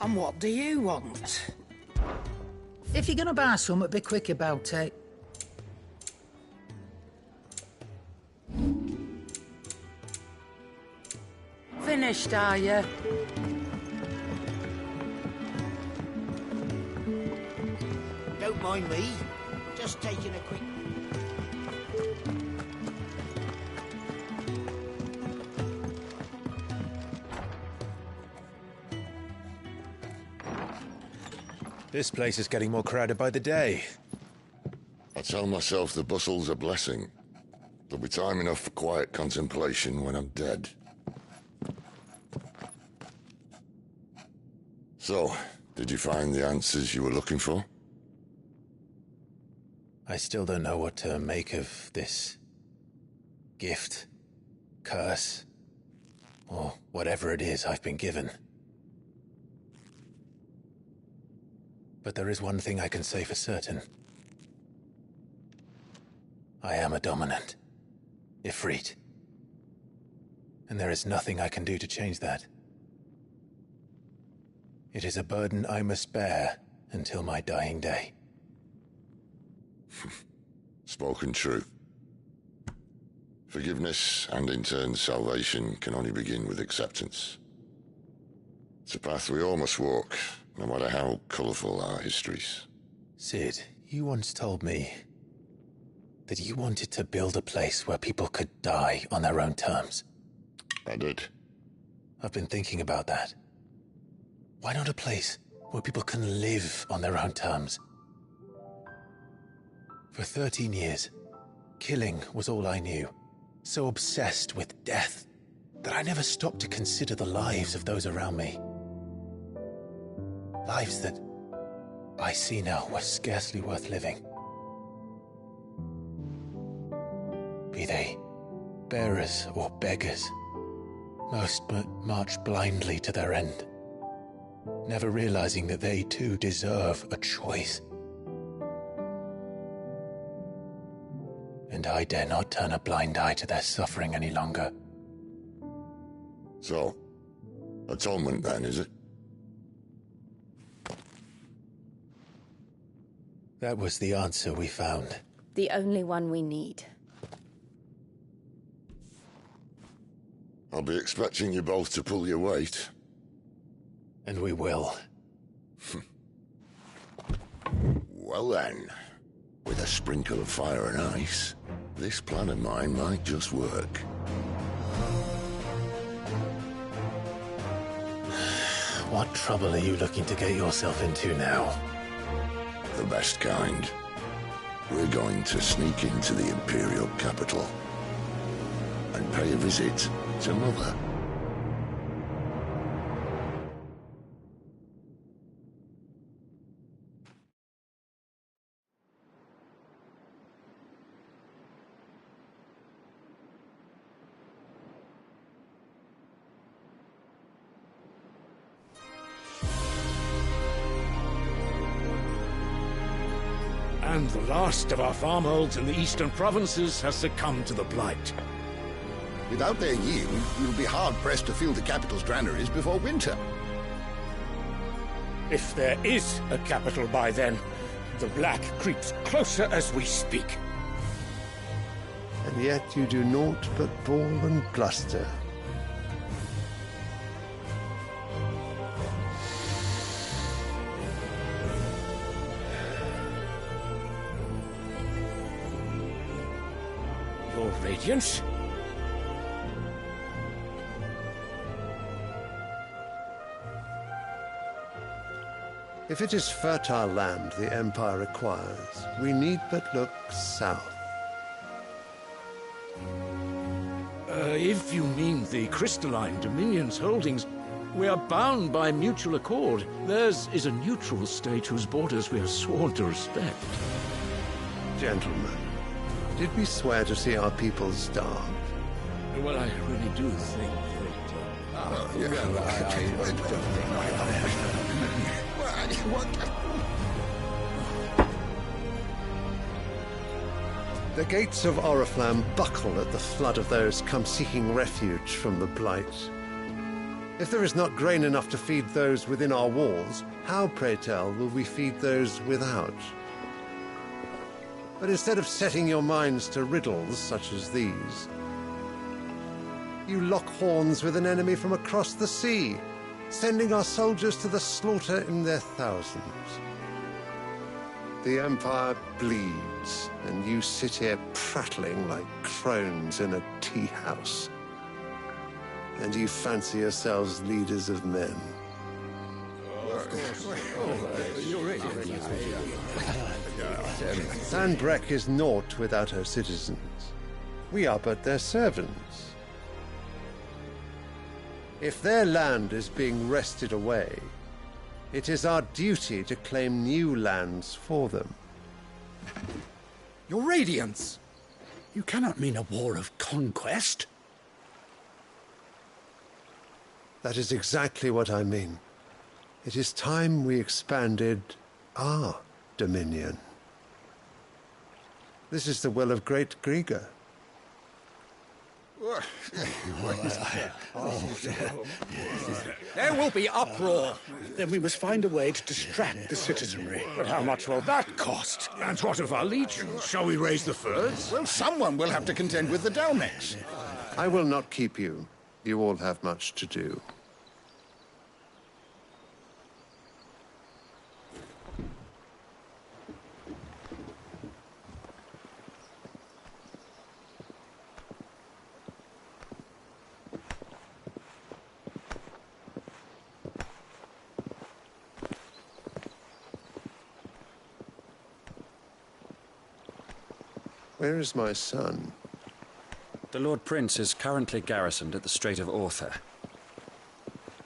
S: And what do you want? If you're gonna buy something, be quick about it. Finished, are you? Don't mind me. Just taking a quick...
D: This place is getting more crowded by the day.
E: I tell myself the bustle's a blessing. There'll be time enough for quiet contemplation when I'm dead. So, did you find the answers you were looking for?
D: I still don't know what to make of this gift, curse, or whatever it is I've been given. But there is one thing I can say for certain. I am a dominant, Ffxvi. And there is nothing I can do to change that. It is a burden I must bear until my dying day.
E: Spoken true. Forgiveness, and in turn salvation, can only begin with acceptance. It's a path we all must walk, no matter how colourful our histories.
D: Sid, you once told me that you wanted to build a place where people could die on their own terms.
E: I did.
D: I've been thinking about that. Why not a place where people can live on their own terms? For 13 years, killing was all I knew. So obsessed with death that I never stopped to consider the lives of those around me. Lives that I see now were scarcely worth living. Be they bearers or beggars, most march blindly to their end, never realizing that they too deserve a choice. And I dare not turn a blind eye to their suffering any longer.
E: So, atonement then, is it?
D: That was the answer we found.
I: The only one we need.
E: I'll be expecting you both to pull your weight.
D: And we will.
E: Well then, with a sprinkle of fire and ice, this plan of mine might just work.
D: What trouble are you looking to get yourself into now?
E: The best kind. We're going to sneak into the Imperial capital and pay a visit to Mother.
R: and the last of our farmholds in the eastern provinces has succumbed to the blight.
F: Without their yield, we'll be hard-pressed to fill the capital's granaries before winter.
R: If there is a capital by then, the black creeps closer as we speak.
J: And yet you do naught but bawl and bluster.
R: Your Radiance?
J: If it is fertile land the Empire requires, we need but look south.
R: If you mean the crystalline Dominion's holdings, we are bound by mutual accord. Theirs is a neutral state whose borders we are sworn to respect.
J: Gentlemen, did we swear to see our people starve?
R: Well, I really do think
J: The gates of Oriflamme buckle at the flood of those come seeking refuge from the blight. If there is not grain enough to feed those within our walls, how, pray tell, will we feed those without? But instead of setting your minds to riddles such as these, you lock horns with an enemy from across the sea, sending our soldiers to the slaughter in their thousands. The Empire bleeds, and you sit here prattling like crones in a tea-house. And you fancy yourselves leaders of men. Sandbreck is naught without her citizens. We are but their servants. If their land is being wrested away, it is our duty to claim new lands for them.
W: Your Radiance! You cannot mean a war of conquest.
J: That is exactly what I mean. It is time we expanded our dominion. This is the will of great Grieger.
W: There will be uproar. Then we must find a way to distract the citizenry.
R: But how much will that cost? And what of our legions? Shall we raise the furs?
F: Well, someone will have to contend with the Dalnecs.
J: I will not keep you. You all have much to do. Where is my son?
X: The Lord Prince is currently garrisoned at the Strait of Arthur.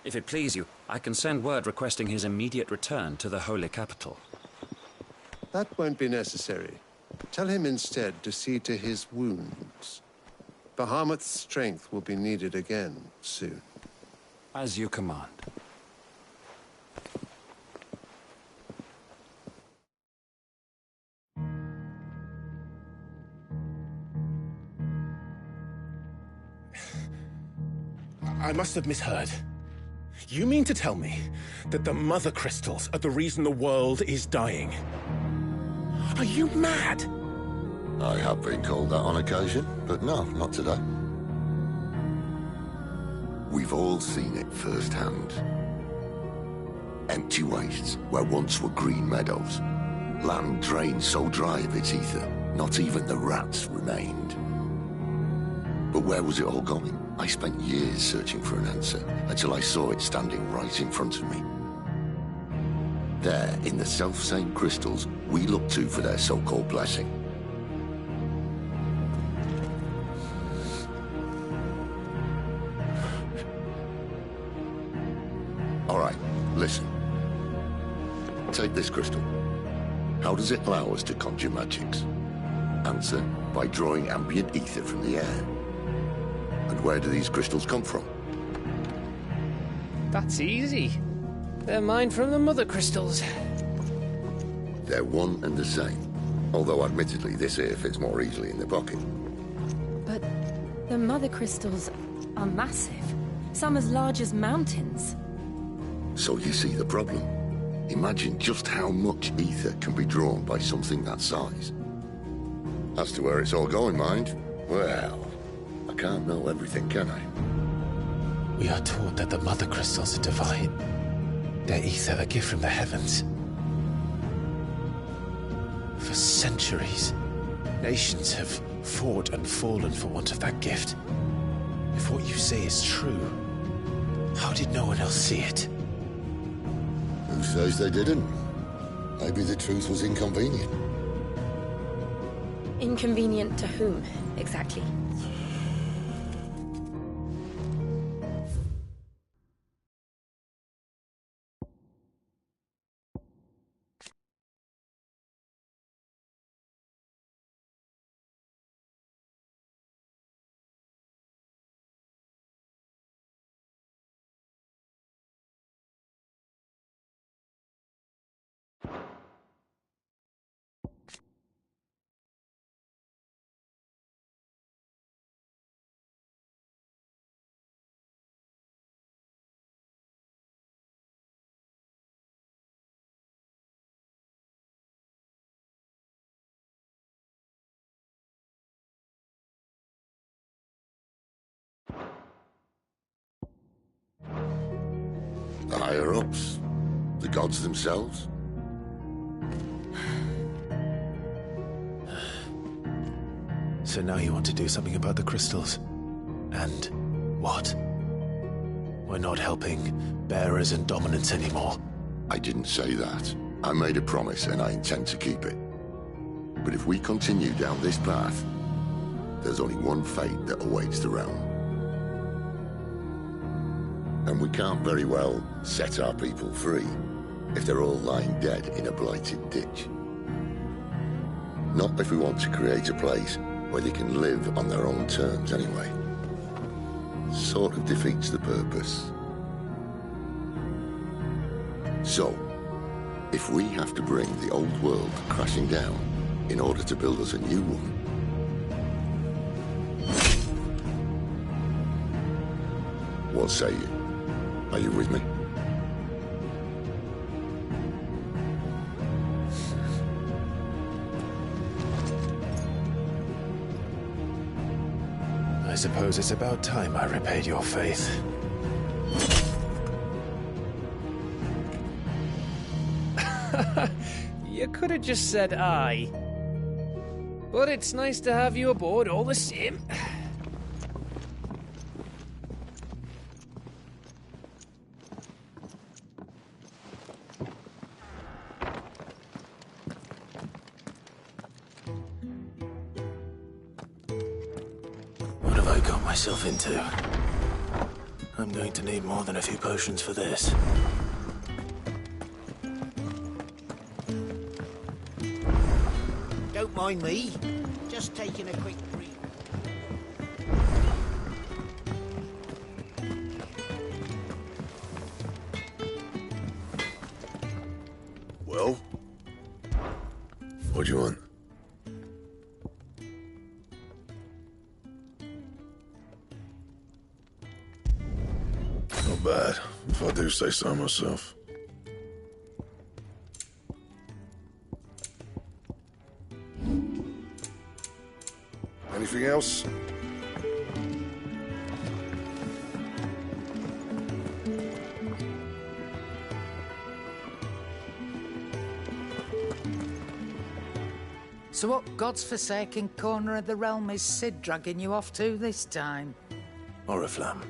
X: If it please you, I can send word requesting his immediate return to the Holy Capital.
J: That won't be necessary. Tell him instead to see to his wounds. Bahamut's strength will be needed again soon.
X: As you command.
M: I must have misheard. You mean to tell me that the Mother Crystals are the reason the world is dying? Are you mad?
E: I have been called that on occasion, but no, not today. We've all seen it firsthand. Empty wastes where once were green meadows. Land drained so dry of its ether, not even the rats remained. But where was it all going? I spent years searching for an answer, until I saw it standing right in front of me. There, in the self-same crystals we look to for their so-called blessing. All right, listen. Take this crystal. How does it allow us to conjure magics? Answer, by drawing ambient ether from the air. And where do these crystals come from?
O: That's easy. They're mined from the Mother Crystals.
E: They're one and the same. Although, admittedly, this here fits more easily in the pocket.
I: But the mother crystals are massive. Some as large as mountains.
E: So you see the problem. Imagine just how much ether can be drawn by something that size. As to where it's all going, mind, well, I can't know everything, can I?
B: We are taught that the mother crystals are divine. Their ether a gift from the heavens. For centuries, nations have fought and fallen for want of that gift. If what you say is true, how did no one else see it?
E: Who says they didn't? Maybe the truth was inconvenient.
I: Inconvenient to whom, exactly?
E: The higher-ups? The gods themselves?
B: So now you want to do something about the crystals? And what? We're not helping bearers and dominants anymore.
E: I didn't say that. I made a promise and I intend to keep it. But if we continue down this path, there's only one fate that awaits the realm. And we can't very well set our people free if they're all lying dead in a blighted ditch. Not if we want to create a place where they can live on their own terms anyway. Sort of defeats the purpose. So, if we have to bring the old world crashing down in order to build us a new one, what say you? Are you with me?
B: I suppose it's about time I repaid your faith.
O: You could have just said aye. But it's nice to have you aboard all the same.
B: What have I got myself into? I'm going to need more than a few potions for this.
K: Don't mind me. Just taking a quick breathe.
E: Well? What do you want?
P: Not bad, if I do say so myself. Anything else?
S: So what God's forsaken corner of the realm is Cid dragging you off to this time?
B: Oriflamme.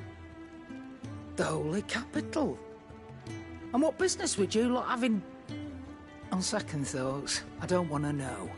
S: The Holy Capital. And what business would you lot have in... On second thoughts, I don't want to know.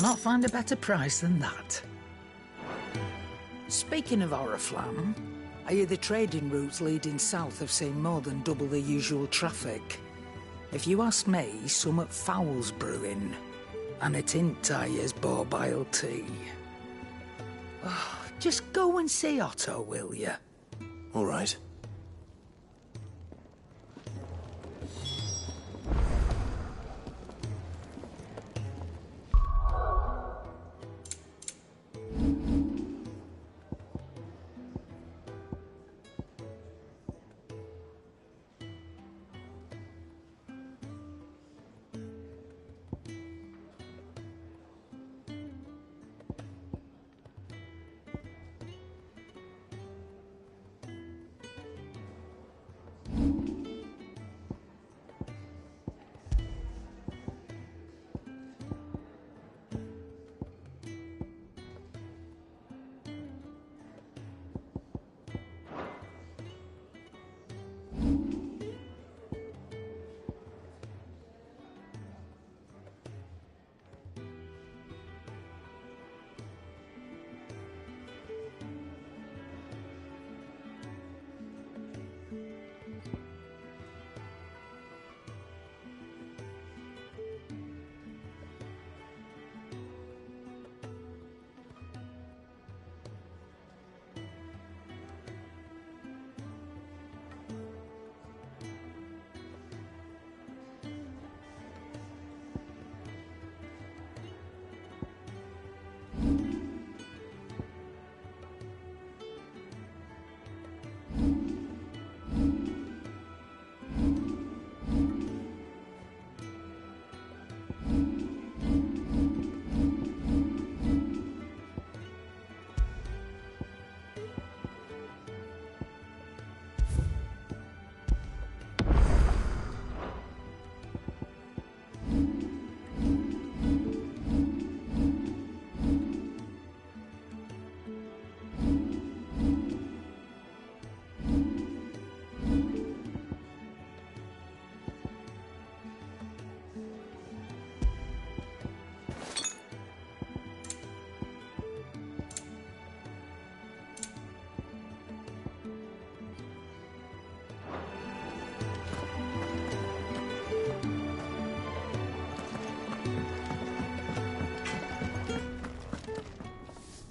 S: cannot find a better price than that. Speaking of Oriflamme, I hear the trading routes leading south have seen more than double the usual traffic. If you ask me, somewhat foul's brewing. And it ain't Tyre's borbile tea. Oh, just go and see Otto, will you?
B: All right.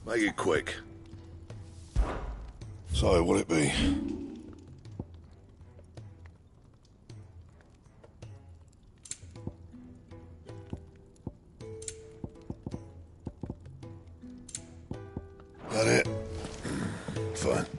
P: Make it quick. So, what'll it be? That it? Fine.